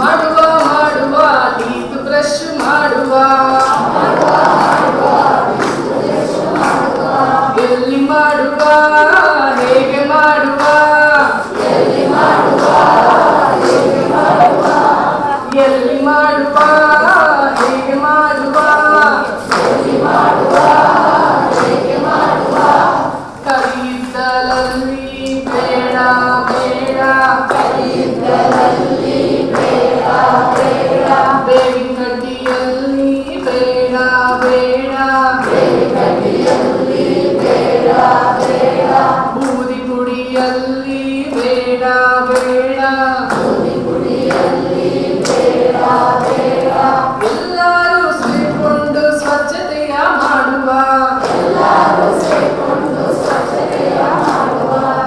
F: ಮಾಡುವ ಮಾಡುವ ಟೀತ್ ಬ್ರಷ್ ಮಾಡುವ, ಎಲ್ಲಿ ಮಾಡುವ ಹೇಗೆ ಮಾಡುವ, ಎಲ್ಲಿ ಮಾಡುವ ಹೇಗೆ ಮಾಡುವ, ಕೈಯಿದ್ದಲಲ್ಲಿ ಬೇಡ ಬೇಡ, ಬೇವಿನ ಕಡ್ಡಿಯಲ್ಲಿ ಬೇಡ ಬೇಡ, ಬೂದಿ ಪುಡಿಯಲ್ಲಿ ಬೇಡ ಬೇಡ, ಎಲ್ಲರೂ ಸೇರಿಕೊಂಡು ಸ್ವಚ್ಛತೆಯ ಮಾಡುವ,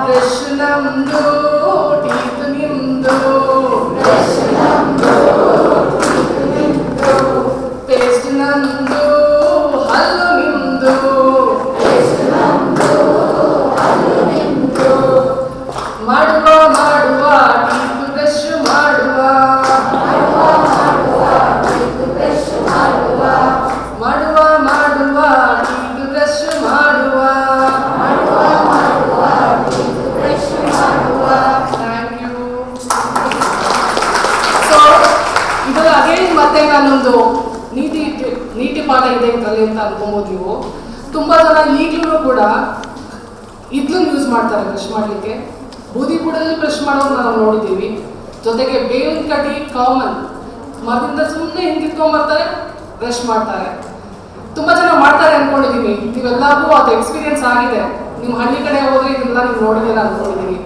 F: ಬ್ರಷ್ ನಮ್ದು ಟೀತ್ ನಿಮ್ದು, ಪೇಸ್ಟ್ ನಮ್ದು ಹಲ್ಲು ನಿಮ್ದು, ಮಾಡುವ ಮಾಡುವ ಟೀತ್ ಬ್ರಷ್ ಮಾಡುವ, ಮಾಡುವ ಟೀತ್ ಬ್ರಷ್ ಮಾಡುವ. Thank you. ಸೊ ಇದು ಅಗೇನ್ ಮತ್ತೆ ನಾನೊಂದು ನೀತಿ ಪಾಠ ಇದೆ ಇದರಲ್ಲಿ ಅಂತ ಅನ್ಕೊಬೋದು ನೀವು. ತುಂಬ ಜನ ಈಗಲೂ ಕೂಡ ಇದ್ಲನ್ನು ಯೂಸ್ ಮಾಡ್ತಾರೆ ಬ್ರಷ್ ಮಾಡಲಿಕ್ಕೆ. ಬೂದಿ ಬುಡಲ್ಲಿ ಬ್ರಷ್ ಮಾಡೋದು ನಾವು ನೋಡಿದ್ದೀವಿ. ಜೊತೆಗೆ ಬೇವಿನ ಕಡ್ಡಿ ಕಾಮನ್, ಮರದಿಂದ ಸುಮ್ಮನೆ ಹಿಂಗಿತ್ಕೊಂಡ್ಬರ್ತಾರೆ, ಬ್ರಷ್ ಮಾಡ್ತಾರೆ. ತುಂಬ ಜನ ಮಾಡ್ತಾರೆ ಅಂದ್ಕೊಂಡಿದ್ದೀನಿ. ನೀವೆಲ್ಲರಿಗೂ ಅದು ಎಕ್ಸ್ಪೀರಿಯನ್ಸ್ ಆಗಿದೆ. ನಿಮ್ಮ ಹಳ್ಳಿ ಕಡೆ ಹೋದರೆ ಇದನ್ನೆಲ್ಲ ನೀವು ನೋಡಿದ್ದೀರ ಅಂದ್ಕೊಂಡಿದ್ದೀನಿ.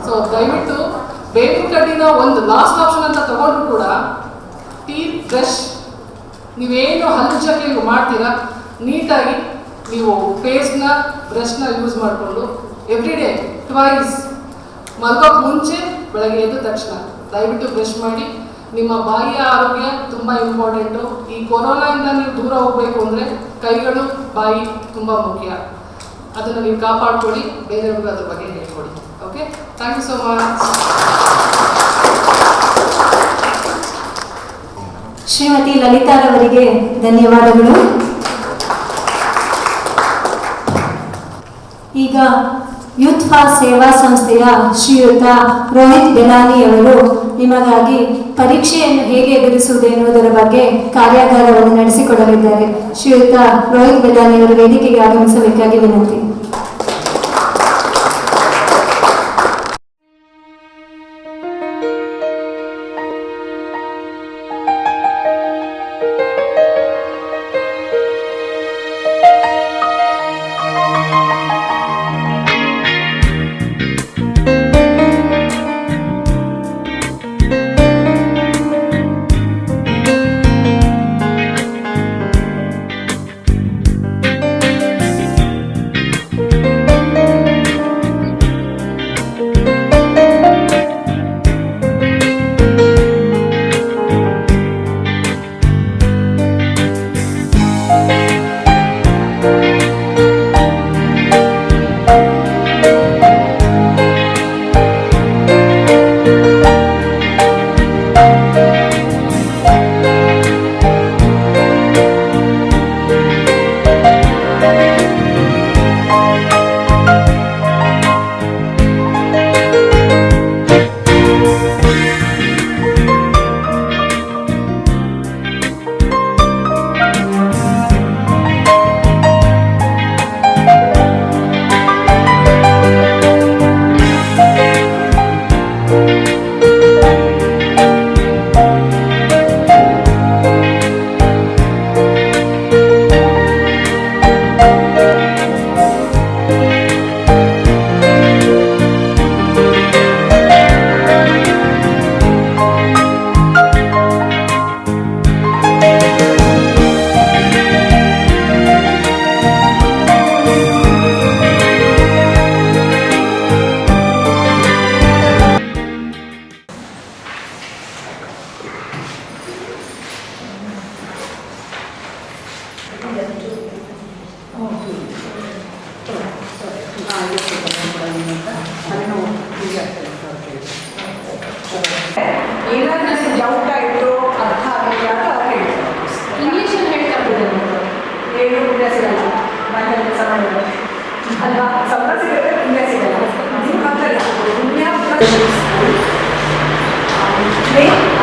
F: ಸೊ ದಯವಿಟ್ಟು ಬೇವಿನ ಕಡ್ಡಿನ ಒಂದು ಲಾಸ್ಟ್ ಆಪ್ಷನ್ ಅಂತ ತಗೊಂಡ್ರು ಕೂಡ ಟೀತ್ ಬ್ರಷ್ ನೀವೇನು ಹಲ್ಲುಜ್ಜಕ್ಕೆ ನೀವು ಮಾಡ್ತೀರಾ, ನೀಟಾಗಿ ನೀವು ಪೇಸ್ಟ್ನ ಬ್ರಷ್ನ ಯೂಸ್ ಮಾಡಿಕೊಂಡು ಎವ್ರಿ ಡೇ ಟ್ವೈಸ್ ಮಲ್ಗೋಕ್ಕೆ ಮುಂಚೆ, ಬೆಳಗ್ಗೆ ಎದ್ದ ತಕ್ಷಣ ದಯವಿಟ್ಟು ಬ್ರಷ್ ಮಾಡಿ. ನಿಮ್ಮ ಬಾಯಿಯ ಆರೋಗ್ಯ ತುಂಬ ಇಂಪಾರ್ಟೆಂಟು. ಈ ಕೊರೋನಾಯಿಂದ ನೀವು ದೂರ ಹೋಗಬೇಕು ಅಂದರೆ ಕೈಗಳು, ಬಾಯಿ ತುಂಬ ಮುಖ್ಯ. ಅದನ್ನು ನೀವು ಕಾಪಾಡ್ಕೊಳ್ಳಿ, ಬೇರೆಯವ್ರಿಗೂ ಅದ್ರ ಬಗ್ಗೆ ಹೇಳ್ಕೊಡಿ. Okay, thank you so much.
A: Shrimati ಲಲಿತಾರವರಿಗೆ ಧನ್ಯವಾದಗಳು. ಈಗ ಯೂತ್ ಫಾರ್ ಸೇವಾ ಸಂಸ್ಥೆಯ ಶ್ರೀಯುತ ರೋಹಿತ್ ಬೆಲಾನಿ ಅವರು ನಿಮಗಾಗಿ ಪರೀಕ್ಷೆಯನ್ನು ಹೇಗೆ ಎದುರಿಸುವುದು ಎನ್ನುವುದರ ಬಗ್ಗೆ ಕಾರ್ಯಾಗಾರವನ್ನು ನಡೆಸಿಕೊಡಲಿದ್ದಾರೆ. ಶ್ರೀಯುತ ರೋಹಿತ್ ಬೆಲಾನಿ ಅವರು ವೇದಿಕೆಗೆ ಆಗಮಿಸಬೇಕಾಗಿ ವಿನಂತಿ.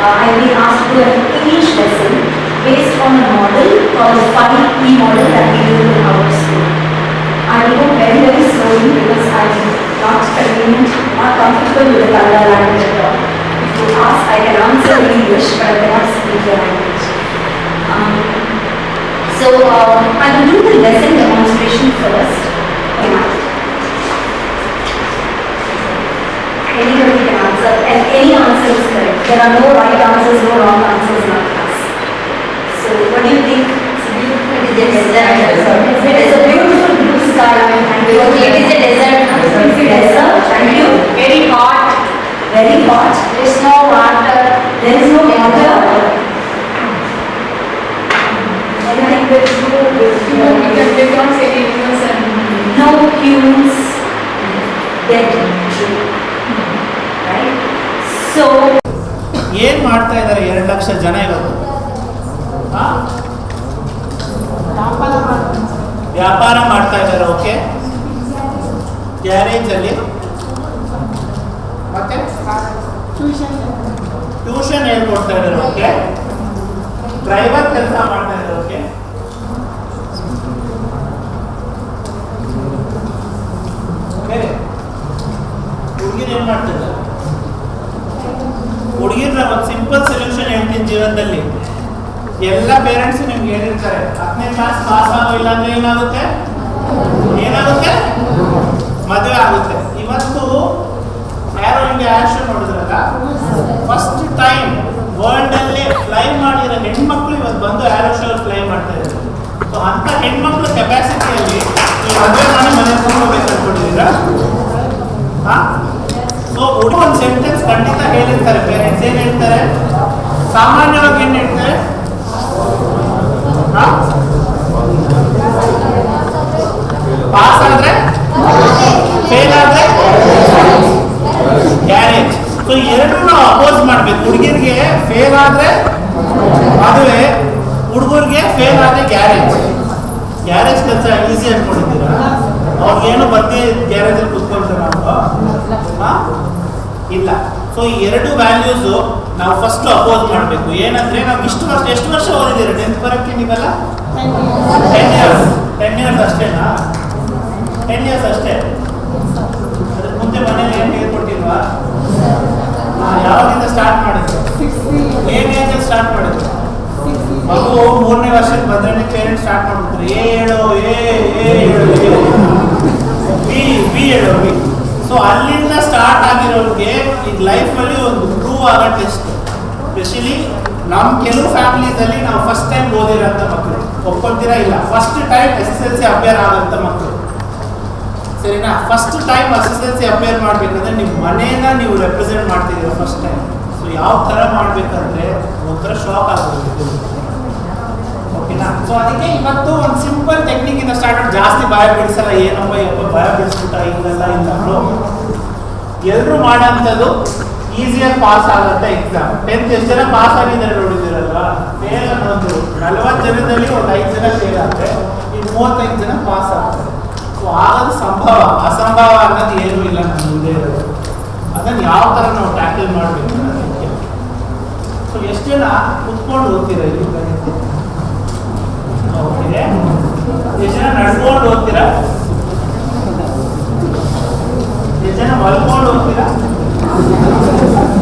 G: I've been asked to do an English lesson based on a model called the 5E model that we do in our school. I will go very, very slowly because I'm not convenient, not comfortable with the Kannada language at all. If you ask, I can answer in English, but I cannot speak the language. So I will do the lesson demonstration first. Anybody can answer, and any answer is correct. There are no right answers, no wrong answers in our class. So what do you think? It is a desert. It is a beautiful blue sky. Thank you. It is a desert. It's a desert. Thank you. Very hot. Very hot. There is no water. There is no water. Anything with no humans. Dead. Right? So.
D: ಏನು ಮಾಡ್ತಾ ಇದ್ದಾರೆ 2 ಲಕ್ಷ ಜನ ಇವತ್ತು? ವ್ಯಾಪಾರ ಮಾಡ್ತಾ ಇದ್ದಾರೆ. Okay, garage ಅಲ್ಲಿ ಮತ್ತೆ ಟ್ಯೂಷನ್ ಹೇಳ್ಕೊಡ್ತಾ ಇದ್ದಾರೆ. ಓಕೆ, ಡ್ರೈವರ್ ಕೆಲಸ ಮಾಡ್ತಾ ಇದ್ದಾರೆ. ಓಕೆ, ಹುಡುಗಿರು ಏನ್ ಮಾಡ್ತಿದ್ದಾರೆ? ಹುಡುಗಿರ ಒಂದು ಸಿಂಪಲ್ ಸೊಲ್ಯೂಷನ್ ಹೇಳ್ತೀನಿ ಜೀವನದಲ್ಲಿ. ಎಲ್ಲ ಪೇರೆಂಟ್ಸ್ ನಿಮ್ಗೆ ಹೇಳಿರ್ತಾರೆ 10ನೇ ಕ್ಲಾಸ್ ಪಾಸ್ ಆಗೋ ಇಲ್ಲ ಅಂದ್ರೆ ಏನಾಗುತ್ತೆ? ಮದುವೆ ಆಗುತ್ತೆ. ಇವತ್ತು ಏರೋ ಇಂಡಿಯಾ ಆಶ್ ನೋಡಿದ್ರಲ್ಲ, ಫಸ್ಟ್ ಟೈಮ್ ವರ್ಲ್ಡ್ ಅಲ್ಲಿ ಫ್ಲೈ ಮಾಡಿರೋ ಹೆಣ್ಮಕ್ಳು ಇವತ್ತು ಬಂದು ಏರೋ ಶೋ ಫ್ಲೈ ಮಾಡ್ತಾ ಇದ್ದಾರೆ. ಸೊ ಅಂತ ಹೆಣ್ಮಕ್ಳು ಕೆಪಾಸಿಟಿಯಲ್ಲಿ ನೀವು ಮದುವೆ ಮಾಡಿ ಮನೆ ಹೋಗ್ಬೇಕು ಅನ್ಕೊಂಡಿದ್ದೀರಾ? ಸೊ ಹುಡುಗ ಒಂದು ಸೆಂಟೆನ್ಸ್ ಖಂಡಿತ ಹೇಳಿರ್ತಾರೆ ಪೇರೆಂಟ್ಸ್. ಏನ್ ಹೇಳ್ತಾರೆ? ಸಾಮಾನ್ಯವಾಗಿ ಏನ್ ಹೇಳ್ತಾರೆ? ಪಾಸ್ ಆದ್ರೆ, ಫೇಲ್ ಆದ್ರೆ ಗ್ಯಾರೇಜ್. ಸೊ ಎರಡನ್ನೂ ಅಪೋಸ್ ಮಾಡ್ಬೇಕು. ಹುಡುಗಿರಿಗೆ ಫೇಲ್ ಆದ್ರೆ ಮದುವೆ, ಹುಡುಗರಿಗೆ ಫೇಲ್ ಆದ್ರೆ ಗ್ಯಾರೇಜ್. ಗ್ಯಾರೇಜ್ ಕೆಲಸ ಈಸಿ ಅನ್ಕೊಂಡಿದ್ದೀರಾ? ಅವ್ರಿಗೇನು ಬರ್ತಿ ಗ್ಯಾರೇಜಲ್ಲಿ ಕುತ್ಕೊಳ್ತಾರೆ ನಾವು? ಇಲ್ಲ. ಸೊ ಈ 2 ವ್ಯಾಲ್ಯೂಸ್ ನಾವು ಫಸ್ಟ್ ಅಪೋಸ್ ಮಾಡಬೇಕು. ಏನಂದ್ರೆ ನಾವು ಎಷ್ಟು ವರ್ಷ ಓದಿದ್ದೀರಾ 10th ಬರೋಕ್ಕೆ ನೀವೆಲ್ಲ? 10 ಇಯರ್ಸ್ ಅಷ್ಟೇನಾ? 10 ಇಯರ್ಸ್ ಅಷ್ಟೇ. ಅದಕ್ಕೆ ಮುಂದೆ ಮನೇಲಿ ಏನು ಹೇಳ್ಕೊಟ್ಟಿಲ್ವಾ? ಯಾವಾಗಿಂದ ಸ್ಟಾರ್ಟ್ ಮಾಡಿದ್ರು? ಏನ್ ಸ್ಟಾರ್ಟ್ ಮಾಡಿದ್ರು? ಮಗು 3ನೇ ವರ್ಷಕ್ಕೆ ಬಂದ್ರೆ ಪೇರೆಂಟ್ಸ್ ಸ್ಟಾರ್ಟ್ ಮಾಡ್ಬಿಡ್ತಾರೆ. ಬಿ ಹೇಳೋ ಬಿ. ಸೊ ಅಲ್ಲಿಂದ ಸ್ಟಾರ್ಟ್ ಆಗಿರೋರಿಗೆ ಈಗ ಲೈಫಲ್ಲಿ ಒಂದು ಪ್ರೂವ್ ಆಗೋ ಟೆಸ್ಟ್. ಸ್ಪೆಷಲಿ ನಮ್ಮ ಕೆಲವು ಫ್ಯಾಮಿಲೀಸಲ್ಲಿ ನಾವು ಫಸ್ಟ್ ಟೈಮ್ ಓದಿರೋಂಥ ಮಕ್ಕಳು ಒಪ್ಕೊಳ್ತೀರಾ? ಇಲ್ಲ, ಫಸ್ಟ್ ಟೈಮ್ SSLC ಅಪೇರ್ ಆಗೋಂಥ ಮಕ್ಕಳು. ಸರಿನಾ? ಫಸ್ಟ್ ಟೈಮ್ SSLC ಅಪೇರ್ ಮಾಡಬೇಕಂದ್ರೆ ನಿಮ್ಮ ಮನೇನ ನೀವು ರೆಪ್ರೆಸೆಂಟ್ ಮಾಡ್ತಿದ್ದೀರಾ ಫಸ್ಟ್ ಟೈಮ್. ಸೊ ಯಾವ ಥರ ಮಾಡಬೇಕಂದ್ರೆ ಒಂಥರ ಶಾಕ್ ಆಗೋದು. ಓಕೆನಾ? ಸೊ ಅದಕ್ಕೆ ಇವತ್ತು ಒಂದು ಸಿಂಪಲ್ ಟೆಕ್ನಿಕಿಂದ ಸ್ಟಾರ್ಟ್. ಜಾಸ್ತಿ ಭಯ ಬಿಡಿಸಲ್ಲ. ಏನಪ್ಪ ಯಪ್ಪ ಭಯ ಬಿಡಿಸ್ಬಿಟ್ಟ ಹಿಂಗೆಲ್ಲ ಇಲ್ಲ. ಎಲ್ಲರೂ ಮಾಡೋಂಥದ್ದು ಈಸಿಯಾಗಿ ಪಾಸ್ ಆಗುತ್ತೆ ಎಕ್ಸಾಮ್. 10th ಎಷ್ಟು ಜನ ಪಾಸ್ ಆಗಿದ್ದಾರೆ ನೋಡಿದ್ದೀರಲ್ವಾ? ಫೇಲ್ ಅನ್ನೋದು 40 ಜನದಲ್ಲಿ ಒಂದು 5 ಜನ ಫೇಲ್ ಆದರೆ ಈ 35 ಜನ ಪಾಸ್ ಆಗ್ತಾರೆ. ಸೊ ಆಗೋದು ಸಂಭವ, ಅಸಂಭವ ಅನ್ನೋದು ಏನೂ ಇಲ್ಲ ನಮ್ಮ ಮುಂದೆ ಇರೋದು. ಅದನ್ನು ಯಾವ ಥರ ನಾವು ಟ್ಯಾಕಲ್ ಮಾಡಬೇಕು ಅನ್ನೋದಕ್ಕೆ. ಸೊ ಎಷ್ಟು ಜನ ಕುತ್ಕೊಂಡು ಓದ್ತೀರಾ ಇಲ್ಲಿ? ಓಕೆ, ಎಷ್ಟು ಜನ ನಡ್ಕೊಂಡು ಓದ್ತೀರಾ? ಎಷ್ಟು ಜನ ಮಲ್ಕೊಂಡು ಓದ್ತೀರಾ?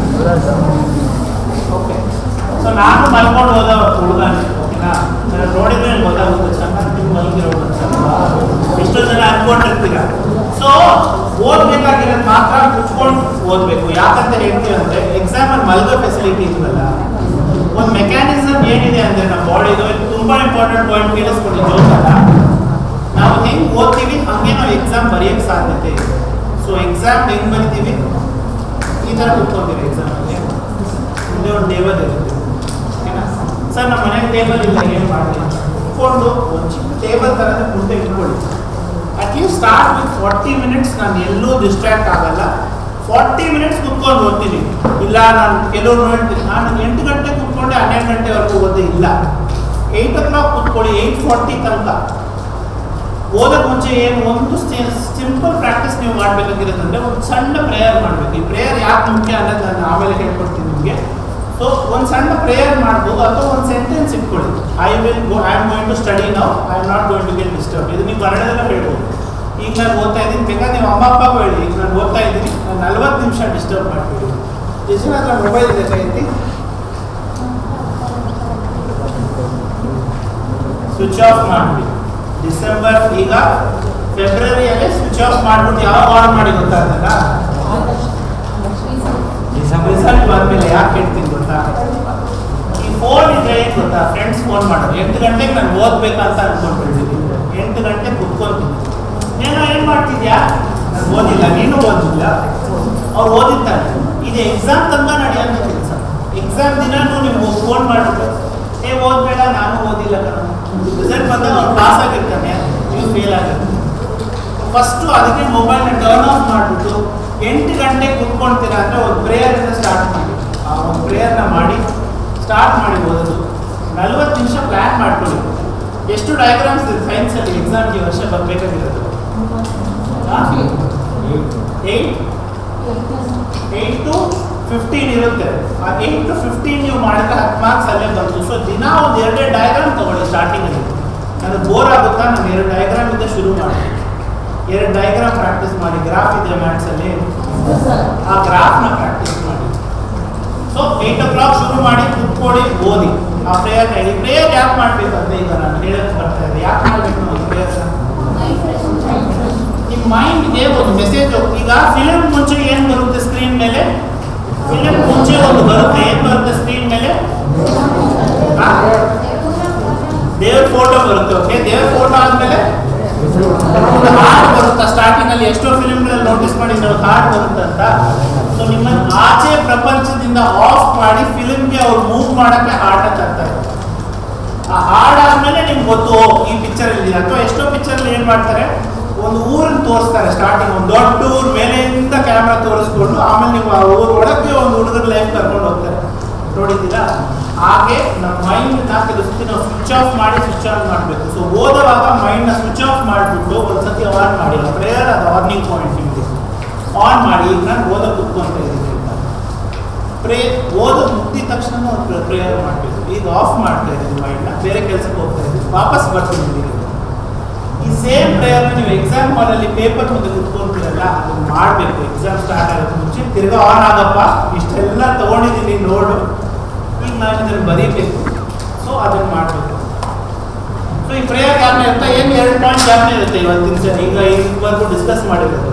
D: ಓಕೆ. ಸೊ ನಾನು ಮಲ್ಕೊಂಡು ಓದೋ ಹುಡುಗಾನೆ. ಓಕೆನಾ? ನಾನು ನೋಡಿದ್ರೆ ನನಗೆ ಗೊತ್ತಾಗುತ್ತೆ ಚೆನ್ನಾಗಿ ಮಲ್ಗಿರೋದು ಎಷ್ಟೋ ಜನ ಅನ್ಕೊಂಡಿರ್ತೀರ. ಸೊ ಓದ್ಬೇಕಾಗಿರೋದು ಮಾತ್ರ ಕುತ್ಕೊಂಡು ಓದಬೇಕು. ಯಾಕಂತ ಹೇಳ್ತೀವಿ ಅಂದರೆ ಎಕ್ಸಾಮಲ್ಲಿ ಮಲ್ಗೋ ಫೆಸಿಲಿಟಿ ಇಲ್ವಲ್ಲ. ಒಂದು ಮೆಕ್ಯಾನಿಸಮ್ ಏನಿದೆ ಅಂದರೆ ನಮ್ಮ ಬಾಡಿದು ತುಂಬ ಇಂಪಾರ್ಟೆಂಟ್ ಪಾಯಿಂಟ್ ಕೇಳಿಸ್ಕೊಂಡು ಜೋಗಲ್ಲ. ನಾವು ಹೆಂಗೆ ಓದ್ತೀವಿ ಹಾಗೆ ನಾವು ಎಕ್ಸಾಮ್ ಬರೆಯೋಕ್ಕೆ ಸಾಧ್ಯತೆ ಇದೆ. ಸೊ ಎಕ್ಸಾಮ್ ಹೆಂಗೆ ಬರಿತೀವಿ? ಈ ಥರ ಕುತ್ಕೊತೀವಿ ಎಕ್ಸಾಮಲ್ಲಿ. ಮುಂದೆ ಒಂದು ಟೇಬಲ್ ಇರುತ್ತೆ. ಓಕೆನಾ? ಸರ್ ನಮ್ಮ ಮನೆಗೆ ಟೇಬಲ್ ಇಲ್ಲ, ಏನು ಮಾಡಲಿ? ಕುತ್ಕೊಂಡು ಒಂದು ಚಿಕ್ಕ ಟೇಬಲ್ ಥರದ ಮುಂದೆ ಇಟ್ಕೊಳ್ಳಿ. At least start with 40 minutes. ನಾನು ಎಲ್ಲೂ ಡಿಸ್ಟ್ರಾಕ್ಟ್ ಆಗಲ್ಲ. 40 ಮಿನಿಟ್ಸ್ ಕುತ್ಕೊಂಡು ಓದ್ತೀನಿ. ಇಲ್ಲ ನಾನು ಕೆಲವರು ನೋಡ್ತೀನಿ, ನಾನು 8 ಗಂಟೆ ಕುತ್ಕೊಂಡೆ 12 ಗಂಟೆವರೆಗೂ ಓದೇ ಇಲ್ಲ. 8 o'clock ಕುತ್ಕೊಳ್ಳಿ, 8:40 ತನಕ. ಓದೋಕ್ಕೆ ಮುಂಚೆ ಏನು ಒಂದು ಸಿಂಪಲ್ ಪ್ರಾಕ್ಟೀಸ್ ನೀವು ಮಾಡಬೇಕಾಗಿರೋದಂದ್ರೆ ಒಂದು ಸಣ್ಣ ಪ್ರೇಯರ್ ಮಾಡಬೇಕು. ಈ ಪ್ರೇಯರ್ ಯಾಕೆ ಮುಖ್ಯ ಅನ್ನೋದು ನಾನು ಆಮೇಲೆ ಹೇಳ್ಕೊಡ್ತೀನಿ ನಿಮಗೆ. ಸೊ ಸೊ ಒಂದು ಸಣ್ಣ ಪ್ರೇಯರ್ ಮಾಡ್ಬೋದು ಅಥವಾ ಒಂದು ಸೆಂಟೆನ್ಸ್ ಇಟ್ಕೊಳ್ಳಿ. I am going to study now, I am not going to get disturb. ಇದು ನೀವು ಕನ್ನಡದಲ್ಲೇ ಹೇಳ್ಬೋದು. ಈಗ ನಾನು ಓದ್ತಾ ಇದ್ದೀನಿ, ಬೇಕಾದ್ರೆ ನೀವು ಅಮ್ಮ ಅಪ್ಪಗೂ ಹೇಳಿ, ಈಗ ನಾನು ಓದ್ತಾ ಇದ್ದೀನಿ, ನಾನು 40 ನಿಮಿಷ ಡಿಸ್ಟರ್ಬ್ ಮಾಡ್ತೀವಿ. ಎಷ್ಟು ಮಾತ್ರ ಮೊಬೈಲ್ ಇದೆ ಕೈಯಲ್ಲಿ, ಸ್ವಿಚ್ ಆಫ್ ಮಾಡಿಬಿಡಿ. ಡಿಸೆಂಬರ್, ಈಗ ಫೆಬ್ರವರಿಯಲ್ಲೇ ಸ್ವಿಚ್ ಆಫ್ ಮಾಡಿಬಿಟ್ಟು ಯಾವಾಗ ಆನ್ ಮಾಡಿ ಗೊತ್ತಾಗಲ್ಲ, ರಿಸಲ್ಟ್ ಬಂದ್ಮೇಲೆ. ಯಾಕೆ ಹೇಳ್ತೀನಿ ಗೊತ್ತಾ, ಈ ಫೋನ್ ಇದ್ರೆ ಏನು ಗೊತ್ತಾ, ಫ್ರೆಂಡ್ಸ್ ಫೋನ್ ಮಾಡೋದು 8 ಗಂಟೆಗೆ ನಾನು ಓದ್ಬೇಕಂತ ಅನ್ಕೊಂಡ್ಬಿಟ್ಟಿದ್ದೀನಿ, 8 ಗಂಟೆಗೆ ಕುತ್ಕೊಂತೀನಿ. ಏನು ಮಾಡ್ತಿದ್ಯಾ, ನಾನು ಓದಿಲ್ಲ, ನೀನು ಓದಿಲ್ಲ, ಅವ್ರು ಓದಿರ್ತಾರೆ. ಇದು ಎಕ್ಸಾಮ್ ತನಕ ನಡೆಯೋಂಥ ಕೆಲಸ. ಎಕ್ಸಾಮ್ ದಿನಾನು ನೀವು ಫೋನ್ ಮಾಡಿಬಿಟ್ಟು ಓದ್ಬೇಡ, ನಾನು ಓದಿಲ್ಲ ಕಣ, ರಿಸಲ್ಟ್ ಬಂದಾಗ ಅವ್ರು ಪಾಸ್ ಆಗಿರ್ತಾನೆ, ನೀವು ಫೇಲ್ ಆಗಿರ್ತಾನೆ. ಫಸ್ಟು ಅದಕ್ಕೆ ಮೊಬೈಲ್ನ ಟರ್ನ್ ಆಫ್ ಮಾಡಿಬಿಟ್ಟು 8 ಗಂಟೆಗೆ ಕುತ್ಕೊಳ್ತೀರಾ ಅಂದರೆ ಒಂದು ಪ್ರೇಯರಿಂದ ಸ್ಟಾರ್ಟ್ ಮಾಡಿ. ಆ ಒಂದು ಪ್ರೇಯರ್ನ ಮಾಡಿ ಸ್ಟಾರ್ಟ್ ಮಾಡಿ ಓದೋದು. 40 ನಿಮಿಷ ಪ್ಲ್ಯಾನ್ ಮಾಡ್ಕೊಳ್ಳಿ. ಎಷ್ಟು ಡಯಾಗ್ರಾಮ್ಸ್ ಇದೆ ಸೈನ್ಸಲ್ಲಿ ಎಕ್ಸಾಮ್ಗೆ ವರ್ಷ ಬರಬೇಕಾಗಿರೋದು? 8 to 15 ಇರುತ್ತೆ. ಆ 8 to 15 ನೀವು ಮಾಡಿದ್ರೆ 10 ಮಾರ್ಕ್ಸ್ ಅಲ್ಲೇ ಬಂತು. ಸೊ ದಿನ ಒಂದು 2 ಡಯಾಗ್ರಾಮ್ ತಗೊಳ್ಳಿ. ಸ್ಟಾರ್ಟಿಂಗಲ್ಲಿ ನನಗೆ ಬೋರ್ ಆಗುತ್ತಾ, ನಾನು 2 ಡಯಾಗ್ರಾಮ್ ಇಂದ ಶುರು ಮಾಡಿ 2 ಡಯಾಗ್ರಾಮ್ ಪ್ರಾಕ್ಟೀಸ್ ಮಾಡಿ. ಗ್ರಾಫ್ ಇದೆ ಮ್ಯಾಥ್ಸಲ್ಲಿ, ಆ ಗ್ರಾಫ್ನ ಪ್ರಾಕ್ಟೀಸ್ ಮಾಡಿ. ಸೊ 8 o'clock ಶುರು ಮಾಡಿ, ಕುತ್ಕೊಳ್ಳಿ, ಓದಿ. ಆ ಪ್ರೇಯರ್ ಹೇಳಿ. ಪ್ರೇಯರ್ ಯಾಕೆ ಮಾಡಬೇಕಂದ್ರೆ ಈಗ ನಾನು ಹೇಳಕ್ಕೆ ಬರ್ತಾ ಇದೆ, ಯಾಕೆ ಮಾಡಬೇಕು ಒಂದು ಪ್ರೇಯರ್? ನಿಮ್ಮ ಮೈಂಡ್ಗೆ ಒಂದು ಮೆಸೇಜ್. ಈಗ ಫಿಲಮ್ ಮುಂಚೆ ಏನು ಬರುತ್ತೆ ಸ್ಕ್ರೀನ್ ಮೇಲೆ? ಫಿಲಮ್ ಮುಂಚೆ ಒಂದು ಬರುತ್ತೆ, ಏನು ಬರುತ್ತೆ ಸ್ಕ್ರೀನ್ ಮೇಲೆ? ದೇವ್ರ ಫೋಟೋ ಬರುತ್ತೆ. ಓಕೆ, ದೇವ್ರ ಫೋಟೋ ಆದ್ಮೇಲೆ ಹಾಡು ಬರುತ್ತಾ? ಸ್ಟಾರ್ಟಿಂಗ್ ಅಲ್ಲಿ ಎಷ್ಟೋ ಫಿಲ್ಮ್ಗಳಲ್ಲಿ ನೋಟಿಸ್ ಮಾಡಿದ್ರೆ ಹಾಡು ಬರುತ್ತಂತ. ಸೊ ನಿಮ್ಮನ್ನು ಆಚೆ ಪ್ರಪಂಚದಿಂದ ಆಫ್ ಮಾಡಿ ಫಿಲ್ಮ್ಗೆ ಅವ್ರು ಮೂವ್ ಮಾಡಕ್ಕೆ ಹಾಡನ್ನ ತರ್ತಾರೆ. ಆ ಹಾಡಾದ್ಮೇಲೆ ನಿಮ್ಗೆ ಗೊತ್ತು ಈ ಪಿಕ್ಚರ್ ಇಲ್ಲಿ. ಅಥವಾ ಎಷ್ಟೋ ಪಿಕ್ಚರ್ ಏನ್ ಮಾಡ್ತಾರೆ, ಒಂದು ಊರನ್ನ ತೋರಿಸ್ತಾರೆ. ಸ್ಟಾರ್ಟಿಂಗ್ ಒಂದು ದೊಡ್ಡ ಊರ್ ಮೇಲೆಯಿಂದ ಕ್ಯಾಮ್ರಾ ತೋರಿಸ್ಕೊಂಡು ಆಮೇಲೆ ನೀವು ಆ ಊರ್ ಒಳಗೆ ಒಂದು ಹುಡುಗರ ಲೈಫ್ ಕರ್ಕೊಂಡು ಹೋಗ್ತಾರೆ. ನೋಡಿದ್ದೀರಾ? ಹಾಗೆ ನಮ್ಮ ಮೈಂಡ್ನ ಕೆಲಸಕ್ಕೆ ನಾವು ಸ್ವಿಚ್ ಆಫ್ ಮಾಡಿ ಸ್ವಿಚ್ ಆನ್ ಮಾಡಬೇಕು. ಸೊ ಓದುವಾಗ ಮೈಂಡ್ನ ಸ್ವಿಚ್ ಆಫ್ ಮಾಡಿಬಿಟ್ಟು ಒಂದ್ಸತಿ ಆನ್ ಮಾಡಿ. ಪ್ರೇಯರ್ ಅದು ವಾರ್ನಿಂಗ್ ಪಾಯಿಂಟ್ ನಿಮಗೆ. ಆನ್ ಮಾಡಿ. ಈಗ ನಾನು ಓದೋಕೆ ಕುತ್ಕೊಂತ ಇದ್ದೀನಿ. ಓದೋದು ಮುಗಿದ ತಕ್ಷಣ ಒಂದು ಪ್ರೇಯರ್ ಮಾಡಬೇಕು. ಈಗ ಆಫ್ ಮಾಡ್ತಾ ಇದ್ದೀನಿ ಮೈಂಡ್ನ, ಬೇರೆ ಕೆಲಸಕ್ಕೆ ಹೋಗ್ತಾ ಇದ್ದೀನಿ, ವಾಪಸ್ ಬರ್ತೀನಿ ನಿಮಗೆ. ಈ ಸೇಮ್ ಪ್ರೇಯರ್ನ ನೀವು ಎಕ್ಸಾಮ್ ಹಾಲಲ್ಲಿ ಪೇಪರ್ ಮುಂದೆ ಕುತ್ಕೊಂತೀರಲ್ಲ, ಅದನ್ನು ಮಾಡಬೇಕು. ಎಕ್ಸಾಮ್ ಸ್ಟಾರ್ಟ್ ಆಗೋದು ಮುಂಚೆ ತಿರ್ಗಾ ಆನ್ ಆಗಪ್ಪ, ಇಷ್ಟೆಲ್ಲ ತೊಗೊಂಡಿದ್ದೀನಿ ನೋಡು, ಈಗ ನಾನು ಇದನ್ನು ಬರೀಬೇಕು. ಸೊ ಅದನ್ನು ಮಾಡಬೇಕು. ಸೊ ಈ ಪ್ರೇಯರ್ ಜ್ಞಾಪನೆ ಅಂತ ಏನು 2 ಪಾಯಿಂಟ್ ಜ್ಞಾಪನೆ ಇರುತ್ತೆ ಇವತ್ತಿನ ಸಲ. ಈಗ ಇದುವರೆಗೂ ಡಿಸ್ಕಸ್ ಮಾಡಿರೋದು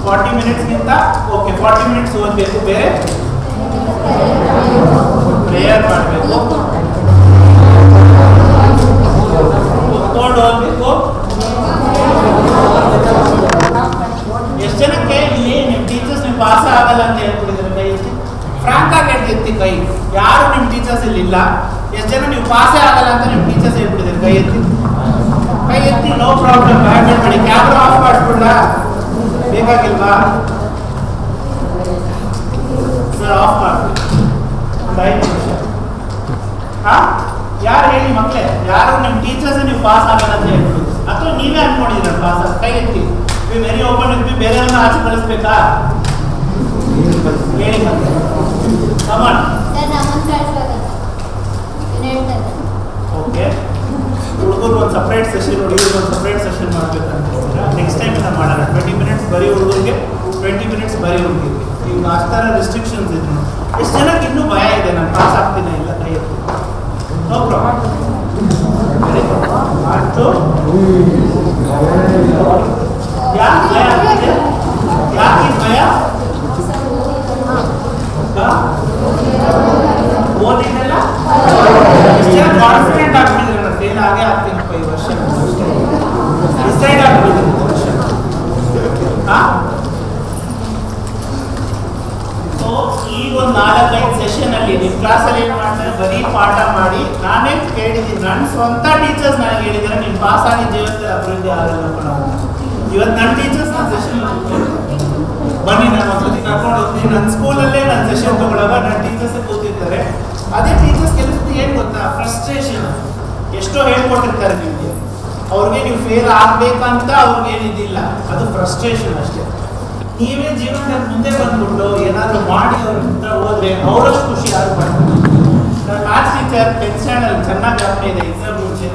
D: 40 ಮಿನಿಟ್ಸ್ಗಿಂತ ಓಕೆ 40 ಮಿನಿಟ್ಸ್ ಓದಬೇಕು. ಬೇರೆ ಪ್ರೇಯರ್ ಮಾಡಬೇಕು, ಕುತ್ಕೊಂಡು ಓದಬೇಕು. ಎಷ್ಟು ಜನಕ್ಕೆ ಇಲ್ಲಿ ನಿಮ್ಮ ಟೀಚರ್ಸ್ ನೀವು ಪಾಸ್ ಆಗಲ್ಲ ಅಂತ ಹೇಳ್ಕೊಡಿದ್ರೆ ಕೈ ಎತ್ತಿ. ಫ್ರಾಂಕ್ ಆಗಿ ಎತ್ತಿ ಕೈ. ಯಾರು ನಿಮ್ಮ ಟೀಚರ್ಸ್ ಇಲ್ಲಿ ಇಲ್ಲ? ಎಷ್ಟು ಜನ ನೀವು ಪಾಸೇ ಆಗಲ್ಲ ಅಂತ ನಿಮ್ಮ ಟೀಚರ್ಸ್ ಹೇಳ್ಬಿಟ್ಟಿದ್ದಾರೆ? ಕೈ ಎತ್ತಿ, ಕೈ ಎತ್ತಿ. ನೋ ಪ್ರಾಬ್ಲಮ್, ಬ್ಯಾಡ್ ಮಾಡಿ. ಕ್ಯಾಮ್ರಾ ಆಫ್ ಮಾಡಿಸ್ಬಿಡ್ಲ? ಬೇಕಾಗಿಲ್ವಾ ಸರ್? ಆಫ್ ಮಾಡ್ಬೇಕು. ಒಂದು 5 ನಿಮಿಷ. ಯಾರು ಹೇಳಿ ಮಕ್ಕಳೇ, ಯಾರು ನಿಮ್ಮ ಟೀಚರ್ಸ್ ನೀವು ಪಾಸ್ ಆಗಲ್ಲ ಅಂತ ಹೇಳ್ಬಿಟ್ಟು, ಅಥವಾ ನೀವೇ ಅನ್ಕೊಂಡಿದ್ದೀರ ಪಾಸ್ ಆಗ? ಕೈ ಎತ್ತಿ. ವೆರಿ ಓಪನ್ ಇದ್ವಿ, ಬೇರೆಯವ್ರನ್ನ ಆಚೆ ಕಳಿಸ್ಬೇಕಾ? ಹೇಳಿ ಮತ್ತೆ. ಕಮಾನ್. ಓಕೆ, ಹುಡುಗರು ಒಂದು ಸಪ್ರೇಟ್ ಸೆಷನ್, ಹುಡುಗರು ಒಂದು ಸಪ್ರೇಟ್ ಸೆಷನ್ ಮಾಡಬೇಕಂತ ನೆಕ್ಸ್ಟ್ ಟೈಮ್ ಇಂದ ಮಾಡೋಣ. 20 ಮಿನಿಟ್ಸ್ ಬರೀ ಹುಡುಗರಿಗೆ, 20 ಮಿನಿಟ್ಸ್ ಬರೀ ಹುಡುಗಿರಿಗೆ. ಈಗ ಆ ಥರ ರಿಸ್ಟ್ರಿಕ್ಷನ್ಸ್ ಇದ್ರು. ಎಷ್ಟು ಜನಕ್ಕೆ ಇನ್ನೂ ಭಯ ಇದೆ, ನಾನು ಪಾಸ್ ಆಗ್ತೀನಿ ಇಲ್ಲ? ಕೈ ಎತ್ತಿ. No problem. ಆಯ್ತು. ಯಾಕೆ ಭಯ ಆಗ್ತಿದೆ? ಯಾಕೆ ಭಯ? ಓದಿದ್ದೆಲ್ಲ ಕಾನ್ಫಿಡೆಂಟ್ ಆಗ್ಬಿಟ್ಟಿದ್ರೆ ನಾನು ಫೇಲ್ ಆಗೇ ಆಗ್ತೀನಪ್ಪ ಈ ವರ್ಷ, ಡಿಸೈಡ್ ಆಗ್ಬಿಟ್ಟಿದ್ದೀನಿ ಈ ವರ್ಷ. ಸೊ ಈಗ ಒಂದು 4-5 ಸೆಷನ್ ಅಲ್ಲಿ ನಿಮ್ಮ ಕ್ಲಾಸಲ್ಲಿ ಏನು ಮಾಡ್ತಾರೆ, ಬರೀ ಪಾಠ ಮಾಡಿ. ನಾನೇ ಕೇಳಿದ್ದೀನಿ, ನನ್ನ ಸ್ವಂತ ಟೀಚರ್ಸ್ ನನಗೆ ಹೇಳಿದ್ದಾರೆ, ನೀನು ಪಾಸ್ ಆಗಿ ಜೀವನದಲ್ಲಿ ಅಭಿವೃದ್ಧಿ ಆಗಲ್ಲ ಕಣ. ಇವತ್ತು ನನ್ನ ಟೀಚರ್ಸ್ ನನ್ನ ಸೆಷನ್ ಬನ್ನಿ, ನಾನು ಒಂದ್ಸತಿ ಕರ್ಕೊಂಡು ಹೋಗ್ತೀನಿ. ನನ್ನ ಸ್ಕೂಲಲ್ಲೇ ನನ್ನ ಸೆಷನ್ ತಗೊಳ್ಳೋವಾಗ ನನ್ನ ಟೀಚರ್ಸ್ ಕೂತಿರ್ತಾರೆ. ಅದೇ ಟೀಚರ್ಸ್ ಕೆಲಸದ ಏನು ಗೊತ್ತಾ, ಫ್ರಸ್ಟ್ರೇಷನ್. ಎಷ್ಟೋ ಹೇಳ್ಕೊಟ್ಟಿರ್ತಾರೆ ನಿಮಗೆ, ಅವ್ರಿಗೆ ನೀವು ಫೇಲ್ ಆಗ್ಬೇಕಂತ ಅವ್ರಿಗೇನಿದಿಲ್ಲ, ಅದು ಫ್ರಸ್ಟ್ರೇಷನ್ ಅಷ್ಟೇ. ನೀವೇ ಜೀವನದಲ್ಲಿ ಮುಂದೆ ಬಂದ್ಬಿಟ್ಟು ಏನಾದರೂ ಮಾಡಿ ಅವ್ರ ಹತ್ರ ಹೋದ್ರೆ ಅವರಷ್ಟು ಖುಷಿ ಯಾರು ಮಾಡ್ತಾರೆ. ನನ್ನ ಮ್ಯಾಥ್ಸ್ ಟೀಚರ್ 10th ಸ್ಟ್ಯಾಂಡರ್ಡ್ ಚೆನ್ನಾಗಿ ಜ್ಞಾಪಕ ಇದೆ. ಎಕ್ಸಾಮ್ ಮುಂಚೆ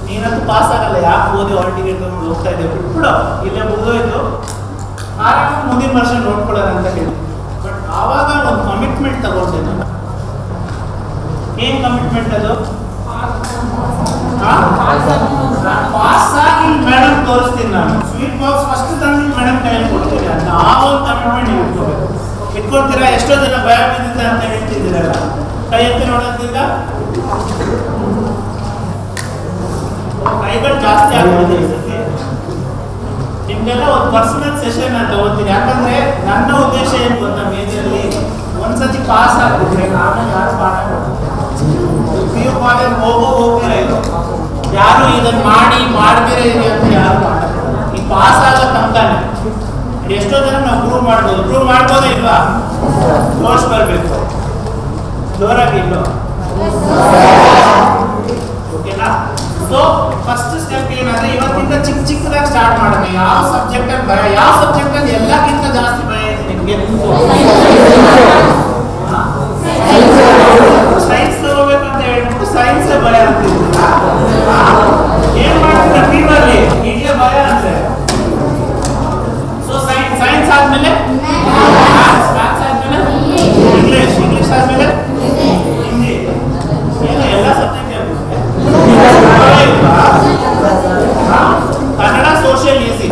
D: ನೀನಂತೂ ಪಾಸ್ ಆಗಲ್ಲ, ಯಾಕೆ ಓದಿ ಹಾಲ್ ಟಿಕೆಟ್ ತಗೊಂಡು ಹೋಗ್ತಾ ಇದ್ದೆ, ಬಿಟ್ಬಿಡು ಇಲ್ಲೇ ಮುಗಿದೋಯ್ತು, ಆರಾಮ ಮುಂದಿನ ವರ್ಷ ನೋಡ್ಕೊಳ್ಳೋಣ ಅಂತ ಹೇಳಿ. ಬಟ್ ಆವಾಗ ಒಂದು ಕಮಿಟ್ಮೆಂಟ್ ತಗೊಂಡೆ ನಾನು. ಏನ್ ಕಮಿಟ್ಮೆಂಟ್ ಅದು? ಪಾಸ್ ಆಗಿ ಮೇಡಮ್ ತೋರಿಸ್ತೀನಿ ನಾನು, ಸ್ವೀಟ್ ಬಾಕ್ಸ್ ಫಸ್ಟ್ ತಂದು ಮೇಡಮ್ ಕೈಯಲ್ಲಿ ಕೊಡ್ತೀನಿ ಅಂತ. ಆ ಒಂದು ಕಮಿಟ್ಮೆಂಟ್ ನೀವು ಇಟ್ಕೋಬೇಕು. ಇಟ್ಕೊಳ್ತೀರಾ? ಎಷ್ಟೋ ಜನ ಭಯ ಬಿದ್ದಿದೆ ಅಂತ ಹೇಳ್ತಿದ್ದೀರಲ್ಲ, ಕೈ ಎತ್ತಿ ನೋಡೋದ್ರಿಂದ ಕೈಗಳು ಜಾಸ್ತಿ ಆಗ್ತದೆ. ನಿಮ್ಗೆಲ್ಲ ಒಂದು ಪರ್ಸನಲ್ ಸೆಷನ್ ಅಂತ ತಗೋತೀನಿ. ಯಾಕಂದ್ರೆ ನನ್ನ ಉದ್ದೇಶ ಏನು ಗೊತ್ತಾ, ಮೇಜಲ್ಲಿ ಒಂದ್ಸತಿ ಪಾಸ್ ಆಗ್ಬಿಟ್ರೆ ಆಮೇಲೆ ಯಾರು ಪಾಠ PU ಕಾಲೇಜ್ ಹೋಗ್ತೀರಾ ಇದು ಯಾರು ಇದನ್ನ ಮಾಡ್ತೀರಾ ಇದೆ ಅಂತ ಯಾರು ಮಾತಾಡ್ತಾರೆ. ಈ ಪಾಸ್ ಆಗೋ ತನಕನೇ ಎಷ್ಟೋ ಜನ ನಾವು ಪ್ರೂವ್ ಮಾಡ್ಬೋದೇ ಇಲ್ವಾ? ಜೋಶ್ ಬರಬೇಕು, ಜೋರಾಗಿ ಇಲ್ವ? ಓಕೆನಾ? ಸೊ ಫಸ್ಟ್ ಸ್ಟೆಪ್ ಏನಂದ್ರೆ ಇವತ್ತಿಂದ ಚಿಕ್ಕದಾಗಿ ಸ್ಟಾರ್ಟ್ ಮಾಡೋಣ. ಯಾವ ಸಬ್ಜೆಕ್ಟ್ ಅಲ್ಲಿ ಭಯ, ಯಾವ ಸಬ್ಜೆಕ್ಟ್ ಅಲ್ಲಿ ಎಲ್ಲಕ್ಕಿಂತ ಜಾಸ್ತಿ ಭಯ ಇದೆ ನಿಮ್ಗೆ? ಸೈನ್ಸ್ ತಗೋಬೇಕಂತ ಹೇಳ್ಬಿಟ್ಟು ಸೈನ್ಸ್ ಭಯ ಆಗ್ತಿದೆ. ಏನ್ ಮಾಡ್ತೀರ ಟೀಮಲ್ಲಿ? ಈಗಲೇ ಭಯ ಅಂದ್ರೆ ಸೊ ಸೈನ್ಸ್ ಆದ್ಮೇಲೆ ಮ್ಯಾಥ್ಸ್ ಆದ್ಮೇಲೆ ಇಂಗ್ಲಿಷ್ ಆದ್ಮೇಲೆ ಹಿಂದಿ, ಏನು ಎಲ್ಲ subject Kannada social easy.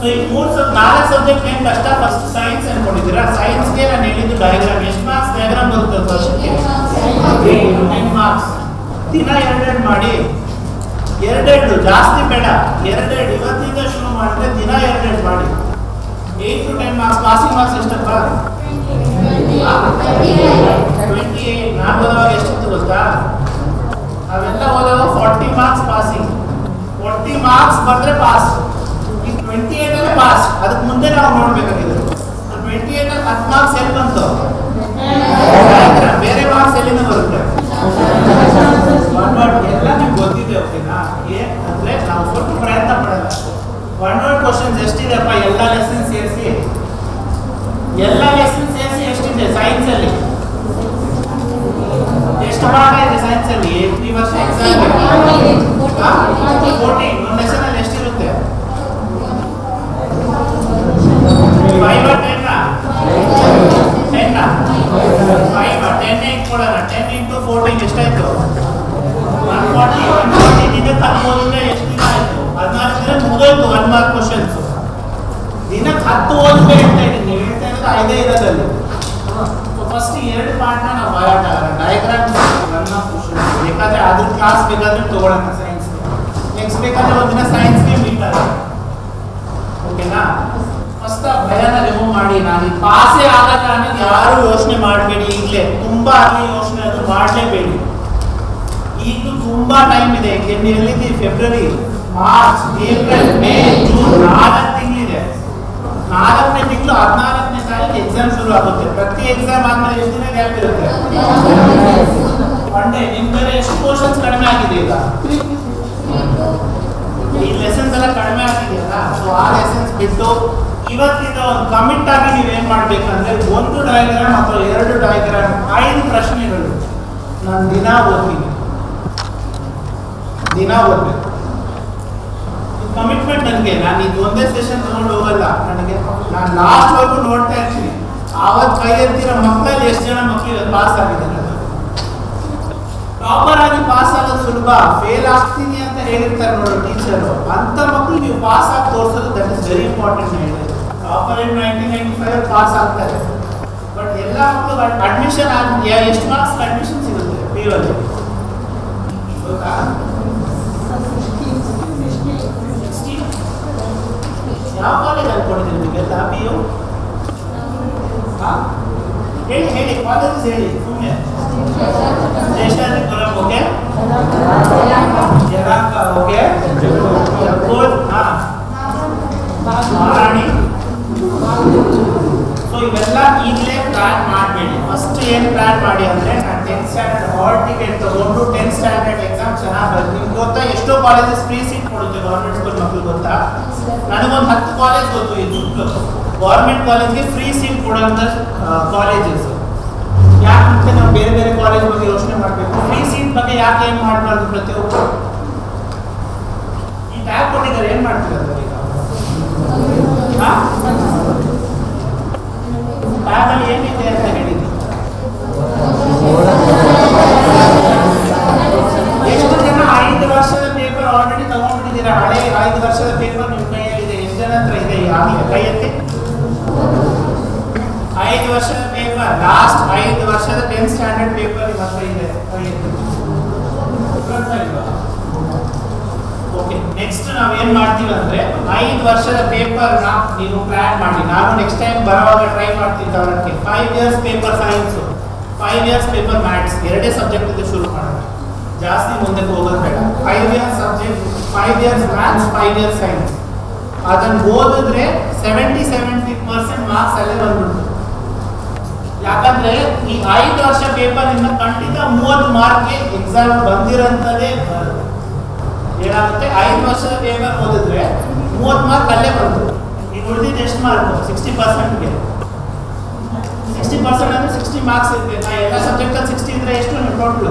D: So ಈ 4 ಸಬ್ಜೆಕ್ಟ್ ಏನ್ ಕಷ್ಟ? First science ಅನ್ಕೊಂಡಿದ್ದೀರಾ. ಸೈನ್ಸ್ಗೆ ನಾನು ಹೇಳಿದ್ದು ಡಯಾಗ್ರಾಮ್. ಎಷ್ಟು ಮಾರ್ಕ್ಸ್ ಡಯಾಗ್ರಾಮ್ ಬರುತ್ತೆ ವರ್ಷಕ್ಕೆ? 10 ಮಾರ್ಕ್ಸ್. ದಿನ 2 ಮಾಡಿ, 2 ಜಾಸ್ತಿ ಬೇಡ, 2 ಇವತ್ತಿಂದ ಶುರು ಮಾಡಿದ್ರೆ ದಿನ 2 ಮಾಡಿ. 8 to 10 ಮಾರ್ಕ್ಸ್. ಪಾಸಿಂಗ್ ಮಾರ್ಕ್ಸ್ ಎಷ್ಟಪ್ಪ? 28. ನಾನು ಓದುವಾಗ ಎಷ್ಟಿತ್ತು ಗೊತ್ತಾ? ಅವೆಲ್ಲ ಓದುವಾಗ 40 ಮಾರ್ಕ್ಸ್ ಪಾಸಿಂಗ್. 40 ಮಾರ್ಕ್ಸ್ ಬಂದ್ರೆ ಪಾಸ್. ಈ 28 ಅಲ್ಲೇ ಪಾಸ್. ಅದಕ್ಕೆ ಮುಂದೆ ನಾವು ನೋಡ್ಬೇಕಾಗಿದೆ. 28 ಅಲ್ಲಿ 10 ಮಾರ್ಕ್ಸ್ ಎಲ್ಲಿ ಬಂತು? ಬೇರೆ ಮಾರ್ಕ್ಸ್ ಎಲ್ಲಿಂದ ಬರುತ್ತೆ? ಎಲ್ಲ ನಿಮ್ಗೆ ಗೊತ್ತಿದೆ. ಓಕೆನಾ? ಅಂದ್ರೆ ನಾವು ಸ್ವಲ್ಪ ಪ್ರಯತ್ನ ಪಡಲ್ಲ. 1 word ಕ್ವಶನ್ಸ್ ಎಷ್ಟಿದೆಪ್ಪ? ಎಲ್ಲ ಲೆಸನ್ ಸೇರಿಸಿ ಎಷ್ಟಿದೆ ಸೈನ್ಸ್ ಅಲ್ಲಿ? ಎಷ್ಟು ಪಾಠ ಇದೆ ಸೈನ್ಸ್ ಅಲ್ಲಿ? ಈ ವರ್ಷ ಎಕ್ಸಾಮ್ 14. ಒಂದು ಲೆಸನ್ ಅಲ್ಲಿ ಎಷ್ಟಿರುತ್ತೆ? 5 or 10? 10 ಕೊಡೋಣ. 10 into 14 ಎಷ್ಟಾಯ್ತು? 140. 140 ದಿನಕ್ಕೆ 10 ಓದಿದ್ರೆ ಎಷ್ಟು ದಿನ ಆಯ್ತು? 14 ದಿನ ಮುಗಿದೋಯ್ತು 1 ಮಾರ್ಕ್ ಕ್ವಶನ್ಸ್. ದಿನಕ್ಕೆ 10 ಓದ್ಬೇಕು ಅಂತ ಇದ್ದೀನಿ. ನೀವು ಹೇಳ್ತಾ ಇರೋದು 5 ಇರೋದಲ್ಲಿ. ಫಸ್ಟ್ 2 ಪಾರ್ಟ್ ನಾವು ಬಯಾಟ ಡಯಾಗ್ರಾಮ್ ರನ್ ಕ್ವಶನ್ ಬೇಕಾದ್ರೆ ಅದ್ರ ಕ್ಲಾಸ್ ಬೇಕಾದ್ರೆ ತಗೊಳ್ಳೋಣ ಸೈನ್ಸ್. ನೆಕ್ಸ್ಟ್ ಬೇಕಾದ್ರೆ ಒಂದಿನ ಸೈನ್ಸ್ಗೆ ಮೀಟ್ ಆಗ. ಓಕೆನಾ? ಫಸ್ಟ್ ಭಯನ ರಿಮೂವ್ ಮಾಡಿ. ನಾನು ಪಾಸೇ ಆಗಲ್ಲ ಅನ್ನೋದು ಯಾರು ಯೋಚನೆ ಮಾಡಬೇಡಿ. ಈಗಲೇ ತುಂಬಾ ಆಗಲಿ ಯೋಚನೆ ಅದು ಮಾಡಲೇಬೇಡಿ. ಈಗ ತುಂಬಾ ಟೈಮ್ ಇದೆ. ಎಲ್ಲಿದ್ದೀವಿ? February, March, April, May, June 4 ತಿಂಗಳಿದೆ. 4ನೇ ತಿಂಗಳು 14ನೇ ತಾರೀಕು ಎಕ್ಸಾಮ್ ಶುರು ಆಗುತ್ತೆ. ಪ್ರತಿ ಎಕ್ಸಾಮ್ ಆದ್ಮೇಲೆ ಎಷ್ಟು ದಿನ ಗ್ಯಾಪ್ ಇರುತ್ತೆ? 1 ಡೇ. ನಿಮ್ ಬೇರೆ ಎಷ್ಟು ಕ್ವಶನ್ಸ್ ಕಡಿಮೆ ಆಗಿದೆ ಈಗ? ಈ ಲೆಸನ್ಸ್ ಎಲ್ಲ ಕಡಿಮೆ ಆಗಿದೆಯಲ್ಲ. ಸೊ ಆ ಲೆಸನ್ಸ್ ಬಿಟ್ಟು ಇವತ್ತಿಂದ ಒಂದು ಕಮಿಟ್ ಆಗಿ ನೀವೇನ್ ಮಾಡ್ಬೇಕಂದ್ರೆ 1 ಡಯಾಗ್ರಾಮ್ ಅಥವಾ 2 ಡಯಾಗ್ರಾಮ್ 5 ಪ್ರಶ್ನೆಗಳು ನಾನು ದಿನ ಓದ್ತೀನಿ. ಕಮಿಟ್ಮೆಂಟ್ ನನಗೆ. ನಾನು ಇದು ಒಂದೇ ಸೆಷನ್ ತಗೊಂಡು ಹೋಗಲ್ಲ. ನಾನು ಲಾಸ್ಟ್ ವರ್ಗು ನೋಡ್ತಾ ಇರ್ತೀನಿ. ಆವತ್ತು ಕೈ ಎತ್ತಿರೋ ಮಕ್ಕಳಲ್ಲಿ ಎಷ್ಟು ಜನ ಮಕ್ಕಳಿಗೆ ಪಾಸ್ ಆಗಿದ್ದಾರೆ? ಟಾಪರ್ ಆಗಿ ಪಾಸ್ ಆಗೋದು ಸುಲಭ. ಫೇಲ್ ಆಗ್ತೀನಿ ಅಂತ ಹೇಳಿರ್ತಾರೆ ನೋಡು ಟೀಚರು, ಅಂತ ಮಕ್ಕಳು ನೀವು ಪಾಸ್ ಆಗಿ ತೋರಿಸೋದು ದಟ್ ಇಸ್ ವೆರಿ ಇಂಪಾರ್ಟೆಂಟ್. ಹೇಳಿದೆ ಟಾಪರ್ 1995 ಪಾಸ್ ಆಗ್ತಾರೆ. ಬಟ್ ಎಲ್ಲ ಮಕ್ಕಳು ಅಡ್ಮಿಷನ್ ಆಗಿ ಎಷ್ಟು ಮಾರ್ಕ್ಸ್ ಅಡ್ಮಿಷನ್ ಸಿಗುತ್ತೆ PU ಅಲ್ಲಿ ಗೊತ್ತಾ? ಯಾವ ಕಾಲೇಜ್ ಅನ್ಕೊಂಡಿದ್ದೀರಿ ನಿಮಗೆಲ್ಲ PU? ಹೇಳಿ ಕಾಲೇಜ್ ಹೇಳಿ ಸುಮ್ಮನೆ. ದೇಶಾಧಿಪುರಂ ಓಕೆ, ಯಲಹಂಕ ಓಕೆ, ಜಕ್ಕೂರ್, ಮಹಾರಾಣಿ. ಸೊ ಇವೆಲ್ಲ ಈಗಲೇ ಪ್ಲಾನ್ ಮಾಡಬೇಡಿ. ಫಸ್ಟ್ ಏನು ಪ್ಲಾನ್ ಮಾಡಿ ಅಂದರೆ, ನಾನು 10th ಸ್ಟ್ಯಾಂಡರ್ಡ್ ಹಾಲ್ ಟಿಕೆಟ್ ತಗೊಂಡು 10th ಸ್ಟ್ಯಾಂಡರ್ಡ್ ಎಕ್ಸಾಮ್ ಚೆನ್ನಾಗಿ ಬರುತ್ತೆ. ನಿಮ್ಗೆ ಗೊತ್ತಾ ಎಷ್ಟೋ ಕಾಲೇಜಸ್ ಫ್ರೀ ಸೀಟ್ ಕೊಡುತ್ತೆ ಗೌರ್ಮೆಂಟ್ ಸ್ಕೂಲ್ ಮಕ್ಕಳು, ಗೊತ್ತಾ? ನನಗೊಂದು 10 ಕಾಲೇಜ್ ಗೊತ್ತು. ಇದು ಗೌರ್ಮೆಂಟ್ ಕಾಲೇಜ್ಗೆ ಫ್ರೀ ಸೀಟ್ ಕೊಡೋಂಥ ಕಾಲೇಜಸ್. ಯಾಕೆ ನಾವು ಬೇರೆ ಬೇರೆ ಕಾಲೇಜ್ ಬಗ್ಗೆ ಯೋಚನೆ ಮಾಡಬೇಕು? ಫ್ರೀ ಸೀಟ್ ಬಗ್ಗೆ ಯಾಕೆ ಏನು ಮಾಡಬಾರ್ದು? ಪ್ರತಿಯೊಬ್ಬರು ಈ ಟ್ಯಾಬ್ ಕೊಟ್ಟಿದ್ದಾರೆ, ಏನು ಮಾಡ್ತಿದ್ದಾರೆ ಈಗ? ಟ್ಯಾಬಲ್ಲಿ ಏನಿದೆ ಅಂತ ಹೇಳಿದ್ವಿ. ಎಷ್ಟು ಜನ 5 ವರ್ಷದ ಪೇಪರ್ ಆಲ್ರೆಡಿ ತಗೊಂಡ್ಬಿಟ್ಟಿದ್ದೀರಾ? ಹಳೆ 5 ವರ್ಷದ ಪೇಪರ್ ನಿಮ್ಮ ಕೈಯಲ್ಲಿದೆ. ಎಷ್ಟು ಜನ ಹತ್ರ ಇದೆ ಆಗಲೇ? ಕೈ ಎತ್ತಿ. 5 ವರ್ಷದ ಪೇಪರ್, ಲಾಸ್ಟ್ 5 ವರ್ಷದ 10th ಸ್ಟ್ಯಾಂಡರ್ಡ್ ಪೇಪರ್ ನಿಮ್ಮ ಹತ್ರ ಇದೆ. ಕೈ ಎತ್ತಿ. ಓಕೆ, ನೆಕ್ಸ್ಟ್ ನಾವು ಏನು ಮಾಡ್ತೀವಿ ಅಂದರೆ, 5 ವರ್ಷದ ಪೇಪರ್ನ ನೀವು ಪ್ಲಾನ್ ಮಾಡಿ. ನಾನು ನೆಕ್ಸ್ಟ್ ಟೈಮ್ ಬರೋವಾಗ ಟ್ರೈ ಮಾಡ್ತೀನಿ ತಗೊಳಕ್ಕೆ. 5 years paper science, 5 years paper maths, 2 subject ಇದೆ ಶುರು ಮಾಡೋಣ. ಜಾಸ್ತಿ ಮುಂದಕ್ಕೆ ಹೋಗೋದು ಬೇಡ. 5 years subject, 5 years maths, 5 years science. ಅದನ್ನು ಓದಿದ್ರೆ 70% ಮಾರ್ಕ್ಸ್ ಅಲ್ಲೇ ಬಂದ್ಬಿಡ್ತು. ಯಾಕಂದ್ರೆ ಈ 5 ವರ್ಷ ಪೇಪರ್ ಇಂದ ಖಂಡಿತ 30 ಮಾರ್ಕ್ಗೆ ಎಕ್ಸಾಮ್ ಬಂದಿರೋಂಥದ್ದೇ ಏನಾಗುತ್ತೆ. 5 ವರ್ಷದ ಪೇಪರ್ ಓದಿದ್ರೆ 30 ಮಾರ್ಕ್ ಅಲ್ಲೇ ಬಂತು. ಈಗ ಉಳಿದಿದ್ದು ಎಷ್ಟು ಮಾರ್ಕ್? 60%ಗೆ. 60% ಅಂದ್ರೆ 60 ಮಾರ್ಕ್ಸ್ ಇರಬೇಕು. ಎಲ್ಲ ಸಬ್ಜೆಕ್ಟಲ್ಲಿ 60 ಇದ್ರೆ ಎಷ್ಟು ಟೋಟಲ್?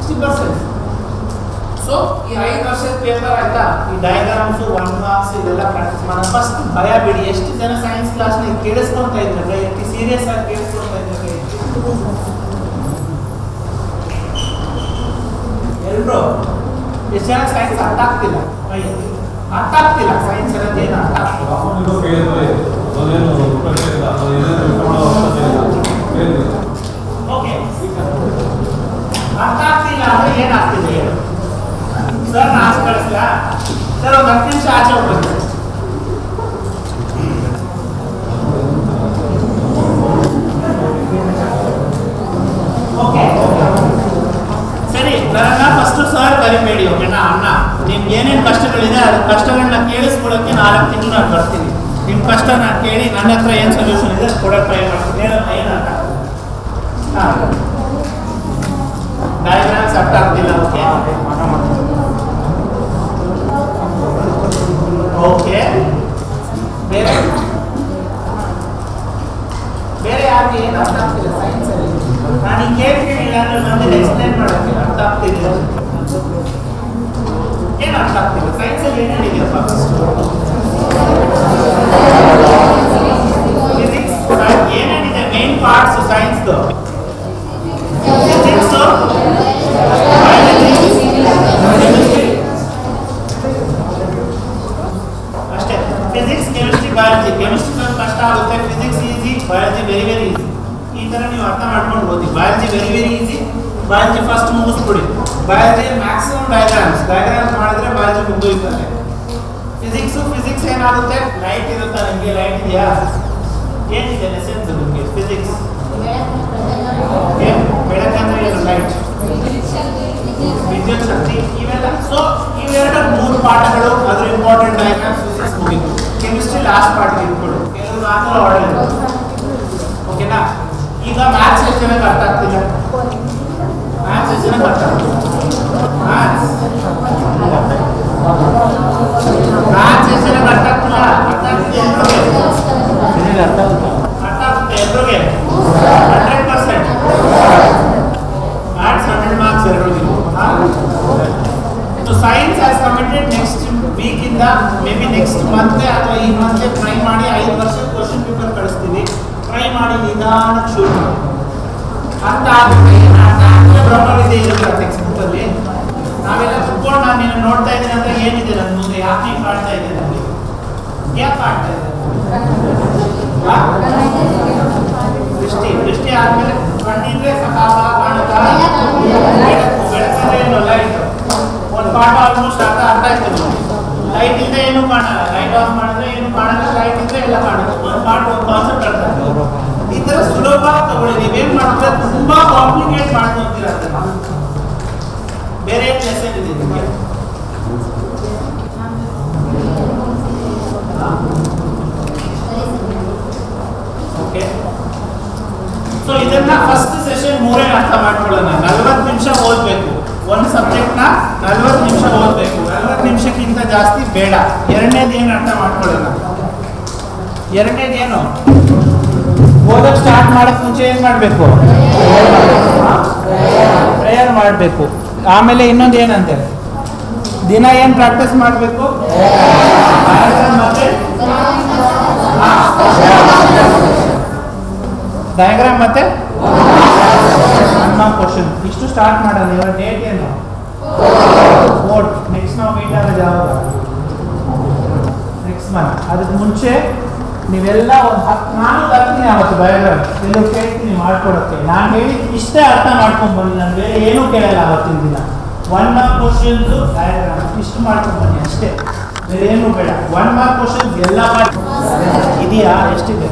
D: 60%. ಸೊ ಈ 5 ವರ್ಷದ ಪೇಪರ್ ಆಯ್ತಾ, ಈ ಡಯಾಗ್ರಾಮ್ಸು 1 ಮಾರ್ಕ್ಸ್ ಇದೆಲ್ಲ ಪ್ರಾಕ್ಟೀಸ್ ಮಾಡೋಣ. ಫಸ್ಟ್ ಭಯ ಬಿಡಿ. ಎಷ್ಟು ಜನ ಸೈನ್ಸ್ ಕ್ಲಾಸ್ನ ಕೇಳಿಸ್ಕೊಳ್ತಾ ಇದ್ದಾರೆ? ಎಷ್ಟು ಸೀರಿಯಸ್ ಆಗಿ ಕೇಳಿಸ್ಕೊಳ್ತಾ ಇದ್ದಾರೆ? ಎಲ್ಲರೂ ಎಷ್ಟು ಜನ ಸೈನ್ಸ್ ಅರ್ಥ ಆಗ್ತಿಲ್ಲ? ಅರ್ಥ ಆಗ್ತಿಲ್ಲ ಸೈನ್ಸ್ ಅನ್ನೋದು ಏನು ಅರ್ಥ ಆಗ್ತಿಲ್ಲ? ಓಕೆ, ಅರ್ಥ ಆಗ್ತಿಲ್ಲ ಅಂದ್ರೆ ಏನಾಗ್ತಿದೆ ಸರ್? ನಾ ಆಚೆ ಕಳಿಸ್ಲ ಸರ್? ಒಂದು 10 ನಿಮಿಷ ಆಚೆ ಹೋಗ್ಬೇಕು. ಓಕೆ ಸರಿ, ನನ್ನ ಫಸ್ಟ್ ಸರ್ ಕರಿಬೇಡಿ. ಓಕೆನಾ? ಅಣ್ಣ, ನಿಮ್ಗೆ ಏನೇನು ಕಷ್ಟಗಳಿದೆ ಅದು ಕಷ್ಟಗಳನ್ನ ಕೇಳಿಸ್ಕೊಳ್ಳೋಕ್ಕೆ 4 ತಿಂಗಳು ನಾನು ಬರ್ತೀನಿ. ನಿಮ್ಮ ಕಷ್ಟ ನಾನು ಕೇಳಿ ನನ್ನ ಹತ್ರ ಏನು ಸೊಲ್ಯೂಷನ್ ಇದೆ ಕೊಡೋಕೆ ಟ್ರೈ ಮಾಡ್ತೀನಿ. ಹೇಳೋಣ ಏನಂತ. ಹಾಂ, ಡಯಾಗ್ರಾಮ್ಸ್ ಅರ್ಥ ಆಗ್ತಿಲ್ಲ. ಓಕೆ ಓಕೆ, ಬೇರೆ ಬೇರೆ ಯಾರಿಗೆ ಏನು ಅರ್ಥ ಆಗ್ತಿಲ್ಲ ಸೈನ್ಸಲ್ಲಿ? ನಾನು ಈ ಕೇಳ್ತೀನಿ, ನಾನು ನಮಗೆ ಎಕ್ಸ್ಪ್ಲೇನ್ ಮಾಡೋಕ್ಕೆ ಅರ್ಥ ಆಗ್ತಿಲ್ಲ. ಏನು ಅರ್ಥ ಆಗ್ತಿಲ್ಲ ಸೈನ್ಸಲ್ಲಿ? ಏನು ಹೇಳಿದೆಯಪ್ಪ? ಫಿಸಿಕ್ಸ್ ಏನೇನಿದೆ ಮೇನ್ ಪಾರ್ಟ್ಸ್ ಸೈನ್ಸ್ದು? ಫಿಸಿಕ್ಸು, ಅಷ್ಟೇ. Physics, chemistry, biology. ಕೆಮಿಸ್ಟ್ರಿ ಸ್ವಲ್ಪ ಕಷ್ಟ ಆಗುತ್ತೆ, physics easy, biology very very easy. ಈ ಥರ ನೀವು ಅರ್ಥ ಮಾಡ್ಕೊಂಡು ಓದಿ. Biology very very easy, biology first ಮುಗಿಸ್ಬಿಡಿ. ಬಯಾಲಜಿ ಮ್ಯಾಕ್ಸಿಮಮ್ ಡಯಾಗ್ರಾಮ್ಸ್ ಮಾಡಿದ್ರೆ ಬಯಾಲಜಿ ಮುಗಿದೋಯ್ತಾರೆ. ಫಿಸಿಕ್ಸ್ ಏನಾಗುತ್ತೆ? ಲೈಟ್ ಇರುತ್ತಾ ನಿಮಗೆ? ಲೈಟ್ ಇದೆಯಾ? ಏನಿದೆ ಲೆಸನ್ಸ್ ನಿಮಗೆ ಫಿಸಿಕ್ಸ್? ಬೆಳಕಂದ್ರೆ ಏನು? ಲೈಟ್, ವಿದ್ಯುತ್ ಶಕ್ತಿ, ಇವೆಲ್ಲ. ಸೊ ಇವೆರಡು 3 ಪಾಠಗಳು, ಅದ್ರ ಇಂಪಾರ್ಟೆಂಟ್ ಡಯಾಗ್ರಾಮ್ಸ್. ಫಿಸಿಕ್ಸ್ ಮುಗಿತು. ಕೆಮಿಸ್ಟ್ರಿ ಲಾಸ್ಟ್ ಪಾರ್ಟ್ಗೆ ಇಟ್ಕೊಳ್ಳಿ. ಕೆಲವು ಮಾತ್ರ ಆರ್ಡರ್. ಓಕೆನಾ? ಈಗ ಮ್ಯಾಥ್ಸ್ ಎಷ್ಟು ಜನಕ್ಕೆ ಅರ್ಥ ಆಗ್ತಿಲ್ಲ? ಮ್ಯಾಥ್ಸ್ ಎಷ್ಟು ಜನಕ್ಕೆ ಅರ್ಥ ಆಗ್ತಿಲ್ಲ? ಮ್ಯಾಥ್ಸ್ ಎಷ್ಟು ಜನಕ್ಕೆ ಅರ್ಥ ಆಗ್ತಿಲ್ಲ? ಅರ್ಥ ಆಗ್ತಿದೆ ಎಲ್ರಿಗೆ? ಅರ್ಥ ಆಗುತ್ತೆ ಎಲ್ರಿಗೆ? 100%. ಮ್ಯಾಥ್ಸ್ 100 ಮಾರ್ಕ್ಸ್ ಎಲ್ರಿಗೆ. So science has committed next week ಇಂದ ಮೇ ಬಿ ನೆಕ್ಸ್ಟ್ ಮಂತ್ ಅಥವಾ ಈ ಮಂತ್ ಟ್ರೈ ಮಾಡಿ 5 ವರ್ಷದ ಕ್ವಶನ್ ಪೇಪರ್ ಕಳಿಸ್ತೀವಿ. ಟ್ರೈ ಮಾಡಿ ನಿಧಾನಕ್ಕೆ ಶುರು ಮಾಡಿ. ಅರ್ಥ ಆಗುತ್ತೆ. ಅರ್ಥ ಆಗಿದ್ರೆ ಬ್ರಹ್ಮವಿದ್ಯೆ ಇರುತ್ತೆ ಟೆಕ್ಸ್ಟ್ ಬುಕ್ಕಲ್ಲಿ. ನಾವೆಲ್ಲ ಕುತ್ಕೊಂಡು ನಾನು ನೀನು ನೋಡ್ತಾ ಇದ್ದೀನಿ ಅಂದರೆ ಏನಿದೆ ನನ್ನ ಮುಂದೆ? ಯಾಕೆ ನೀವು ಕಾಡ್ತಾ ಇದ್ದೀನಿ ನನಗೆ? ಯಾಕೆ ಕಾಡ್ತಾ ಇದ್ದೀನಿ? ದೃಷ್ಟಿ ಆದಮೇಲೆ ಕಣ್ಣಿದ್ರೆ ಸಕಾಲ ಕಾಣುತ್ತಾ? ಬೆಳಕಂದ್ರೆ ಏನು? ಲೈಟ್. ಒಂದು ಪಾಠ ಆಲ್ಮೋಸ್ಟ್ ಅರ್ಥ ಆಯ್ತು. ಲೈಟ್ ಇಲ್ಲದೆ ಏನು ಕಾಣಲ್ಲ. ಲೈಟ್ ಆಫ್ ಮಾಡಿದ್ರೆ ಏನು ಕಾಣಲ್ಲ, ಲೈಟ್ ಇದ್ರೆ ಎಲ್ಲ ಕಾಣುತ್ತೆ. ಒಂದು ಪಾಠ ಒಂದು ಕಾನ್ಸೆಪ್ಟ್ ಅರ್ಥ ಆಯ್ತು. ಈ ಥರ ಸುಲಭ ತಗೊಳ್ಳಿ. ನೀವೇನು ಮಾಡಿದ್ರೆ ತುಂಬಾ ಕಾಂಪ್ಲಿಕೇಟ್ ಮಾಡ್ಕೊಂತೀರ. ಬೇರೆ ಲೆಸನ್ ಇದೆ ನಿಮಗೆ? ಓಕೆ. ಸೊ ಇದನ್ನ ಫಸ್ಟ್ ಸೆಷನ್ ಮೂರೇ ಅರ್ಥ ಮಾಡ್ಕೊಳ್ಳೋಣ. 40 ನಿಮಿಷ ಓದಬೇಕು ಒಂದು ಸಬ್ಜೆಕ್ಟ್ನ, 40 ನಿಮಿಷ ಓದಬೇಕು. 40 ನಿಮಿಷಕ್ಕಿಂತ ಜಾಸ್ತಿ ಬೇಡ. ಎರಡನೇದು ಏನು ಅರ್ಥ ಮಾಡ್ಕೊಳ್ಳೋಣ. ಎರಡನೇದು ಏನು, ಓದಕ್ಕೆ ಸ್ಟಾರ್ಟ್ ಮಾಡಕ್ಕೆ ಮುಂಚೆ ಏನು ಮಾಡಬೇಕು, ಪ್ರೇಯರ್ ಮಾಡಬೇಕು. ಆಮೇಲೆ ಇನ್ನೊಂದು ಏನಂತೆ, ದಿನ ಏನು ಪ್ರಾಕ್ಟೀಸ್ ಮಾಡಬೇಕು, ಡಯಾಗ್ರಾಮ್ ಮತ್ತೆ ಕ್ವಶನ್ ಇಷ್ಟು ಸ್ಟಾರ್ಟ್ ಮಾಡೋಣ. ಇವಾಗ ಡೇಟ್ ಏನು, ವೋಟ್. ನೆಕ್ಸ್ಟ್ ನಾವು ಮೀಟ್ ಆಗೋದು ಯಾವಾಗ, ನೆಕ್ಸ್ಟ್ ಮಂತ್. ಅದಕ್ಕೆ ಮುಂಚೆ ನೀವೆಲ್ಲ ನಾನು ಬರ್ತೀನಿ ಅವತ್ತು ಬಯೋಗ್ರಾಫ್ ಎಲ್ಲೂ ಕೇಳ್ತೀನಿ ಮಾಡ್ಕೊಡೋಕ್ಕೆ. ನಾನು ಹೇಳಿ ಇಷ್ಟೇ ಅರ್ಥ ಮಾಡ್ಕೊಂಡು ಬನ್ನಿ, ನಾನು ಬೇರೆ ಏನೂ ಕೇಳಲ್ಲ ಅವತ್ತಿನ ದಿನ. 1 ಮಾರ್ಕ್ ಕ್ವಶನ್ಸು ಡಯಾಗ್ರಾಮ್ ಇಷ್ಟು ಮಾಡ್ಕೊಂಡು ಬನ್ನಿ ಅಷ್ಟೇ, ಬೇರೆ ಏನೂ ಬೇಡ. 1 ಮಾರ್ಕ್ ಕ್ವಶನ್ಸ್ ಎಲ್ಲ ಇದೆಯಾ, ಎಷ್ಟಿದೆ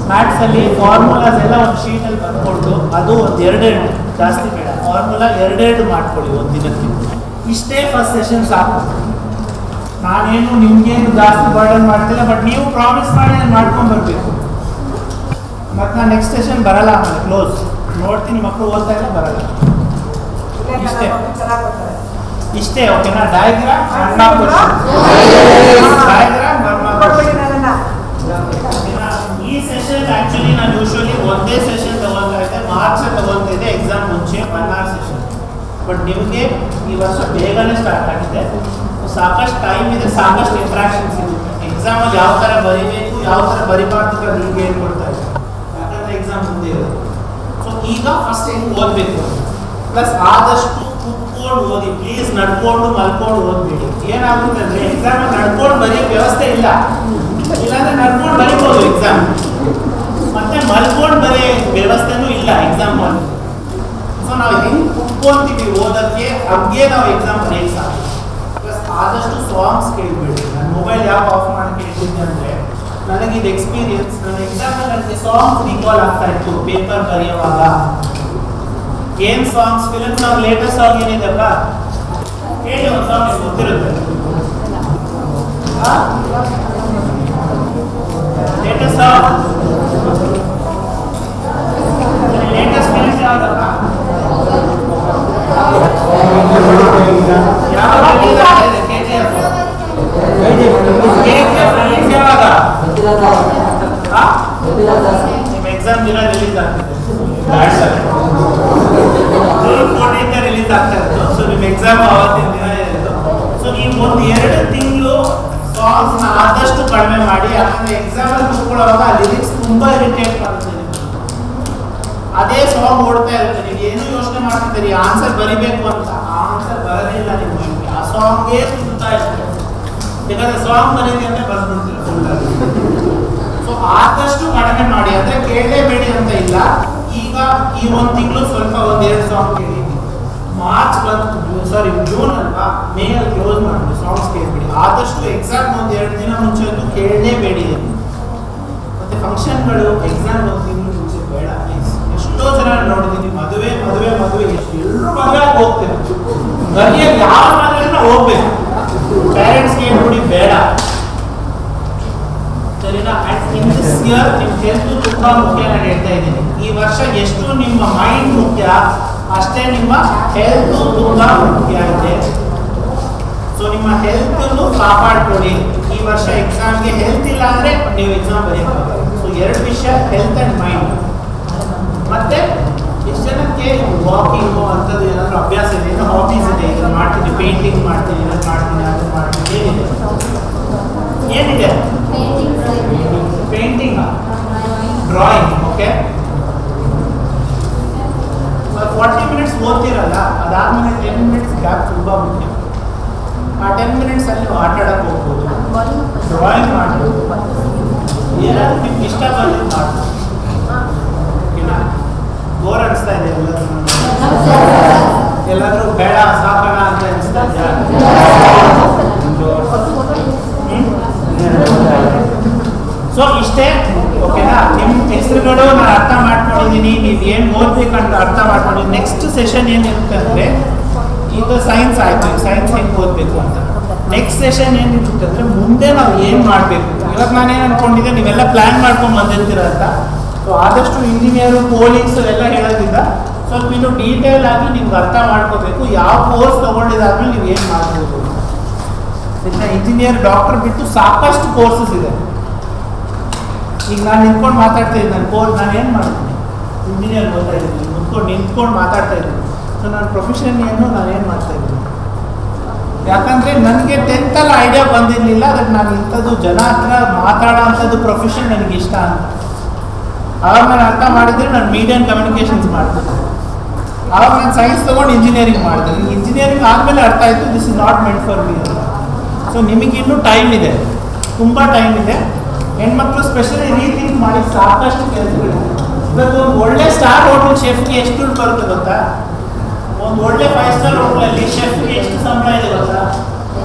D: ಮ್ಯಾಥ್ಸಲ್ಲಿ ಫಾರ್ಮುಲಾಸ್ ಎಲ್ಲ ಒಂದು ಶೀಟಲ್ಲಿ ಬರ್ಕೊಂಡು ಅದು ಒಂದು 2 ಜಾಸ್ತಿ ಬೇಡ, ಫಾರ್ಮುಲಾ 2 ಮಾಡ್ಕೊಳ್ಳಿ ಒಂದು ದಿನಕ್ಕೆ. ಇಷ್ಟೇ ಫಸ್ಟ್ ಸೆಷನ್ ಸಾಕು. ನಾನೇನು ನಿಮ್ಗೇನು ಜಾಸ್ತಿ ಬರ್ಡನ್ ಮಾಡ್ತಿಲ್ಲ, ಬಟ್ ನೀವು ಪ್ರಾಮಿಸ್ ಮಾಡಿ ನಾನು ಮಾಡ್ಕೊಂಡು ಬರಬೇಕು. ಮತ್ತು ನಾನು ನೆಕ್ಸ್ಟ್ ಸೆಷನ್ ಬರಲ್ಲ, ಆಮೇಲೆ ಕ್ಲೋಸ್. ನೋಡ್ತೀನಿ ಮಕ್ಕಳು ಓದ್ತಾ ಇಲ್ಲ, ಬರಲ್ಲ. ಇಷ್ಟೇ ಇಷ್ಟೇ ಓಕೆನಾ. ಡಯಾಗ್ರಾಮ್ ಈ ಸೆಷನ್ ಆಕ್ಚುಲಿ ನಾನು ಯೂಶುವಲಿ ಒಂದೇ ಸೆಷನ್ ತಗೊಳ್ತಾ ಇದ್ದೆ, ಮಾರ್ಚ್ ತಗೊಳ್ತಾ ಇದ್ದೆ ಎಕ್ಸಾಮ್ ಮುಂಚೆ 1 hour ಸೆಷನ್. ಬಟ್ ನಿಮಗೆ ಈ ವರ್ಷ ಬೇಗನೆ ಸ್ಟಾರ್ಟ್ ಆಗಿದೆ, ಸಾಕಷ್ಟು ಟೈಮ್ ಇದೆ, ಸಾಕಷ್ಟು ಇಂಟ್ರಾಕ್ಷನ್ಸ್ ಇದೆ. ಎಕ್ಸಾಮಲ್ಲಿ ಯಾವ ಥರ ಬರೀಬೇಕು, ಯಾವ ಥರ ಬರಿಬಾರ್ದು ಅಂತ ನಿಮ್ಗೆ ಹೇಳ್ಕೊಡ್ತಾ ಇದೆ, ಯಾಕಂದರೆ ಎಕ್ಸಾಮ್ ಮುಂದೆ ಇರೋದು. ಸೊ ಈಗ ಫಸ್ಟ್ ಹೆಂಗೆ ಓದಬೇಕು, ಪ್ಲಸ್ ಆದಷ್ಟು ಕೂತ್ಕೊಂಡು ಓದಿ ಪ್ಲೀಸ್. ನಡ್ಕೊಂಡು ಮಲ್ಕೊಂಡು ಓದ್ಬೇಡಿ. ಏನಾಗುತ್ತೆ ಅಂದರೆ ಎಕ್ಸಾಮ್ ನಡ್ಕೊಂಡು ಬರೆಯೋ ವ್ಯವಸ್ಥೆ ಇಲ್ಲ, ಇಲ್ಲಾಂದ್ರೆ ನಡ್ಕೊಂಡು ಬರೀಬೋದು ಎಕ್ಸಾಮ್, ಮತ್ತೆ ಮಲ್ಕೊಂಡು ಬರೆಯೋ ವ್ಯವಸ್ಥೆನೂ ಇಲ್ಲ ಎಕ್ಸಾಮ್ ಅಲ್ಲಿ. ಸೊ ನಾವು ಹೆಂಗೆ ಕುತ್ಕೊಳ್ತೀವಿ ಓದೋಕ್ಕೆ, ಹಂಗೆ ನಾವು ಎಕ್ಸಾಮ್ ಬರೆಯಕ್ಕೆ ಸಾಕು. ಪ್ಲಸ್ ಆದಷ್ಟು ಸಾಂಗ್ಸ್ ಕೇಳಬೇಡಿ. ನಾನು ಮೊಬೈಲ್ ಯಾಕೆ ಆಫ್ ಮಾಡಿ ಕೇಳ್ತೀನಿ ಅಂದರೆ, ನನಗಿದು ಎಕ್ಸ್ಪೀರಿಯನ್ಸ್. ನನ್ನ ಎಕ್ಸಾಮಲ್ಲಿ ನನಗೆ ಸಾಂಗ್ಸ್ ರಿಕಾಲ್ ಆಗ್ತಾ ಇತ್ತು ಪೇಪರ್ ಬರೆಯುವಾಗ. ಏನು songs, film song, latest song ಏನಿದೆಪ್ಪ ಹೇಳಿ, ಒಂದು ಸಾಂಗ್ ಗೊತ್ತಿರುತ್ತೆ. ಲೇಟೆಸ್ಟ್ ಸಾಂಗ್, ಲೇಟೆಸ್ಟ್ ಫಿಲ್ಮ್ ಯಾವ್ದಪ್ಪ, ಯಾವಾಗ ರಿಲೀಸ್ ಆಗ್ತಿದೆ? KGF ರಿಲೀಸ್ ಯಾವಾಗ? ನಿಮ್ಮ ಎಕ್ಸಾಮ್ ದಿನ ರಿಲೀಸ್ ಆಗ್ತಿದೆ, ಜೂನ್ 14 ರಿಲೀಸ್ ಆಗ್ತಾ ಇತ್ತು. ಸೊ ನಿಮ್ಮ ಎಕ್ಸಾಮ್ ಅವತ್ತಿನ ದಿನ ಇರೋದು. ಸೊ ನೀವು ಒಂದು 2 ತಿಂಗಳು ಸಾಂಗ್ಸ್ನ ಆದಷ್ಟು ಕಡಿಮೆ ಮಾಡಿ, ಯಾಕಂದ್ರೆ ಎಕ್ಸಾಮಲ್ಲಿ ಕೂತ್ಕೊಳ್ಳೋವಾಗ ಲಿರಿಕ್ಸ್ ತುಂಬ ಇರಿಟೇಟ್ ಮಾಡ್ತೀರಿ. ಅದೇ ಸಾಂಗ್ ಓಡ್ತಾ ಇರುತ್ತೆ, ನೀವು ಏನೂ ಯೋಚನೆ ಮಾಡ್ತಿದ್ದೀರಿ ಆನ್ಸರ್ ಬರಿಬೇಕು ಅಂತ, ಆ ಆನ್ಸರ್ ಬರೋದಿಲ್ಲ ನಿಮ್ಮ ಮೈಂಡ್ಗೆ, ಆ ಸಾಂಗೇ ಸುತ್ತಾ ಇರ್ತದೆ. ಯಾಕಂದ್ರೆ ಸಾಂಗ್ ಬರೀತಿ ಅಂತ ಬರ್ಬಿಡ್ತೀರಿ ಫುಲ್ಲಾಗಿ. ಸೊ ಆದಷ್ಟು ಕಡಿಮೆ ಮಾಡಿ, ಅಂದರೆ ಕೇಳಲೇಬೇಡಿ ಅಂತ ಇಲ್ಲ. ಈಗ ಈ 1 ತಿಂಗಳು ಸ್ವಲ್ಪ 1-2 ಸಾಂಗ್ ಕೇಳಿ. ಮಾರ್ಚ್ ಜೂನ್ ಅಲ್ವಾ, ಮೇ ಅಲ್ಲಿ ಕ್ಲೋಸ್ ಮಾಡಿ ಸಾಂಗ್ಸ್ ಕೇಳಬೇಡಿ. ಆದಷ್ಟು ಎಕ್ಸಾಮ್ 1-2 ದಿನ ಮುಂಚೆ ಅಂತೂ ಕೇಳಲೇಬೇಡಿ. ಮತ್ತೆ ಫಂಕ್ಷನ್ಗಳು ಎಕ್ಸಾಮ್ 1 ತಿಂಗಳು ಮುಂಚೆ ಬೇಡ ಪ್ಲೀಸ್. ಎಷ್ಟೋ ಜನ ನೋಡಿದ್ದೀನಿ ಮದುವೆ ಎಷ್ಟು ಎಲ್ಲರೂ ಮದುವೆ ಹೋಗ್ತಾರೆ, ಮದುವೆಗೆ ಯಾವ ಮದುವೆನ ಹೋಗ್ಬೇಕು, ಪೇರೆಂಟ್ಸ್ ಕೇಳ್ಬಿಡಿ ಬೇಡ, ಸರಿನಾ. ಇನ್ ದಿಸ್ ಇಯರ್ ನಿಮ್ಮ ಹೆಲ್ತ್ ತುಂಬ ಮುಖ್ಯ. ನಾನು ಹೇಳ್ತಾ ಇದ್ದೀನಿ, ಈ ವರ್ಷ ಎಷ್ಟು ನಿಮ್ಮ ಮೈಂಡ್ ಮುಖ್ಯ ಅಷ್ಟೇ ನಿಮ್ಮ ಹೆಲ್ತ್ ತುಂಬ ಮುಖ್ಯ ಇದೆ. ಸೊ ನಿಮ್ಮ ಹೆಲ್ತನ್ನು ಕಾಪಾಡ್ಕೊಳ್ಳಿ. ಈ ವರ್ಷ ಎಕ್ಸಾಮ್ಗೆ ಹೆಲ್ತ್ ಇಲ್ಲ ಅಂದರೆ ನೀವು ಎಕ್ಸಾಮ್ ಬರೆಯೋಕ್ಕಾಗಲ್ಲ. ಸೊ 2 ವಿಷಯ, ಹೆಲ್ತ್ ಆ್ಯಂಡ್ ಮೈಂಡ್. ಮತ್ತೆ ಎಷ್ಟು ಜನಕ್ಕೆ ವಾಕಿಂಗು ಅಂಥದ್ದು ಏನಾದರೂ ಅಭ್ಯಾಸ ಇದೆ, ಏನೋ ಹಾಬೀಸ್ ಇದೆ, ಇದನ್ನು ಮಾಡ್ತೀನಿ, ಪೇಂಟಿಂಗ್ ಮಾಡ್ತೀನಿ, ಇದನ್ನು ಮಾಡ್ತೀನಿ, ಅದನ್ನು ಮಾಡ್ತೀನಿ, ಏನಿದೆ ಪೇಂಟಿಂಗ್, ಡ್ರಾಯಿಂಗ್. ಓಕೆ, 40 ಮಿನಿಟ್ಸ್ ಓದ್ತಿರಲ್ಲ, ಅದಾದಮೇಲೆ 10 ಮಿನಿಟ್ಸ್ ಗ್ಯಾಪ್ ತುಂಬ ಮುಖ್ಯ. ಆ 10 ಮಿನಿಟ್ಸಲ್ಲಿ ನೀವು ಆಟ ಆಡೋಕ್ಕೆ ಹೋಗ್ಬೋದು, ಡ್ರಾಯಿಂಗ್ ಮಾಡ್ಬೋದು, ಏನಾದರೂ ನಿಮ್ಗೆ ಇಷ್ಟ ಬಂದಿದ್ದು ಮಾಡ್ಬೋದು. ಓಕೆನಾ. ಬೋರ್ ಅನಿಸ್ತಾ ಇದೆ ಎಲ್ಲಾದರೂ ಬೇಡ ಸಾಕೋಣ ಅಂತ ಅನಿಸ್ತಾ ಇದೆಯಾ? ಸೊ ಇಷ್ಟೇ ಓಕೆನಾ. ನಿಮ್ಮ ಹೆಸರುಗಳು ನಾನು ಅರ್ಥ ಮಾಡ್ಕೊಂಡಿದ್ದೀನಿ, ನೀವು ಏನು ಓದ್ಬೇಕಂತ ಅರ್ಥ ಮಾಡ್ಕೊಂಡಿದ್ದೀನಿ. ನೆಕ್ಸ್ಟ್ ಸೆಷನ್ ಏನಿರುತ್ತೆ ಅಂದರೆ, ಈಗ ಸೈನ್ಸ್ ಆಯಿತು, ಸೈನ್ಸ್ ಹೆಂಗೆ ಓದಬೇಕು ಅಂತ. ನೆಕ್ಸ್ಟ್ ಸೆಷನ್ ಏನಿರುತ್ತೆ ಅಂದರೆ ಮುಂದೆ ನಾವು ಏನು ಮಾಡಬೇಕು. ಇವಾಗ ನಾನೇನು ಅಂದ್ಕೊಂಡಿದ್ದೆ, ನೀವೆಲ್ಲ ಪ್ಲ್ಯಾನ್ ಮಾಡ್ಕೊಂಡು ಬಂದಿರ್ತೀರ ಅಂತ. ಸೊ ಆದಷ್ಟು ಇಂಜಿನಿಯರು, ಪೊಲೀಸ್ ಎಲ್ಲ ಹೇಳೋದ್ರಿಂದ ಸ್ವಲ್ಪ ಇನ್ನು ಡೀಟೇಲ್ ಆಗಿ ನಿಮ್ಗೆ ಅರ್ಥ ಮಾಡ್ಕೋಬೇಕು. ಯಾವ ಕೋರ್ಸ್ ತೊಗೊಂಡಿದ್ದಾದ್ಮೇಲೆ ನೀವು ಏನು ಮಾಡ್ಬೋದು. ಇನ್ನು ಇಂಜಿನಿಯರ್, ಡಾಕ್ಟರ್ ಬಿಟ್ಟು ಸಾಕಷ್ಟು ಕೋರ್ಸಸ್ ಇದೆ. ಈಗ ನಾನು ನಿಂತ್ಕೊಂಡು ಮಾತಾಡ್ತಾ ಇದ್ದೀನಿ, ನಾನು ಏನು ಮಾಡ್ತೀನಿ, ಇಂಜಿನಿಯರ್ ಓದ್ತಾ ಇದ್ದೀನಿ, ನಿಂತ್ಕೊಂಡು ಮಾತಾಡ್ತಾ ಇದ್ದೀನಿ. ಸೊ ನನ್ನ ಪ್ರೊಫೆಷನ್ ಏನು, ನಾನೇನು ಮಾಡ್ತಾ ಇದ್ದೀನಿ. ಯಾಕಂದರೆ ನನಗೆ 10th ಐಡಿಯಾ ಬಂದಿರಲಿಲ್ಲ ಅದಕ್ಕೆ ನಾನು ಇಂಥದ್ದು ಜನ ಹತ್ರ ಮಾತಾಡೋ ಅಂಥದ್ದು ಪ್ರೊಫೆಷನ್ ನನಗೆ ಇಷ್ಟ ಅಂತ. ಆವಾಗ ನಾನು ಅರ್ಥ ಮಾಡಿದರೆ ನಾನು ಮೀಡಿಯಾ ಆ್ಯಂಡ್ ಕಮ್ಯುನಿಕೇಷನ್ಸ್ ಮಾಡ್ತೀನಿ. ಆವಾಗ ನಾನು ಸೈನ್ಸ್ ತೊಗೊಂಡು ಇಂಜಿನಿಯರಿಂಗ್ ಮಾಡಿದೆ. ಇಂಜಿನಿಯರಿಂಗ್ ಆದಮೇಲೆ ಅರ್ಥ ಆಯಿತು this is not meant for me ಅಂತ. ಸೊ ನಿಮಗಿನ್ನೂ ಟೈಮ್ ಇದೆ, ತುಂಬ ಟೈಮ್ ಇದೆ. ಹೆಣ್ಮಕ್ಳು ಸ್ಪೆಷಲಿ ರೀಥಿಂಕ್ ಮಾಡಿ ಸಾಕಷ್ಟು ಕೆಲಸಗಳಿದೆ. ಇವತ್ತು ಒಂದು ಒಳ್ಳೆ ಸ್ಟಾರ್ ಹೋಟೆಲ್ ಶೆಫ್ಗೆ ಎಷ್ಟು ದುಡ್ಡು ಬರುತ್ತೆ ಗೊತ್ತಾ? ಒಂದು ಒಳ್ಳೆ 5 ಸ್ಟಾರ್ ಹೋಟೆಲಲ್ಲಿ ಶೆಫ್ಗೆ ಎಷ್ಟು ಸಂಬಳ ಇದೆ ಗೊತ್ತಾ?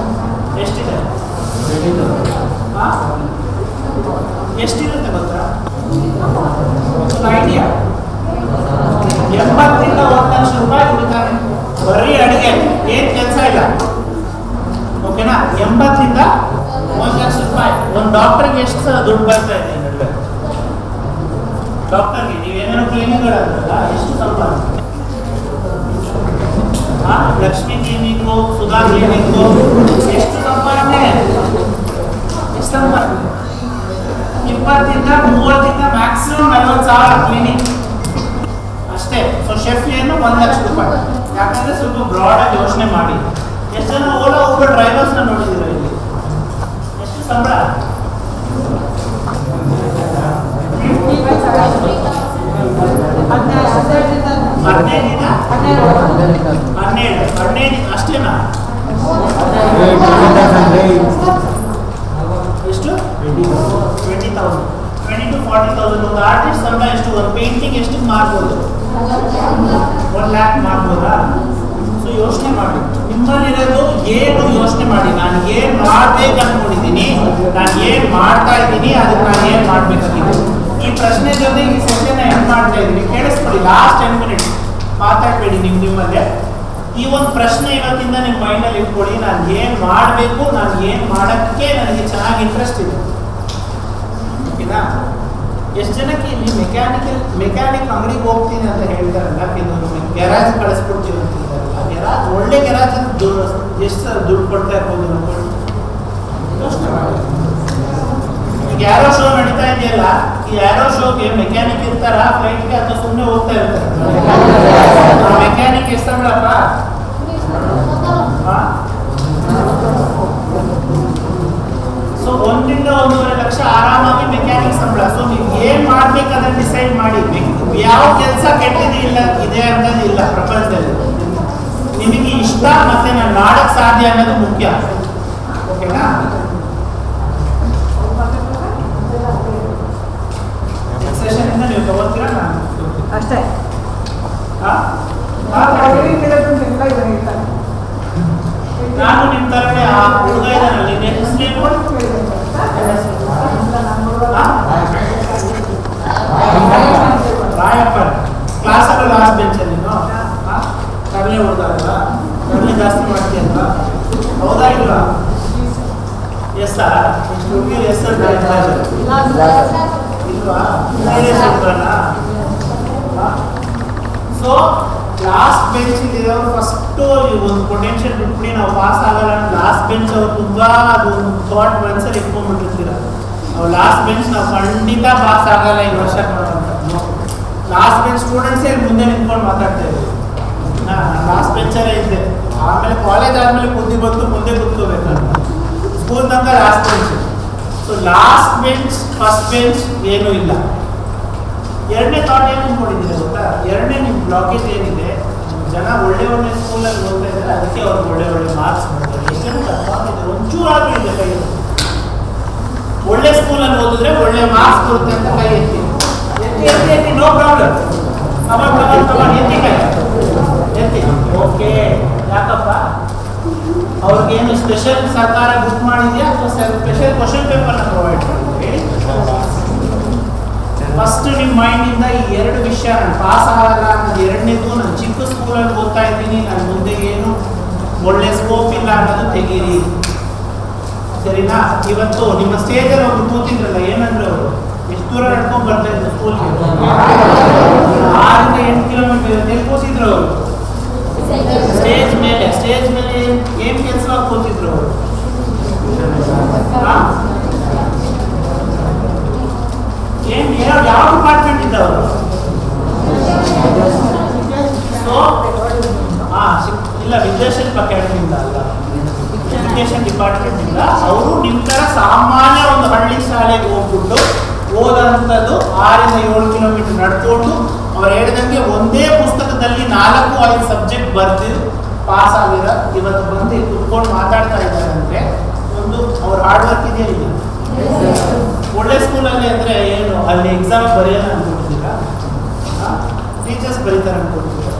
D: ಎಷ್ಟಿದೆ? ಎಷ್ಟಿರುತ್ತೆ ಗೊತ್ತಾ? ಒಂದು ಐಡಿಯಾ, 80ರಿಂದ 1 ಲಕ್ಷ ರೂಪಾಯಿ ದುಡಿತಾರೆ ಬರೀ ಅಡುಗೆ, ಏನು ಕೆಲಸ ಇಲ್ಲ. ಓಕೆನಾ? 80ರಿಂದ 1 ಲಕ್ಷ ರೂಪಾಯಿ. ಒಂದು ಡಾಕ್ಟರ್ಗೆ ಎಷ್ಟು ಸಲ ದುಡ್ಡು ಬರ್ತಾ ಇದೆ ಈ ನಡುವೆ? ಡಾಕ್ಟರ್ಗೆ ನೀವೇನೇನೋ ಕ್ಲಿನಿಕ್ಗಳಲ್ಲ, ಎಷ್ಟು ಸಂಪಾದನೆ? ಲಕ್ಷ್ಮೀ ಕ್ಲಿನಿಕ್ಕು, ಸುಧಾ ಕ್ಲಿನಿಕ್ಕು, ಎಷ್ಟು ಸಂಪಾದನೆ? ಎಷ್ಟು ಸಂಪಾದನೆ? 20ರಿಂದ 30ರಿಂದ ಮ್ಯಾಕ್ಸಿಮಮ್ 40,000 ಕ್ಲಿನಿಕ್ ಅಷ್ಟೇ. ಸೊ ಶೆಫ್ ಏನು 1 ಲಕ್ಷ ರೂಪಾಯಿ. ಯಾಕಂದ್ರೆ ಸ್ವಲ್ಪ ಬ್ರಾಡ್ ಆಗಿ ಯೋಚನೆ ಮಾಡಿ. ಎಷ್ಟು ಜನ ಓಲಾ ಊಬರ್ ಡ್ರೈವರ್ಸ್ನ ನೋಡಿದ್ದೀರ ಇಲ್ಲಿ? ಎಷ್ಟು ಸಂಬಳ? 12 ಅಷ್ಟೇನಾ? ಎಷ್ಟು? 20,000, 20 to 40,000. ಒಂದು ಆರ್ಟಿಸ್ಟ್ ಸಂಬಳ ಎಷ್ಟು? ಒಂದು ಪೇಂಟಿಂಗ್ ಎಷ್ಟು ಮಾರ್ಬೋದು? 1 lakh ಮಾರ್ಬೋದಾ? ಸೊ ಯೋಚನೆ ಮಾಡಿ, ನಿಮ್ಮಲ್ಲಿರೋದು ಏನು ಯೋಚನೆ ಮಾಡಿ. ನಾನು ಏನು ಮಾಡ್ಬೇಕು ಅನ್ಕೊಂಡಿದ್ದೀನಿ, ನಾನು ಏನು ಮಾಡ್ತಾ ಇದ್ದೀನಿ, ಅದಕ್ಕೆ ನಾನು ಏನು ಮಾಡ್ಬೇಕಾಗಿದೆ. ಈ ಪ್ರಶ್ನೆ ಜೊತೆ ಈ ಸೆಷನ್ ಹೆಂಗೆ ಮಾಡ್ತಾ ಇದ್ದೀನಿ ಕೇಳಿಸ್ಕೊಳ್ಳಿ. ಲಾಸ್ಟ್ 10 minutes ಮಾತಾಡಬೇಡಿ. ನಿಮ್ಮಲ್ಲೇ ಈ ಒಂದು ಪ್ರಶ್ನೆ ಇವತ್ತಿಂದ ನಿಮ್ಮ ಮೈಂಡಲ್ಲಿ ಇಟ್ಕೊಳ್ಳಿ. ನಾನು ಏನು ಮಾಡಬೇಕು, ನಾನು ಏನು ಮಾಡೋಕ್ಕೆ ನನಗೆ ಚೆನ್ನಾಗಿ ಇಂಟ್ರೆಸ್ಟ್ ಇದೆ. ಓಕೆನಾ? ಎಷ್ಟು ಜನಕ್ಕೆ ಇಲ್ಲಿ ಮೆಕ್ಯಾನಿಕ್ ಅಂಗಡಿಗೆ ಹೋಗ್ತೀನಿ ಅಂತ ಹೇಳ್ತಾರಲ್ಲ, ಕೆಲವರು ಗ್ಯಾರಾಜ್ ಕಳಿಸ್ಕೊಡ್ತೀವಿ ಅಂತ ಹೇಳ್ತಾರಲ್ಲ. ಗ್ಯಾರಾಜ್, ಒಳ್ಳೆ ಗ್ಯಾರಾಜ್ ಎಷ್ಟು ದುಡ್ಡು ಕೊಡ್ತಾ ಇರ್ಬೋದು ಅನ್ಕೊಂಡು ಯೋಚನೆ ಮಾಡಿ. ಈಗ ಯಾರೋ ಶೋ ನಡೀತಾ ಇದೆಯಲ್ಲ, ಈ ಯಾರೋ ಶೋಗೆ ಮೆಕ್ಯಾನಿಕ್ ಇರ್ತಾರ ಫ್ಲೈಟ್ಗೆ, ಅಥವಾ ಸುಮ್ಮನೆ ಹೋಗ್ತಾ ಇರ್ತಾರೆ? ಮೆಕ್ಯಾನಿಕ್ ಎಷ್ಟು ಸಂಬಳಪ್ಪ? ಸೊ 1 ರಿಂದ 1.5 ಲಕ್ಷ ಆರಾಮಾಗಿ ಮೆಕ್ಯಾನಿಕ್ ಸಂಬಳ. ಸೊ ನೀವು ಏನ್ ಮಾಡ್ಬೇಕಂದ್ರೆ ಡಿಸೈಡ್ ಮಾಡಿ. ಯಾವ ಕೆಲಸ ಕೆಟ್ಟದೇ ಇಲ್ಲ ಇದೆ ಅನ್ನೋದು ಇಲ್ಲ ಪ್ರಪಂಚದಲ್ಲಿ. ನಿಮಗೆ ಇಷ್ಟ ಮತ್ತೆ ನಾನು ಮಾಡಕ್ ಸಾಧ್ಯ ಅನ್ನೋದು ಮುಖ್ಯ. ಓಕೆನಾ? ಸೆಷನ್ ಇಂದ ನೀವು ತಗೋತೀರಾ? ನಾನು
C: ಅಷ್ಟೇ.
D: ನಾನು ನಿಮ್ಮ ತರನೇ ಆ ಹುಡುಗ ಇದ್ದಾನಲ್ಲಿ ರಾಯಪ್ಪ ಕ್ಲಾಸಲ್ಲಿ ಲಾಸ್ಟ್ ಬೆಂಚಲ್ಲಿ ತರಲೆ ಹುಡುಗ ಅಲ್ವಾ? ತರಲೆ ಜಾಸ್ತಿ ಮಾಡ್ತೀಯಲ್ವಾ? ಹೌದಾ ಇಲ್ವಾ? ಎಸ್ ಎಷ್ಟು ಹುಡುಗಿರು ಎಸ್ ಇಲ್ವಾ? ಸೊ ಲಾಸ್ಟ್ ಬೆಂಚ್ ಇರೋರು ಫಸ್ಟು ಒಂದು ಪೊಟೆನ್ಷಿಯಲ್ ಬಿಟ್ಬಿಡಿ, ನಾವು ಪಾಸ್ ಆಗಲ್ಲ. ಲಾಸ್ಟ್ ಬೆಂಚ್ ಅವ್ರು ತುಂಬ ಅದು ಥಾಟ್ ಮನ್ಸಲ್ಲಿ ಇಟ್ಕೊಂಡ್ಬಿಟ್ಟಿರ್ತೀರ. ನಾವು ಲಾಸ್ಟ್ ಬೆಂಚ್ ನಾವು ಖಂಡಿತ ಪಾಸ್ ಆಗಲ್ಲ ಈ ವರ್ಷ ಅಂತ. ಲಾಸ್ಟ್ ಬೆಂಚ್ ಸ್ಟೂಡೆಂಟ್ಸೇ ಮುಂದೆ ನಿಂತ್ಕೊಂಡು ಮಾತಾಡ್ತಾ ಇದ್ದೀವಿ. ನಾನು ಲಾಸ್ಟ್ ಬೆಂಚಲ್ಲೇ ಇದ್ದೆ. ಆಮೇಲೆ ಕಾಲೇಜ್ ಆದಮೇಲೆ ಬುದ್ಧಿ ಬಂತು, ಮುಂದೆ ಕೂತ್ಕೋಬೇಕಂತ. ಸ್ಕೂಲ್ ತನಕ last bench. So last bench, first bench ಏನೂ ಇಲ್ಲ. ಎರಡನೇ ಥಾಟ್ ಏನು ಅಂದ್ಕೊಂಡಿದ್ದೀರಿ ಗೊತ್ತಾ? ಎರಡನೇ ನಿಮ್ಮ ಬ್ಲಾಕೇಜ್ ಏನಿದೆ, ಜನ ಒಳ್ಳೆ ಸ್ಕೂಲಲ್ಲಿ ಓದ್ತಾ ಇದ್ದಾರೆ, ಅದಕ್ಕೆ ಅವ್ರಿಗೆ ಒಳ್ಳೆ ಮಾರ್ಕ್ಸ್ ಮಾಡ್ತಾರೆ. ಎಷ್ಟು ಜನಕ್ಕೆ ಅರ್ಥ ಆಗಿದೆ? ಒಂಚೂರು ಆಗಿದೆ ಕೈ. ಒಳ್ಳೆ ಸ್ಕೂಲಲ್ಲಿ ಓದಿದ್ರೆ ಒಳ್ಳೆ ಮಾರ್ಕ್ಸ್ ಬರುತ್ತೆ ಅಂತ ಕೈ ಎತ್ತಿ ನೋ ಪ್ರಾಬ್ಲಮ್. ಎತ್ತಿ ಕೈ ಎತ್ತಿ. ಓಕೆ, ಯಾಕಪ್ಪ? ಅವ್ರಿಗೇನು ಸ್ಪೆಷಲ್ ಸರ್ಕಾರ ಬುಕ್ ಮಾಡಿದೆಯಾ ಅಥವಾ ಸ್ಪೆಷಲ್ ಕ್ವಶನ್ ಪೇಪರ್ನ ಪ್ರೊವೈಡ್ ಮಾಡಿದ್ವಿ? ಫಸ್ಟ್ ನಿಮ್ಮ ಮೈಂಡಿಂದ ಈ 2 ವಿಷಯ, ನಾನು ಪಾಸ್ ಆಗಲ್ಲ ಅನ್ನೋದು ಎರಡನೇದು, ನಾನು ಚಿಕ್ಕ ಸ್ಕೂಲಲ್ಲಿ ಓದ್ತಾ ಇದ್ದೀನಿ, ನಾನು ಮುಂದೆ ಏನು ಒಳ್ಳೆ ಸ್ಕೋಪ್ ಇಲ್ಲ ಅನ್ನೋದು ತೆಗೀರಿ. ಸರಿನಾ? ಇವತ್ತು ನಿಮ್ಮ ಸ್ಟೇಜಲ್ಲಿ ಒಂದು ಕೂತಿದ್ರಲ್ಲ, ಏನಂದ್ರೆ ಅವರು ಎಷ್ಟು ದೂರ ನಡ್ಕೊಂಡ್ ಬರ್ತಾ ಇದ್ರು ಸ್ಕೂಲ್ಗೆ? 6-8 ಕಿಲೋಮೀಟರ್ ಎಲ್ಲಿ ಕೂತಿದ್ರು ಅವರು? ಸ್ಟೇಜ್ ಮೇಲೆ ಏನ್ ಕೆಲಸ ಕೂತಿದ್ರು ಅವರು? ಏನ್ ಯಾವ ಡಿಪಾರ್ಟ್ಮೆಂಟ್ ಇದ್ದವರು? ಸೊ ಇಲ್ಲ, ವಿದ್ಯಾಶಿಲ್ಪ ಅಕಾಡೆಮಿಯಿಂದ ಅಲ್ಲ, ಎಜುಕೇಶನ್ ಡಿಪಾರ್ಟ್ಮೆಂಟ್ ಇಂದ ಅವರು ನಿಮ್ಮ ತರ ಸಾಮಾನ್ಯ ಒಂದು ಹಳ್ಳಿ ಶಾಲೆಗೆ ಹೋಗ್ಬಿಟ್ಟು ಓದಂಥದ್ದು 6-7 ಕಿಲೋಮೀಟರ್ ನಡ್ಕೊಂಡು ಅವ್ರು ಹೇಳಿದಂಗೆ ಒಂದೇ ಪುಸ್ತಕದಲ್ಲಿ 4-5 ಸಬ್ಜೆಕ್ಟ್ ಬರ್ದಿದ್ದು ಪಾಸ್ ಆಗಿರೋ ಇವತ್ತು ಬಂದು ಕುತ್ಕೊಂಡು ಮಾತಾಡ್ತಾ ಇದ್ದಾರೆ ಅಂದ್ರೆ ಒಂದು ಅವ್ರ ಹಾರ್ಡ್ ವರ್ಕ್ ಇದೆಯಾ ಇಲ್ಲ? ಒಳ್ಳೆ ಸ್ಕೂಲಲ್ಲಿ ಅಂದ್ರೆ ಏನು ಅಲ್ಲಿ ಎಕ್ಸಾಮ್ ಬರೆಯೋಣ ಅನ್ಕೊಡ್ತೀರಾ? ಟೀಚರ್ಸ್ ಬರೀತಾರೆ ಅನ್ಕೊಡ್ತೀರಾ?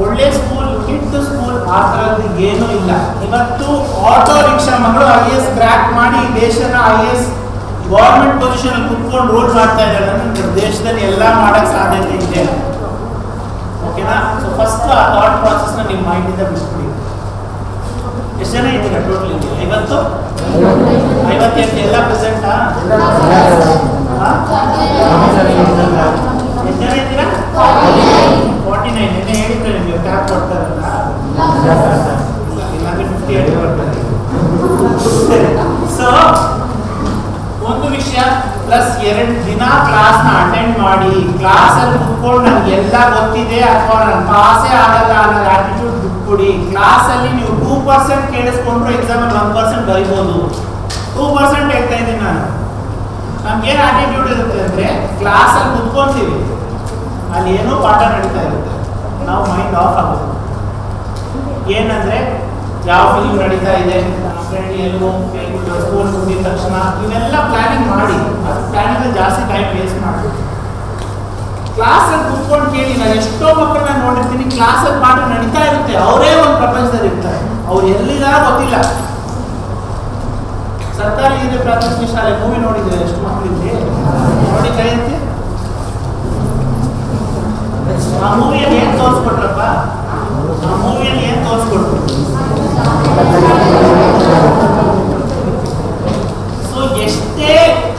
D: ಒಳ್ಳೆ ಸ್ಕೂಲ್, ಕೆಟ್ಟ ಸ್ಕೂಲ್ ಆ ಥರದ್ದು ಏನೂ ಇಲ್ಲ. ಇವತ್ತು ಆಟೋ ರಿಕ್ಷಾ ಮಗಳು IAS ಕ್ರ್ಯಾಕ್ ಮಾಡಿ ದೇಶನ IAS ಗೌರ್ಮೆಂಟ್ ಪೊಸಿಷನ್ ಕುತ್ಕೊಂಡು ರೂಲ್ ಮಾಡ್ತಾ ಇದ್ದಾರೆ ಅಂದ್ರೆ ದೇಶದಲ್ಲಿ ಎಲ್ಲ ಮಾಡಕ್ ಸಾಧ್ಯತೆ ಇದೆ. ಓಕೆನಾ? ಸೊ ಫಸ್ಟ್ ಆ ಥಾಟ್ ಪ್ರಾಸೆಸ್ನ ನಿಮ್ಮ ಮೈಂಡಿಂದ ಬಿಟ್ಬಿಡಿ. ಎಷ್ಟು ಜನ ಇದ್ದೀರಾ ಟೋಟಲ್? 50 ಎಲ್ಲ ಪ್ರೆಸೆಂಟಾ? ಎಷ್ಟು ಜನ ಇದ್ದೀರಾ? 49. ನಿನ್ನೆ ಹೇಳಿದ್ರೆ ನಿಮಗೆ ಟ್ಯಾಪ್ ಕೊಡ್ತಾರಲ್ಲ, ಇಲ್ಲಾಂದ್ರೆ 58 ಕೊಡ್ತಾರೆ. ಸೊ ಒಂದು ವಿಷಯ ಪ್ಲಸ್ 2 ದಿನ ಕ್ಲಾಸ್ನ ಅಟೆಂಡ್ ಮಾಡಿ ಕ್ಲಾಸಲ್ಲಿ ಕುತ್ಕೊಂಡು ನನಗೆ ಎಲ್ಲ ಗೊತ್ತಿದೆ ಅಥವಾ ನಾನು ಪಾಸೇ ಆಗಲ್ಲ ಅನ್ನೋ ಆಟಿಟ್ಯೂಡ್ ಬಿಟ್ಬಿಡಿ. ಕ್ಲಾಸಲ್ಲಿ ನೀವು 2% ಕೇಳಿಸ್ಕೊಂಡ್ರು ಎಕ್ಸಾಮಲ್ಲಿ 1% ಬರಿಬೋದು. 2% ಹೇಳ್ತಾ ಇದ್ದೀನಿ ನಾನು. ನಮ್ಗೇನು ಆಟಿಟ್ಯೂಡ್ ಇರುತ್ತೆ ಅಂದರೆ ಕ್ಲಾಸಲ್ಲಿ ಕುತ್ಕೊಂತೀವಿ, ಅಲ್ಲಿ ಏನೋ ಪಾಠ ನಡೀತಾ ಇರುತ್ತೆ, ನಾವು ಮೈಂಡ್ ಆಫ್ ಆಗೋದು. ಏನಂದರೆ ಯಾವ ಫಿಲ್ಮ್ ನಡೀತಾ ಇದೆ, ನಮ್ಮ ಫ್ರೆಂಡ್ ಎಲ್ಲೋ ಸ್ಕೂಲ್ ಮುಗಿದ ತಕ್ಷಣ ಇವೆಲ್ಲ ಪ್ಲಾನಿಂಗ್ ಮಾಡಿ, ಅದು ಪ್ಲಾನಿಂಗಲ್ಲಿ ಜಾಸ್ತಿ ಟೈಮ್ ವೇಸ್ಟ್ ಮಾಡಿ ಕ್ಲಾಸಲ್ಲಿ ಕುತ್ಕೊಂಡು ಕೇಳಿ. ನಾನು ಎಷ್ಟೋ ಮಕ್ಕಳನ್ನ ನೋಡಿರ್ತೀನಿ, ಕ್ಲಾಸಲ್ಲಿ ಪಾಠ ನಡೀತಾ ಇರುತ್ತೆ, ಅವರೇ ಒಂದು ಪ್ರಪಂಚದಲ್ಲಿ ಇರ್ತಾರೆ, ಅವ್ರು ಎಲ್ಲಿದಾರ ಗೊತ್ತಿಲ್ಲ. ಸರ್ಕಾರಿ ಹಿರಿಯ ಪ್ರಾಥಮಿಕ ಶಾಲೆ ಮೂವಿ ನೋಡಿದ್ರೆ ಎಷ್ಟು ಮಕ್ಕಳಿದೆ ನೋಡಿ ಕೈ ಎತ್ತಿ. ಆ ಮೂವಿಯಲ್ಲಿ ಏನ್ ತೋರಿಸ್ಕೊಟ್ರಪ್ಪ? ಆ ಮೂವಿಯಲ್ಲಿ ಏನ್ ತೋರಿಸ್ಕೊಟ್ರು? ಸೊ ಎಷ್ಟೇ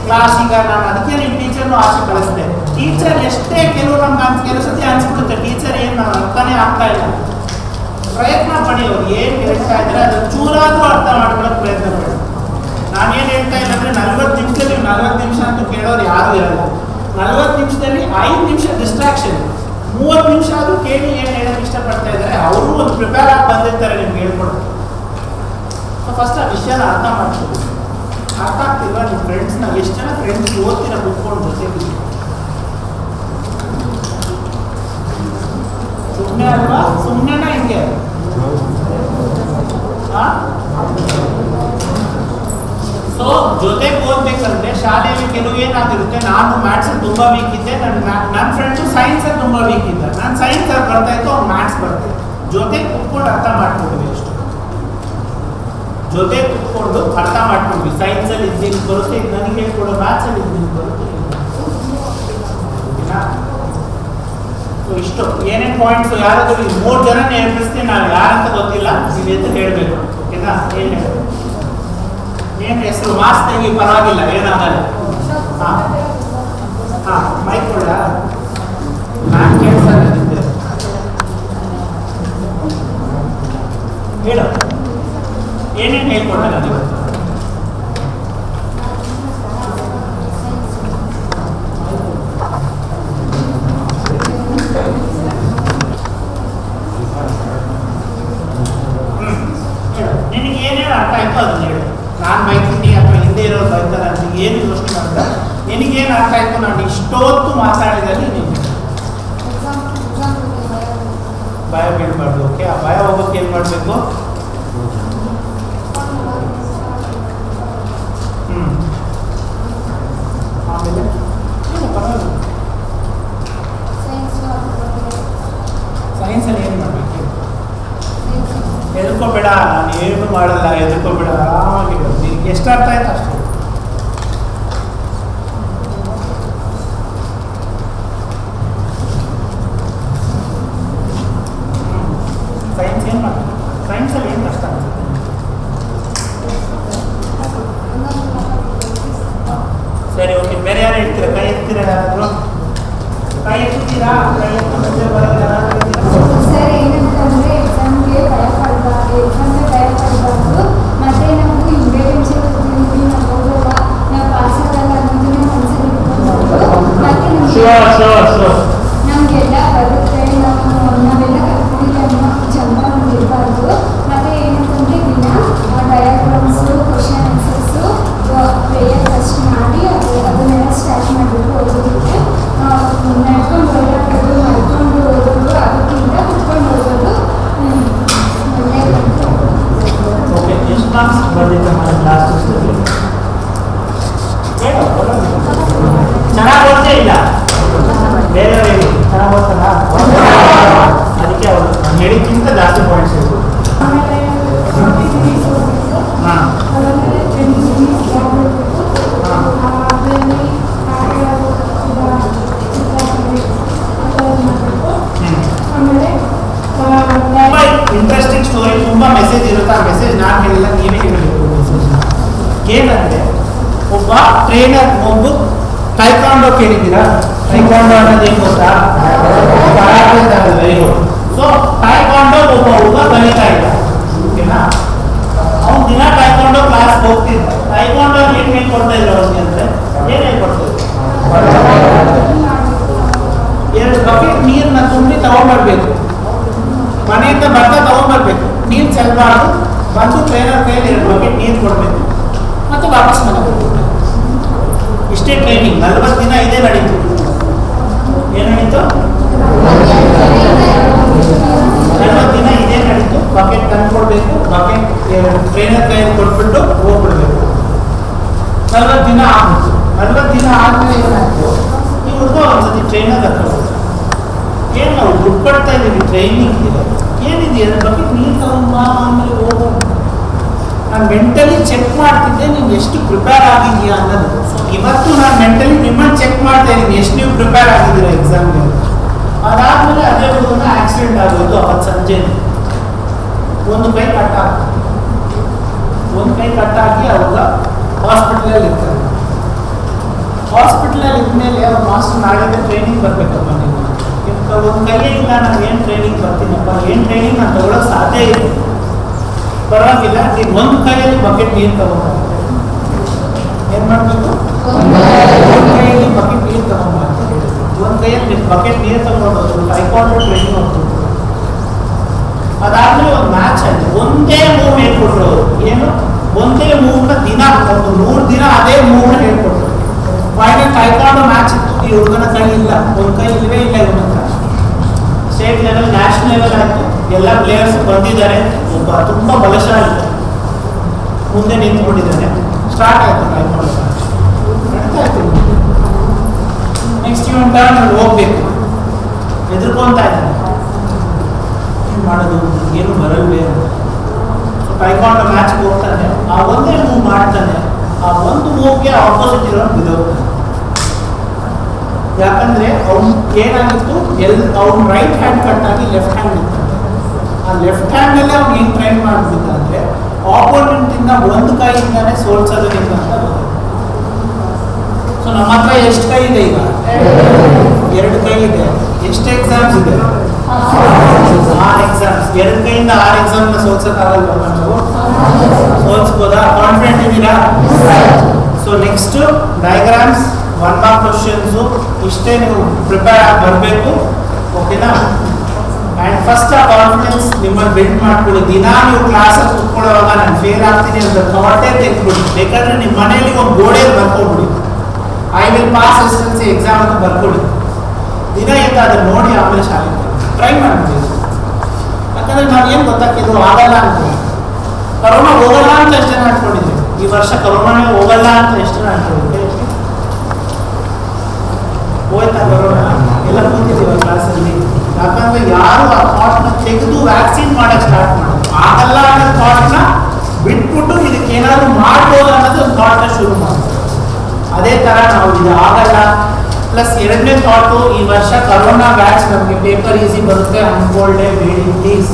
D: ಕ್ಲಾಸ್, ಈಗ ನಾನು ಅದಕ್ಕೆ ನಿಮ್ಮ ಟೀಚರ್ನು ಆಸೆ ಕಳಿಸ್ದೆ. ಟೀಚರ್ ಎಷ್ಟೇ ಕೆಲವು ನಮ್ಗೆ ಕೆಲವು ಸತಿ ಅನ್ಸ್ಬಿಡುತ್ತೆ ಟೀಚರ್ ಏನು ನಾವು ಅರ್ಥನೇ ಆಗ್ತಾ ಇಲ್ಲ. ಪ್ರಯತ್ನ ಪಡಿ, ಅವ್ರು ಏನು ಹೇಳ್ತಾ ಇದ್ದಾರೆ ಅದನ್ನು ಚೂರಾದ್ರೂ ಅರ್ಥ ಮಾಡ್ಕೊಳ್ಳೋಕೆ ಪ್ರಯತ್ನ ಪಡಿ. ನಾನೇನು ಹೇಳ್ತಾ ಇಲ್ಲ ಅಂದರೆ 40 ನಿಮಿಷದಲ್ಲಿ 40 ನಿಮಿಷ ಅಂತೂ ಕೇಳೋರು ಯಾರು ಇರಲ್ಲ. 40 ನಿಮಿಷದಲ್ಲಿ 5 ನಿಮಿಷ ಡಿಸ್ಟ್ರಾಕ್ಷನ್, 30 ನಿಮಿಷ ಆದರೂ ಕೇಳಿ ಏನು ಹೇಳೋಕ್ಕೆ ಇಷ್ಟಪಡ್ತಾ ಇದ್ದಾರೆ. ಅವರು ಒಂದು ಪ್ರಿಪೇರ್ ಆಗಿ ಬಂದಿರ್ತಾರೆ ನಿಮ್ಗೆ ಹೇಳ್ಕೊಡೋದು. ಸೊ ಫಸ್ಟ್ ಆ ವಿಷಯನ ಅರ್ಥ ಮಾಡ್ತೀವಿ. ಅರ್ಥ ಆಗ್ತಿಲ್ವಾ? ನಿಮ್ಮ ಫ್ರೆಂಡ್ಸ್ನ ಎಷ್ಟು ಜನ ಫ್ರೆಂಡ್ಸ್ ಓದ್ತೀರ ಕುತ್ಕೊಂಡು ಜೊತೆಗೆ? ಸುಮ್ಮನೆ ಅಲ್ವಾ? ಸುಮ್ಮನೆನಾ ಹಿಂಗೆ? ಸೊ ಜೊತೆಗೆ ಓದ್ಬೇಕಂದ್ರೆ ಶಾಲೆಯಲ್ಲಿ ಕೆಲವು ಏನಾಗಿರುತ್ತೆ, ನಾನು ಮ್ಯಾಥ್ಸಲ್ಲಿ ತುಂಬ ವೀಕ್ ಇದ್ದೆ, ನನ್ನ ಫ್ರೆಂಡ್ಸು ಸೈನ್ಸಲ್ಲಿ ತುಂಬ ವೀಕ್ ಇದ್ದ. ನಾನು ಸೈನ್ಸಲ್ಲಿ ಬರ್ತಾ ಇತ್ತು, ಅವ್ನು ಮ್ಯಾಥ್ಸ್ ಬರ್ತಾ ಇತ್ತು. ಜೊತೆಗೆ ಕುತ್ಕೊಂಡು ಅರ್ಥ ಮಾಡ್ಕೊಂಡ್ವಿ ಅಷ್ಟು. ಜೊತೆ ಕುತ್ಕೊಂಡು ಅರ್ಥ ಮಾಡ್ಕೊಂಡ್ವಿ. ಸೈನ್ಸಲ್ಲಿ ಇದ್ದೀನಿ ಬರುತ್ತೆ, ಇದು ನನಗೆ ಹೇಳ್ಕೊಡೋ, ಮ್ಯಾಥ್ಸಲ್ಲಿ ಇದ್ದೀನಿ ಬರುತ್ತೆ. ಓಕೆನಾ? ಸೊ ಇಷ್ಟು ಏನೇನು ಪಾಯಿಂಟ್ಸು ಯಾರಾದರೂ 3 ಜನ ಹೇಳ್ಬಿಡ್ತೀನಿ, ನಾವು ಯಾರಂತ ಗೊತ್ತಿಲ್ಲ, ನೀವೆಂತ ಹೇಳಬೇಕು. ಓಕೆನಾ? ಏನು ಹೇಳಬೇಕು? ಏನು ಹೆಸರು? ಮಾಸ್ ತೆಗಿ, ಪರವಾಗಿಲ್ಲ, ಏನಾಗಲ್ಲ. ಹಾಂ ಹಾಂ, ಮೈಕ್ ಕೊಡ, ನಾನು ಕೇಳಿಸ್ತಿದ್ದೆ. ಹೇಳು, ಏನೇನು ಹೇಳ್ಕೊಟ್ಟೆ ನಾನು ಇವತ್ತು? ನಿನಗೆ ಏನೇನು ಅರ್ಥ ಆಯ್ತು ಅದನ್ನ ಹೇಳು. ನಾನು ಬೈತೀನಿ ಅಥವಾ ಹಿಂದೆ ಇರೋರು ಬೈತಾರೆ ಅಂತ ಏನು ಯೋಚನೆ ಮಾಡ್ತಾ, ನಿನಗೇನು ಅರ್ಥ ಆಯ್ತು? ನಾನು ಇಷ್ಟೊತ್ತು ಮಾತಾಡಿದಲ್ಲಿ ನೀನು ಭಯ ಬೀಳ್ಬಾರ್ದು. ಓಕೆ? ಆ ಭಯ ಹೋಗೋಕ್ಕೆ ಏನು ಮಾಡಬೇಕು? ಆಮೇಲೆ ಪರವಾಗಿಲ್ಲ, ಸೈನ್ಸಲ್ಲಿ ಏನು ಮಾಡಬೇಕು? ಹೆದರ್ಕೋಬೇಡ, ನಾನು ಏನು ಮಾಡಲ್ಲ, ಹೆದರ್ಕೋಬೇಡ, ಆರಾಮಾಗಿ ನಿನಗೆ ಎಷ್ಟು ಅರ್ಥ ಆಯ್ತು ಅಷ್ಟು. ಸೈನ್ಸ್ ಏನು ಮಾಡ್ಬೇಕು? ಸೈನ್ಸಲ್ಲಿ ಏನು ಕಷ್ಟ ಅನ್ಸುತ್ತೆ?
H: ಸರ್ ಏನಂತಂದರೆ ಎಕ್ಸಾಮ್ಗೆ ಭಯಪಡಬಾರ್ದು, ಮತ್ತು ನಾವು ಇಂಗ್ರೀಡಿಯೆಂಟ್ಸ್ ನಾವು ಹೋಗುವಾಗ ನಾವು ಪಾಸ್ ಆಗಲ್ಲ ಅನ್ನೋದನ್ನ ಮನಸ್ಸಲ್ಲಿ ಇಟ್ಕೊಬಾರ್ದು. ಮತ್ತು ನಮಗೆಲ್ಲ ಬರುತ್ತೆ, ನಾವೆಲ್ಲ ಕಲ್ತ್ಕೊಂಡಿಲ್ಲ ಅನ್ನೋ ಚಂದ ನಮ್ಗೆ ಇರಬಾರ್ದು. ಮತ್ತು ಏನಂತಂದರೆ ದಿನ ಡಯಾಗ್ರಾಮ್ಸು, ಕ್ವಶನ್ ಆನ್ಸರ್ಸು, ಪ್ರೇಯರ್ ಫಸ್ಟ್ ಮಾಡಿ ಅದನ್ನೆಲ್ಲ ಸ್ಟಾರ್ಟ್ ಮಾಡಿಬಿಟ್ಟು ಓದೋದಕ್ಕೆ ನಡ್ಕೊಂಡು ಓಡಾಡೋದು, ನಡ್ಕೊಂಡು ಓದೋದು, ಅದಕ್ಕಿಂತ ಕುತ್ಕೊಂಡು ಓದೋದು ಒಳ್ಳೆಯದು.
I: ಓಕೆ, ಎಷ್ಟು ಮಾರ್ಕ್ಸ್ ಬಂದಿತ್ತು ಲಾಸ್ಟ್ ಚೆನ್ನಾಗಿ ಓದ್ತೇ ಇಲ್ಲ ಬೇರೆಯವ್ರು ಹೇಳಿ ಚೆನ್ನಾಗಿ ಓದ್ತಲ್ಲ, ಅದಕ್ಕೆ ಅವರು ನಾನು ಹೇಳಿದ್ಕಿಂತ ಜಾಸ್ತಿ ಪಾಯಿಂಟ್ಸ್ ಇರ್ಬೋದು.
H: ಆಮೇಲೆ
I: ಹಾಂ
H: ಆಮೇಲೆ
I: ತುಂಬ ಇಂಟ್ರೆಸ್ಟಿಂಗ್ ಸ್ಟೋರಿ, ತುಂಬ ಮೆಸೇಜ್ ಇರುತ್ತೆ. ಆ ಮೆಸೇಜ್ ನಾನು ಹೇಳಿಲ್ಲ, ನೀವೇ ಹೇಳಬೇಕು ಮೆಸೇಜ್. ಏನಂದರೆ ಒಬ್ಬ ಟ್ರೈನರ್ ಒಬ್ಬ ಟೈಕಾಂಡೋ ಕೇಳಿದ್ದೀರಾ? ಟೈಕಾಂಡೋ ಅನ್ನೋದು ಏನು ಗೊತ್ತಾ? Very good. ಸೊ ಟೈಕಾಂಡೋ ಒಬ್ಬ ಹುಡುಗ ಕಲಿತಾ ಇದ್ದ, ಓಕೆನಾ? ಅವ್ನು ದಿನ ಟೈಕಾಂಡೋ ಕ್ಲಾಸ್ ಹೋಗ್ತಿದ್ದ. ಟೈಕಾಂಡೋ ಏನು ಹೇಳ್ಕೊಡ್ತಾ ಇದ್ರು ಅವ್ರಿಗೆ ಅಂದರೆ ಏನು ಹೇಳ್ಕೊಡ್ತಿದ್ರು? 2 ಬಕೆಟ್ ನೀರನ್ನ ತುಂಬಿ ತಗೊಂಡ್ಬರ್ಬೇಕು, ಮನೆಯಿಂದ ಬರ್ತಾ ತಗೊಂಡ್ಬರ್ಬೇಕು, ನೀರು ಚೆಲ್ಲಬಾರ್ದು, ಬಂದು ಟ್ರೈನರ್ ಕೈಯಲ್ಲಿ 2 ಬಕೆಟ್ ನೀರು ಕೊಡಬೇಕು ಮತ್ತು ವಾಪಸ್ ಮನೆಗೆ ಹೋಗ್ಬೇಕು. ಇಷ್ಟೇ ಟ್ರೈನಿಂಗ್. 40 ದಿನ ಇದೇ ನಡೀತು. ಏನು ನಡೀತು? 40 ದಿನ ಇದೇ ನಡೀತು. ಬಕೆಟ್ ತಂದು ಕೊಡಬೇಕು, ಬಕೆಟ್ ಟ್ರೈನರ್ ಕೈಯಲ್ಲಿ ಕೊಟ್ಬಿಟ್ಟು ಹೋಗ್ಬಿಡ್ಬೇಕು. 40 ದಿನ ಆಗ್ಬಿಟ್ಟು 40 ದಿನ ಆದ್ಮೇಲೆ ಏನಾಯ್ತು? ಈ ಹುಡುಗ ಒಂದ್ಸತಿ ಟ್ರೈನರ್ ಹತ್ರ ಹೋದ. ಏನು ನಾವು ದುಡ್ಡು ಕೊಡ್ತಾ ಇದ್ದೀವಿ ಟ್ರೈನಿಂಗ್ ಇದೆ, ಏನಿದೆ ಬಕೆಟ್ ನೀರು ತಗೊಂಬಾ ಆಮೇಲೆ ಹೋಗೋ. ನಾನು ಮೆಂಟಲಿ ಚೆಕ್ ಮಾಡ್ತಿದ್ದೆ ನೀನು ಎಷ್ಟು ಪ್ರಿಪೇರ್ ಆಗಿದೆಯಾ ಅನ್ನೋದು. ಇವತ್ತು ನಾನು ಮೆಂಟಲಿ ನಿಮ್ಮನ್ನು ಚೆಕ್ ಮಾಡ್ತಾ ಇದ್ದೀನಿ, ಎಷ್ಟು ನೀವು ಪ್ರಿಪೇರ್ ಆಗಿದ್ದೀರಾ ಎಕ್ಸಾಮ್ಗೆ. ಅದಾದಮೇಲೆ ಅದೇ ಹುಡುಗನ ಆಕ್ಸಿಡೆಂಟ್ ಆಗೋದು. ಅವತ್ತು ಸಂಜೆ ಒಂದು ಕೈ ಕಟ್ಟಾಗಿ ಅವಾಗ ಹಾಸ್ಪಿಟ್ಲಲ್ಲಿ ಇರ್ತಾರೆ. ಹಾಸ್ಪಿಟ್ಲಲ್ಲಿ ಇದ್ಮೇಲೆ ಅವ್ರ ಮಾಸ್ಟರ್ ನಾಳೆಗೆ ಟ್ರೈನಿಂಗ್ ಬರಬೇಕಪ್ಪ ನೀವು, ಒಂದು ಕೈಯೇ ಇಲ್ಲ, ನಾನು ಏನು ಟ್ರೈನಿಂಗ್ ಬರ್ತೀನಪ್ಪ, ಏನು ಟ್ರೈನಿಂಗ್ ನಾನು ತಗೊಳ್ಳೋಕೆ ಸಾಧ್ಯ ಇದೆ. ಪರವಾಗಿಲ್ಲ, ನೀವು ಒಂದು ಕೈಯಲ್ಲಿ ಬಕೆಟ್ ನೀರು ತಗೊಂಡ್ಬರ್ತೀವಿ. ಏನು ಮಾಡಬೇಕು? ಒಂದು ಕೈಯಲ್ಲಿ ಬಕೆಟ್ ನೀರು ತಗೊಂಡ್ಬರ್ತೀವಿ. ಒಂದು ಕೈಯಲ್ಲಿ ಬಕೆಟ್ ನೀರು ತಗೊಂಡು ಟೈಕಾಂಡೋ ಟ್ರೈನಿಂಗ್ ಹೋಗ್ತಿದ್ರು. ಅದಾದ್ಮೇಲೆ ಒಂದು ಮ್ಯಾಚ್ ಆಯ್ತು. ಒಂದೇ ಮೂವ್ ಹೇಳ್ಕೊಟ್ರು. ಏನು? ಒಂದೇ ಮೂವ್ನ ದಿನ ಒಂದು 3 ದಿನ ಅದೇ ಮೂವ್ನ ಹೇಳ್ಕೊಟ್ರು. ಫೈನಲ್ ಟೈಕಾಂಡೋ ಮ್ಯಾಚ್ ಇತ್ತು. ಈ ಹುಡುಗನ ಕೈ ಇಲ್ಲ, ಒಂದು ಕೈ ಇಲ್ಲವೇ ಇಲ್ಲ ಇವನ ಹತ್ರ. ಸ್ಟೇಟ್ ಲೆವೆಲ್, ನ್ಯಾಷನಲ್ ಲೆವೆಲ್ ಆಯಿತು. ಎಲ್ಲ ಪ್ಲೇಯರ್ಸ್ ಬಂದಿದ್ದಾರೆ. ಒಬ್ಬ ತುಂಬ ಬಲಶಾಲಿ ಮುಂದೆ ನಿಂತ್ಕೊಂಡಿದ್ದಾನೆ. ಸ್ಟಾರ್ಟ್ ಆಯಿತು ಟೈಕಾಂಡೋ ಮ್ಯಾಚ್, ನಡೀತಾ ಇತ್ತು. ನೆಕ್ಸ್ಟ್ ಇವನ್ ಟರ್ನ್ ಅಲ್ಲಿ ಹೋಗ್ಬೇಕು, ಹೆದರ್ಕೊಂತ ಇದ್ದಾನೆ. ಏನು ಮಾಡೋದು, ಏನು ಬರಲ್ವೇ? ಟೈಕಾಂಡೋ ಮ್ಯಾಚ್ಗೆ ಹೋಗ್ತಾನೆ, ಆ ಒಂದೇ ಮೂವ್ ಮಾಡ್ತಾನೆ. ಆ ಒಂದು ಮೂವ್ಗೆ ಆಪೋಸಿಟ್ ಇರೋನು ಬಿದ್ದೋಗ್ತಾನೆ. ಯಾಕಂದ್ರೆ ಅವ್ನು ಏನಾಗಿತ್ತು, ಅವ್ನು ರೈಟ್ ಹ್ಯಾಂಡ್ ಕಟ್ಟಾಗಿ ಲೆಫ್ಟ್ ಹ್ಯಾಂಡ್ ಇರ್ತಾನೆ. ಆ ಲೆಫ್ಟ್ ಹ್ಯಾಂಡಲ್ಲೇ ಅವ್ನು ಏನು ಟ್ರೈನ್ ಮಾಡ್ಬಿಟ್ಟ ಅಂದರೆ ಆಪೋನೆಂಟಿಂದ ಒಂದು ಕೈಯಿಂದಾನೆ ಸೋಲ್ಸೋದು ನಿಂತ ಅಂತ ಗೊತ್ತಾಯ್ತು. ಸೊ ನಮ್ಮ ಹತ್ರ ಎಷ್ಟು ಕೈ ಇದೆ ಈಗ? 2 ಕೈ ಇದೆ. ಎಷ್ಟು ಎಕ್ಸಾಮ್ಸ್ ಇದೆ? 6 ಎಕ್ಸಾಮ್ಸ್. 2 ಕೈಯಿಂದ 6 ಎಕ್ಸಾಮ್ನ ಸೋಲ್ಸೋಕ್ಕಾಗಲ್ವಾ ನಾವು? ಸೋಲ್ಸ್ಬೋದಾ? ಕಾನ್ಫಿಡೆಂಟ್ ಇದ್ದೀರಾ? So next diagrams, 1 mark questions, ಇಷ್ಟೇ ನೀವು ಪ್ರಿಪೇರ್ ಆಗಿ ಬರಬೇಕು, ಓಕೆನಾ? ಆ್ಯಂಡ್ ಫಸ್ಟ್ ಆ ಕಾನ್ಫಿಡೆನ್ಸ್ ನಿಮ್ಮನ್ನು ಬಿಲ್ಡ್ ಮಾಡ್ಕೊಳ್ಳಿ. ದಿನ ನೀವು ಕ್ಲಾಸಲ್ಲಿ ಕೂತ್ಕೊಳ್ಳೋವಾಗ ನಾನು ಫೇಲ್ ಆಗ್ತೀನಿ ಅಂತ ಥಾಟೇ ತೆಗೆದ್ಬಿಡಿ. ಬೇಕಾದ್ರೆ ನಿಮ್ಮ ಮನೆಯಲ್ಲಿ ಒಂದು ಗೋಡೆಯಲ್ಲಿ ಬರ್ಕೊಬಿಡಿ, I will pass S exam ಅಂತ ಬರ್ಕೊಡಿ. ದಿನ ಎದ್ದು ಅದನ್ನು ನೋಡಿ ಆಮೇಲೆ ಶಾಲೆಗೆ ಟ್ರೈ ಮಾಡ್ತೀವಿ. ಯಾಕಂದರೆ ನಾವು ಏನು ಗೊತ್ತಾಕಿದ್ದು ಆಗಲ್ಲ ಅಂತ. ಕರೋನಾ ಹೋಗಲ್ಲ ಅಂತ ಎಷ್ಟು ಜನ ಅನ್ಕೊಂಡಿದ್ವಿ? ಈ ವರ್ಷ ಕರೋನಾನೇ ಹೋಗಲ್ಲ ಅಂತ ಎಷ್ಟು ಜನ ಅನ್ಕೊಂಡಿದ್ವಿ? ಹೋಯ್ತಾ ಕರೋನಾ? ಎಲ್ಲ ಕೂತಿದ್ದೀವಿ ಕ್ಲಾಸಲ್ಲಿ. ಯಾಕಂದ್ರೆ ಯಾರು ಆ ಥಾಟ್ನ ತೆಗೆದು ವ್ಯಾಕ್ಸಿನ್ ಮಾಡೋಕ್ಕೆ ಸ್ಟಾರ್ಟ್ ಮಾಡೋದು, ಆಗಲ್ಲ ಅನ್ನೋ ಥಾಟ್ನ ಬಿಟ್ಬಿಟ್ಟು ಇದಕ್ಕೆ ಏನಾದ್ರು ಮಾಡ್ಬೋದು ಅನ್ನೋದು ಒಂದು ಥಾಟ್ನ ಶುರು ಮಾಡೋದು. ಅದೇ ಥರ ನಾವು ಇದು ಆಗಲ್ಲ ಪ್ಲಸ್ 2ನೇ ಥಾಟು, ಈ ವರ್ಷ ಕರೋನಾ ಬ್ಯಾಚ್ ನಮಗೆ ಪೇಪರ್ ಈಸಿ ಬರುತ್ತೆ ಅನ್ಕೋಲ್ಡೆ ಬೇಡಿ ಪ್ಲೀಸ್.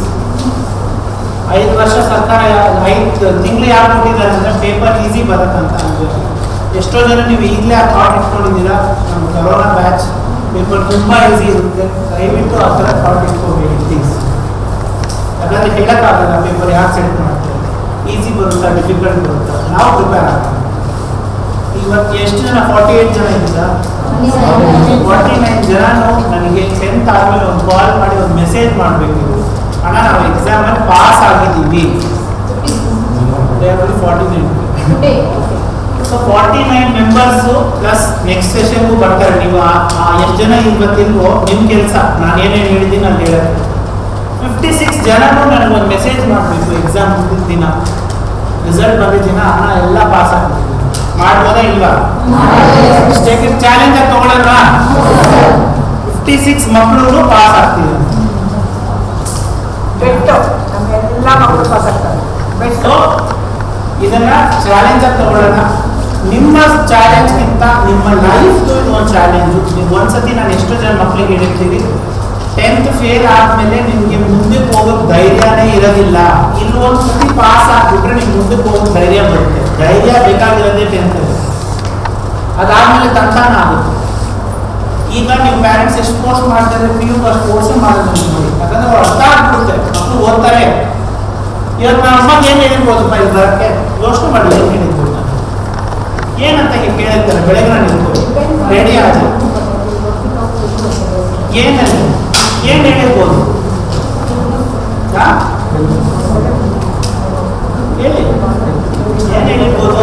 I: 5 ವರ್ಷ ಸರ್ಕಾರ 5 ತಿಂಗಳು ಯಾರು ಕೊಟ್ಟಿದ್ದಾರೆ ಅಂದರೆ ಪೇಪರ್ ಈಸಿ ಬರುತ್ತಂತ. ಎಷ್ಟೋ ಜನ ನೀವು ಈಗಲೇ ಆ ಥಾಟ್ ಇಟ್ಕೊಂಡಿದ್ದೀರಾ, ನಮ್ಮ ಕರೋನಾ ಬ್ಯಾಚ್ ಪೇಪರ್ ತುಂಬ ಈಸಿ ಇರುತ್ತೆ, ದಯವಿಟ್ಟು ಆ ಥರ ಥಾಟ್ ಇಟ್ಕೋಬೇಡಿ ಪ್ಲೀಸ್. ಯಾಕಂದರೆ ಹೇಳೋಕ್ಕಾಗಲ್ಲ ಪೇಪರ್ ಯಾಕೆ ಸೆಟ್ ಮಾಡ್ತಾರೆ, ಈಸಿ ಬರುತ್ತಾ ಡಿಫಿಕಲ್ಟ್ ಬರುತ್ತಾ, ನಾವು ಪ್ರಿಪೇರ್ ಆಗ್ತೀವಿ. ಇವತ್ತು ಎಷ್ಟು ಜನ 48 ಜನ ಇದ್ದೀರಾ? 49 ಜನನು ನನಗೆ 10th ಆದಮೇಲೆ ಒಂದು ಕಾಲ್ ಮಾಡಿ ಒಂದು ಮೆಸೇಜ್ ಮಾಡಬೇಕು, ಅಣ್ಣ ನಾವು ಎಕ್ಸಾಮಲ್ಲಿ ಪಾಸ್ ಆಗಿದ್ದೀವಿ. 49. ಸೊ 49 ಮೆಂಬರ್ಸು ಪ್ಲಸ್ ನೆಕ್ಸ್ಟ್ ಸೆಷನ್ಗೂ ಬರ್ತಾರೆ. ನೀವು ಎಷ್ಟು ಜನ ಇವತ್ತಿಲ್ವೋ ನಿಮ್ಮ ಕೆಲಸ ನಾನು ಏನೇನು ಹೇಳಿದ್ದೀನಿ ಅಲ್ಲಿ ಹೇಳೋದು. 56 ಜನನು ನನಗೊಂದು ಮೆಸೇಜ್ ಮಾಡಬೇಕು ಎಕ್ಸಾಮ್ ಮುಂದಿನ ದಿನ, ರಿಸಲ್ಟ್ ಬಂದಿದ್ದ ದಿನ ಅಣ್ಣ ಎಲ್ಲ ಪಾಸ್ ಆಗ್ತಿದ್ದೀವಿ. ಮಾಡ್ಬೋದಾ ಇಲ್ವಾ? ಸ್ಟೇಟ್ ಚಾಲೆಂಜ್ ಆಗಿ ತಗೊಳ್ಳೋಣ. 56 ಮಕ್ಕಳು ಪಾಸ್ ಆಗ್ತೀವಿ.
C: ಎಲ್ಲ ಮಕ್ಕಳು ಪಾಸ್ ಆಗ್ತಾರೆ.
I: ಸೊ ಇದನ್ನ ಚಾಲೆಂಜ್ ಆಗಿ ತಗೊಳ್ಳೋಣ. ನಿಮ್ಮ ಚಾಲೆಂಜ್ಗಿಂತ ನಿಮ್ಮ ಲೈಫ್ದು ಇದು ಒಂದು ಚಾಲೆಂಜು. ನೀವು ಒಂದ್ಸತಿ ನಾನು ಎಷ್ಟೋ ಜನ ಮಕ್ಕಳಿಗೆ ಹೇಳಿರ್ತೀವಿ, 10th ಫೇಲ್ ಆದಮೇಲೆ ನಿಮಗೆ ಮುಂದಕ್ಕೆ ಹೋಗೋಕೆ ಧೈರ್ಯನೇ ಇರೋದಿಲ್ಲ. ಇಲ್ಲಿ ಒಂದು ಸತಿ ಪಾಸ್ ಆಗಿಬಿಟ್ರೆ ನಿಮ್ಗೆ ಮುಂದಕ್ಕೆ ಹೋಗೋಕೆ ಧೈರ್ಯ ಬರುತ್ತೆ. ಧೈರ್ಯ ಬೇಕಾಗಿರೋದೇ 10th. ಅದಾದಮೇಲೆ ತಂತಾನ ಆಗುತ್ತೆ. ಈಗ ನೀವು ಪ್ಯಾರೆಂಟ್ಸ್ ಎಷ್ಟು ಫೋರ್ಸ್ ಮಾಡ್ತಾರೆ, PU ಅಷ್ಟು ಫೋರ್ಸ್ ಮಾಡೋದು ನೋಡಿ. ಯಾಕಂದ್ರೆ ಅವ್ರು ಅರ್ಥ ಆಗ್ಬಿಡುತ್ತೆ, ಮಕ್ಕಳು ಓದ್ತಾರೆ. ಇವತ್ತು ನಮ್ಮ ಅಮ್ಮಗೆ ಏನು ಹೇಳಿರ್ಬೋದಪ್ಪ ಇದು ಬರೋಕ್ಕೆ ಯೋಚನೆ ಮಾಡಿ, ಏನು ಹೇಳಿರ್ಬೋದು ಏನಂತ ಕೇಳಿರ್ತಾರೆ. ಬೆಳಗ್ಗೆ ನಾನು ಇರ್ಬೋದು ರೆಡಿ ಆಗಿ ಏನಲ್ಲಿ ಏನು ಹೇಳಿರ್ಬೋದು ಹೇಳಿ, ಏನು ಹೇಳಿರ್ಬೋದು?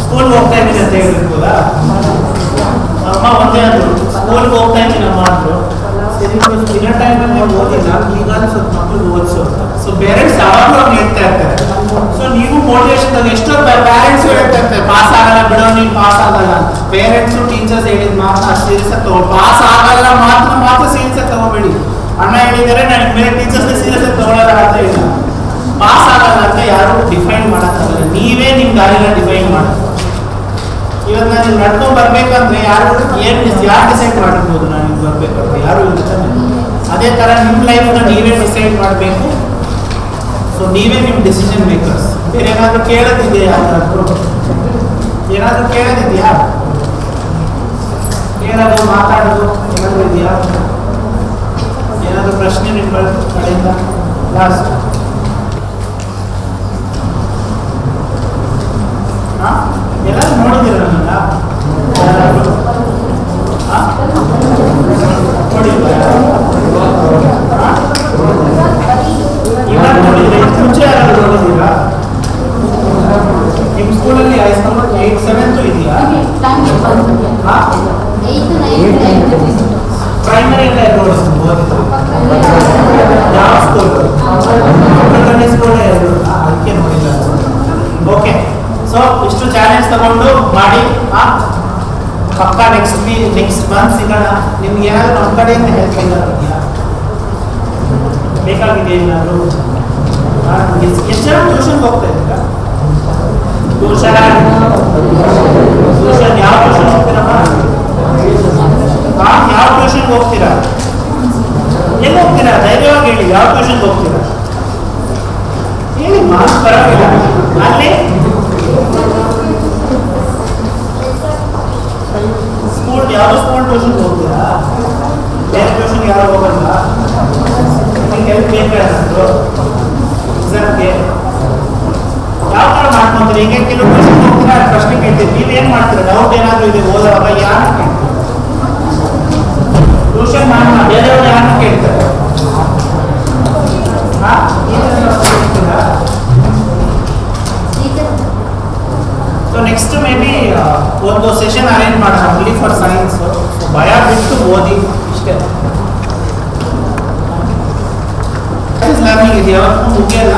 I: ಸ್ಕೂಲ್ಗೆ ಹೋಗ್ತಾ ಇದ್ದೀನಿ ಅಂತ ಹೇಳಿರ್ಬೋದಾ? ಅಮ್ಮ ಒಂದೇ ಅಂದರು, ಸ್ಕೂಲ್ಗೆ ಹೋಗ್ತಾ ಇದ್ದೀನಿ ಅಮ್ಮ ಅಂದರು. ಸರಿ, ದಿನ ಟೈಮಲ್ಲಿ ನೀವು ಓದಿಲ್ಲ, ಈಗ ಸ್ವಲ್ಪ ಮಕ್ಕಳು ಓದಿಸೋ. ಸೊ ಪೇರೆಂಟ್ಸ್ ಯಾವಾಗಲೂ ಅವ್ರು ಹೇಳ್ತಾ ಇರ್ತಾರೆ. ಸೊ ನೀವು ಮೋಟಿವೇಶನ್ ಎಷ್ಟೋ ಪ್ಯಾರೆಂಟ್ಸ್ ಹೇಳ್ತಾ ಇರ್ತಾರೆ, ಪಾಸ್ ಆಗಲ್ಲ ಬಿಡೋ ನೀನು ಪಾಸ್ ಆಗಲ್ಲ ಅಂತ. ಪೇರೆಂಟ್ಸು ಟೀಚರ್ಸ್ ಹೇಳಿದ ಮಾತ್ರ ಸೀರಿಯಸ್ ಆಗಿ ತಗೋ, ಪಾಸ್ ಆಗಲ್ಲ ಮಾತ್ರ ಸೀರಿಯಸ್ ಆಗಿ ತಗೋಬೇಡಿ. ಅಣ್ಣ ಹೇಳಿದರೆ ನನಗೆ ಮೇಲೆ ಟೀಚರ್ಸ್ನ ಸೀರಿಯಸ್ ಆಗಿ ತಗೊಳ್ಳೋಲ್ಲ ಅಂತ ಇಲ್ಲ. ಪಾಸ್ ಆಗಲ್ಲ ಅಂತ ಯಾರು ಡಿಫೈನ್ ಮಾಡೋಕ್ಕಾಗಲ್ಲ, ನೀವೇ ನಿಮ್ಮ ದಾರಿನ ಡಿಫೈನ್ ಮಾಡೋದು. ಇವತ್ತು ನಾನು ಇಲ್ಲಿ ನಡ್ಕೊಂಡು ಬರ್ಬೇಕಂದ್ರೆ ಯಾರು ಡಿಸೈಡ್ ಮಾಡಿರ್ಬೋದು ನಾನು ಇಲ್ಲಿ ಬರ್ಬೇಕಂದ್ರೆ? ಯಾರು ಇರ್ತಾನೆ. ಅದೇ ಥರ ನಿಮ್ಮ ಲೈಫ್ನ ನೀವೇ ಡಿಸೈಡ್ ಮಾಡಬೇಕು. ಸೊ ನೀವೇ ನಿಮ್ಮ ಡಿಸಿಷನ್ ಮೇಕರ್ಸ್. ಬೇರೆ ಏನಾದರೂ ಕೇಳೋದಿದೆಯಾ? ಏನಾದರೂ ಕೇಳೋದಿದೆಯಾ? ಕೇಳೋದು ಮಾತಾಡೋದು ಏನಾದರೂ ಇದೆಯಾ? ಏನಾದರೂ ಪ್ರಶ್ನೆ ನಿಮ್ಮ ಕಡೆಯಿಂದ? ಲಾಸ್ಟ್ ಎಲ್ಲರೂ ನೋಡಿದಿರ ನನ್ನನ್ನ? ಇವಾಗ ನೋಡಿದ್ರೆ ಮುಂಚೆ ಯಾರಾದ್ರು ನೋಡಿದ್ದೀರಾ? ನಿಮ್ಮ ಸ್ಕೂಲಲ್ಲಿ ಹೈಸ್ಕೂಲ್ 8th 7th ಇದೆಯಾ? ಪ್ರೈಮರಿ ಎಲ್ಲ ನೋಡಿದ್ರು. ಯಾವ ಸ್ಕೂಲ್? ಸ್ಕೂಲ್ ಅದಕ್ಕೆ ನೋಡಿಲ್ಲ. ಓಕೆ, ಸೊ ಇಷ್ಟು ಚಾಲೆಂಜ್ ತಗೊಂಡು ಮಾಡಿ. ಪಕ್ಕ ನೆಕ್ಸ್ಟ್ ಮಂತ್ ಸಿಗೋಣ. ನಿಮ್ಗೆ ಏನಾದ್ರು ನಮ್ಮ ಕಡೆಯಿಂದ ಹೆಲ್ಪ್ ಬೇಕಾಗಿದೆಯಾ? ಬೇಕಾಗಿದೆ ಏನಾದ್ರು? ಎಷ್ಟು ಜನ ಟ್ಯೂಷನ್ಗೆ ಹೋಗ್ತಾ ಇದ್ದೀರಾ? ಟ್ಯೂಷನ್ ಯಾವ ಟ್ಯೂಷನ್ ಹೋಗ್ತೀರಮ್ಮ? ಯಾವ ಟ್ಯೂಷನ್ಗೆ ಹೋಗ್ತೀರಾ? ಎಲ್ಲಿ ಹೋಗ್ತೀರಾ? ಧೈರ್ಯವಾಗಿ ಹೇಳಿ, ಯಾವ ಟ್ಯೂಷನ್ಗೆ ಹೋಗ್ತೀರಾ? ಹೇಳಿ, ಮಾರ್ಕ್ಸ್ ಬರೋದಿಲ್ಲ. ಅಲ್ಲಿ ಸ್ಕೂಲ್ ಯಾವ ಸ್ಕೂಲ್ ಟ್ಯೂಷನ್ಗೆ ಹೋಗ್ತೀರಾ? ಬೇರೆ ಟ್ಯೂಷನ್ಗೆ ಯಾರು ಹೋಗಲ್ಲ? ನಿಮಗೆ ಹೆಲ್ಪ್ ಬೇಕಾದ್ರು ಎಕ್ಸಾಮ್ಗೆ ಯಾವ ಥರ ಮಾಡ್ಕೊಂತೀರಿ? ಈಗ ಕೆಲವು ಟ್ಯೂಷನ್ಗೆ ಹೋಗ್ತೀರಾ, ಪ್ರಶ್ನೆ ಕೇಳ್ತೀರಿ, ನೀವೇನು ಮಾಡ್ತೀರಾ? ಡೌಟ್ ಏನಾದರೂ ಇದೆ ಓದೋವಾಗ ಯಾರು ಕೇಳ್ತೀರಾ? ಟ್ಯೂಷನ್ ಮಾಡೋಣ, ಬೇರೆಯವ್ರು ಯಾರು ಕೇಳ್ತಾರೆ? ಸೊ ನೆಕ್ಸ್ಟ್ ಮೇ ಬಿ ಒಂದು ಸೆಷನ್ ಅರೇಂಜ್ ಮಾಡೋಣ ಓನ್ಲಿ ಫಾರ್ ಸೈನ್ಸ್. ಭಯ ಬಿಟ್ಟು ಓದಿ, ಇಷ್ಟೇ. ಲರ್ನಿಂಗ್ ಇದೆ, ಯಾವತ್ತೂ ಮುಗಿಯಲ್ಲ.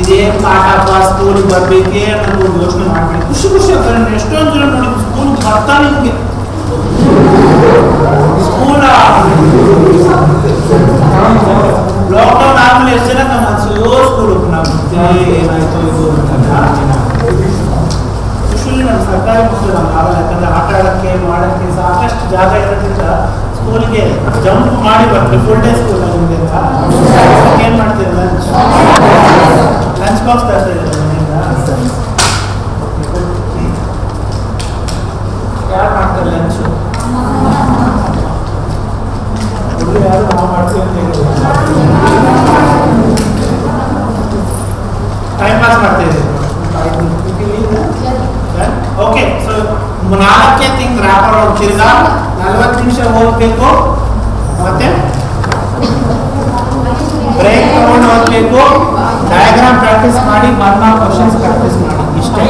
I: ಇದೇ ಪಾಠ ಸ್ಕೂಲ್ಗೆ ಬರಬೇಕೇ ಅನ್ನೋದು ಯೋಚನೆ ಮಾಡಬೇಡಿ. ಖುಷಿ ಆಗ್ತಾರೆ. ಎಷ್ಟೊಂದು ಜನ ನೋಡಿ ಸ್ಕೂಲ್ಗೆ ಬರ್ತಾನೆ ನಿಮಗೆ ಸ್ಕೂಲ್ ಲಾಕ್ಡೌನ್ ಆದ್ಮೇಲೆ ಎಷ್ಟು ಜನ ನಮ್ಮ ಅನ್ಸೋ ಸ್ಕೂಲ್ ಏನಾಯ್ತು ಇದು ಅಂತ. ಯೂಶಲಿ ನಮ್ಮ ಸರ್ಕಾರಿ ಮಕ್ಕಳು ನಮ್ಮ ಆಗಲ್ಲ, ಯಾಕಂದ್ರೆ ಆಟ ಆಡೋಕ್ಕೆ ಮಾಡೋಕ್ಕೆ ಸಾಕಷ್ಟು ಜಾಗ ಇರೋದ್ರಿಂದ ಸ್ಕೂಲ್ಗೆ ಜಂಪ್ ಮಾಡಿ ಬರ್ತೀವಿ. ಫುಲ್ ಡೇ ಸ್ಕೂಲ್ ನಿಮಗೆ ಅಂತ ಏನು ಮಾಡ್ತೀರಿ? ಲಂಚ್ ಬಾಕ್ಸ್ ತರ್ತಾ ಇದ್ದಾರೆ ಮನೆಯಿಂದ. ಯಾರು ಮಾಡ್ತಾರೆ ಲಂಚು? ಯಾರು ನಾವು ಮಾಡ್ತೀವಿ ಅಂತ ಹೇಳಿದ್ರು. ಟೈಮ್ ಪಾಸ್ ಮಾಡ್ತಾ ಇದ್ದೀವಿ. ಓಕೆ, ಸೊ 4 ತಿಂಗ್ ರ್ಯಾಪರ್ ಹೋಗ್ತಿರ್ಗ 40 ನಿಮಿಷ ಹೋಗ್ಬೇಕು, ಮತ್ತೆ ಬ್ರೇಕ್ ತಗೊಂಡು ಹೋಗ್ಬೇಕು, ಡಯಾಗ್ರಾಮ್ ಪ್ರಾಕ್ಟೀಸ್ ಮಾಡಿ, 4 ಕ್ವಶನ್ಸ್ ಪ್ರಾಕ್ಟೀಸ್ ಮಾಡಿ. ಇಷ್ಟೇ.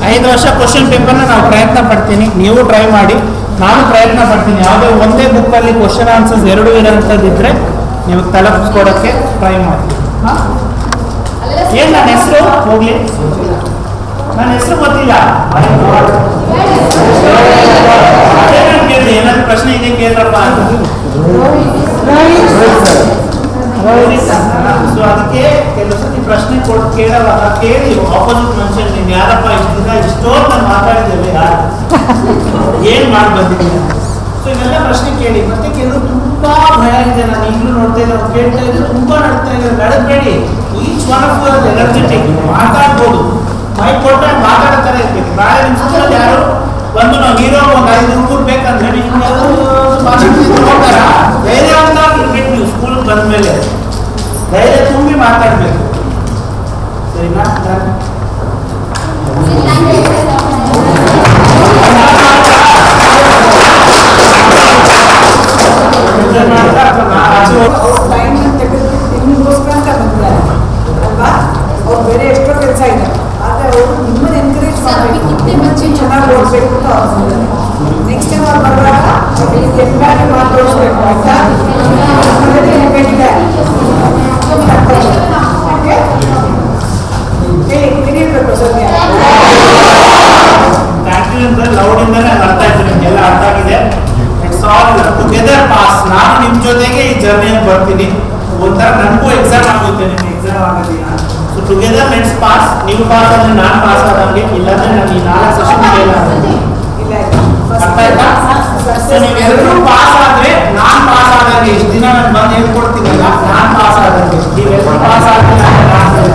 I: 5 ವರ್ಷ ಕ್ವಶನ್ ಪೇಪರ್ನ ನಾವು ಪ್ರಯತ್ನ ಪಡ್ತೀನಿ, ನೀವು ಟ್ರೈ ಮಾಡಿ, ನಾನು ಪ್ರಯತ್ನ ಪಡ್ತೀನಿ. ಯಾವುದೇ ಒಂದೇ ಬುಕ್ಕಲ್ಲಿ ಕ್ವಶನ್ ಆನ್ಸರ್ಸ್ 2 ಇರೋಂಥದ್ದಿದ್ರೆ ನೀವು ತಲುಪಿಸ್ಕೊಡೋಕ್ಕೆ ಟ್ರೈ ಮಾಡ್ತೀನಿ. ಏನು ನನ್ನ ಹೆಸರು? ಹೋಗ್ಲಿ, ನನ್ನ ಹೆಸರು ಗೊತ್ತಿಲ್ಲ. ಅದೇ ನಾನು ಕೇಳಿದೆ, ಏನಾದ್ರು ಪ್ರಶ್ನೆ ಇದೆ ಕೇಳ್ರಪ್ಪ ಅಂತ. ಸೊ ಅದಕ್ಕೆ ಕೆಲವು ಸತಿ ಪ್ರಶ್ನೆ ಕೇಳೋವಾಗ ಕೇಳಿ ಆಪೋಸಿಟ್ ಮನುಷ್ಯ, ನೀನು ಯಾರಪ್ಪ ಇಷ್ಟೊಂದು ನಾನು ಮಾತಾಡಿದ್ದೇವೆ, ಯಾರು ಏನ್ ಮಾಡಿ ಬಂದಿದ್ದೀನಿ. ಸೊ ಇವೆಲ್ಲ ಪ್ರಶ್ನೆ ಕೇಳಿ. ಮತ್ತೆ ಕೆಲವರು ತುಂಬಾ ಭಯ ಇದೆ, ನಾನು ಈಗಲೂ ನೋಡ್ತಾ ಇದ್ದೆ, ಅವ್ರು ಕೇಳ್ತಾ ಇದ್ರು, ತುಂಬಾ ನಡ್ತಾ ಇದ್ದಾರೆ. ನಡಬೇಡಿ, each one of your energetic, ಮಾತಾಡ್ಬೋದು, ಮೈಕ್ ಕೊಟ್ಟರೆ ಮಾತಾಡ್ತಾರೆ ಇರ್ಬೇಕು. ನಾಳೆ ನಿಮ್ಮ ಸುತ್ತಲ್ಲಿ ಯಾರು ಬಂದು ನಾವು ಹೀರೋ ಒಂದು 5 ರೂಪಾಯಿ ಬೇಕಂದ್ರೆ ನೀವು ಹೋಗ್ತಾರ, ಧೈರ್ಯವಂತಾಗಿ ಇರ್ಬೇಕು. ನೀವು ಸ್ಕೂಲ್ ಬಂದ್ಮೇಲೆ ಧೈರ್ಯ ತುಂಬಿ ಮಾತಾಡ್ಬೇಕು, ಸರಿನಾ?
C: ನಿಮಗೋಸ್ಕರ ಅಂತ ಬಂದಿದ್ದಾರೆ ಅಲ್ವಾ? ಅವ್ರು ಬೇರೆ ಎಷ್ಟೋ ಕೆಲಸ ಇದೆ, ಆದರೆ ಅವರು ನಿಮ್ಮನ್ನು ಎನ್ಕರೇಜ್ ಮಾಡಬೇಕು, ಚೆನ್ನಾಗಿ ಓದಬೇಕು ಅಂತ ಅವ್ರು ಬಂದಿದ್ದಾರೆ. ನೆಕ್ಸ್ಟ್ ಟೈಮ್ ಅವ್ರು ಬರುವಾಗ ಎಲ್ಲಾರು ಮಾತಾಡಿಸ್ಬೇಕು, ಆಯ್ತಾ?
I: ಲೌಡಿಂದಾನೆ ಅರ್ಥ ಆಯ್ತು, ನಿಮ್ಗೆಲ್ಲ ಅರ್ಥ ಆಗಿದೆ. It's all together pass. ನಾನು ನಿಮ್ಮ ಜೊತೆಗೆ ಈ ಜರ್ನಿಯಲ್ಲಿ ಬರ್ತೀನಿ. ಒಂಥರ ನನಗೂ ಎಕ್ಸಾಮ್ ಆಗುತ್ತೆ, ನಿಮ್ಗೆ ಎಕ್ಸಾಮ್ ಆಗೋದಿಲ್ಲ. So together let's pass. ನೀವು ಪಾಸ್ ಆದರೆ ನಾನು ಪಾಸ್ ಆದಂಗೆ, ಇಲ್ಲಾಂದ್ರೆ ನಾನು ಈ 4 ಸೆಷನ್ ಫೇಲ್ ಆಗುತ್ತೆ. ಅರ್ಥ ಆಯ್ತಾ? ಸೊ ನೀವೆಲ್ಲರೂ ಪಾಸ್ ಆದ್ರೆ ನಾನು ಪಾಸ್ ಆದಂಗೆ. ಇಷ್ಟು ದಿನ ನಾನು ಬಂದು ಹೇಳ್ಕೊಡ್ತೀನಲ್ಲ, ನಾನು ಪಾಸ್ ಆದಂಗೆ. ನೀವೆಲ್ಲರೂ ಪಾಸ್ ಆದ್ರೆ ನಾನು ಪಾಸ್ ಆಗ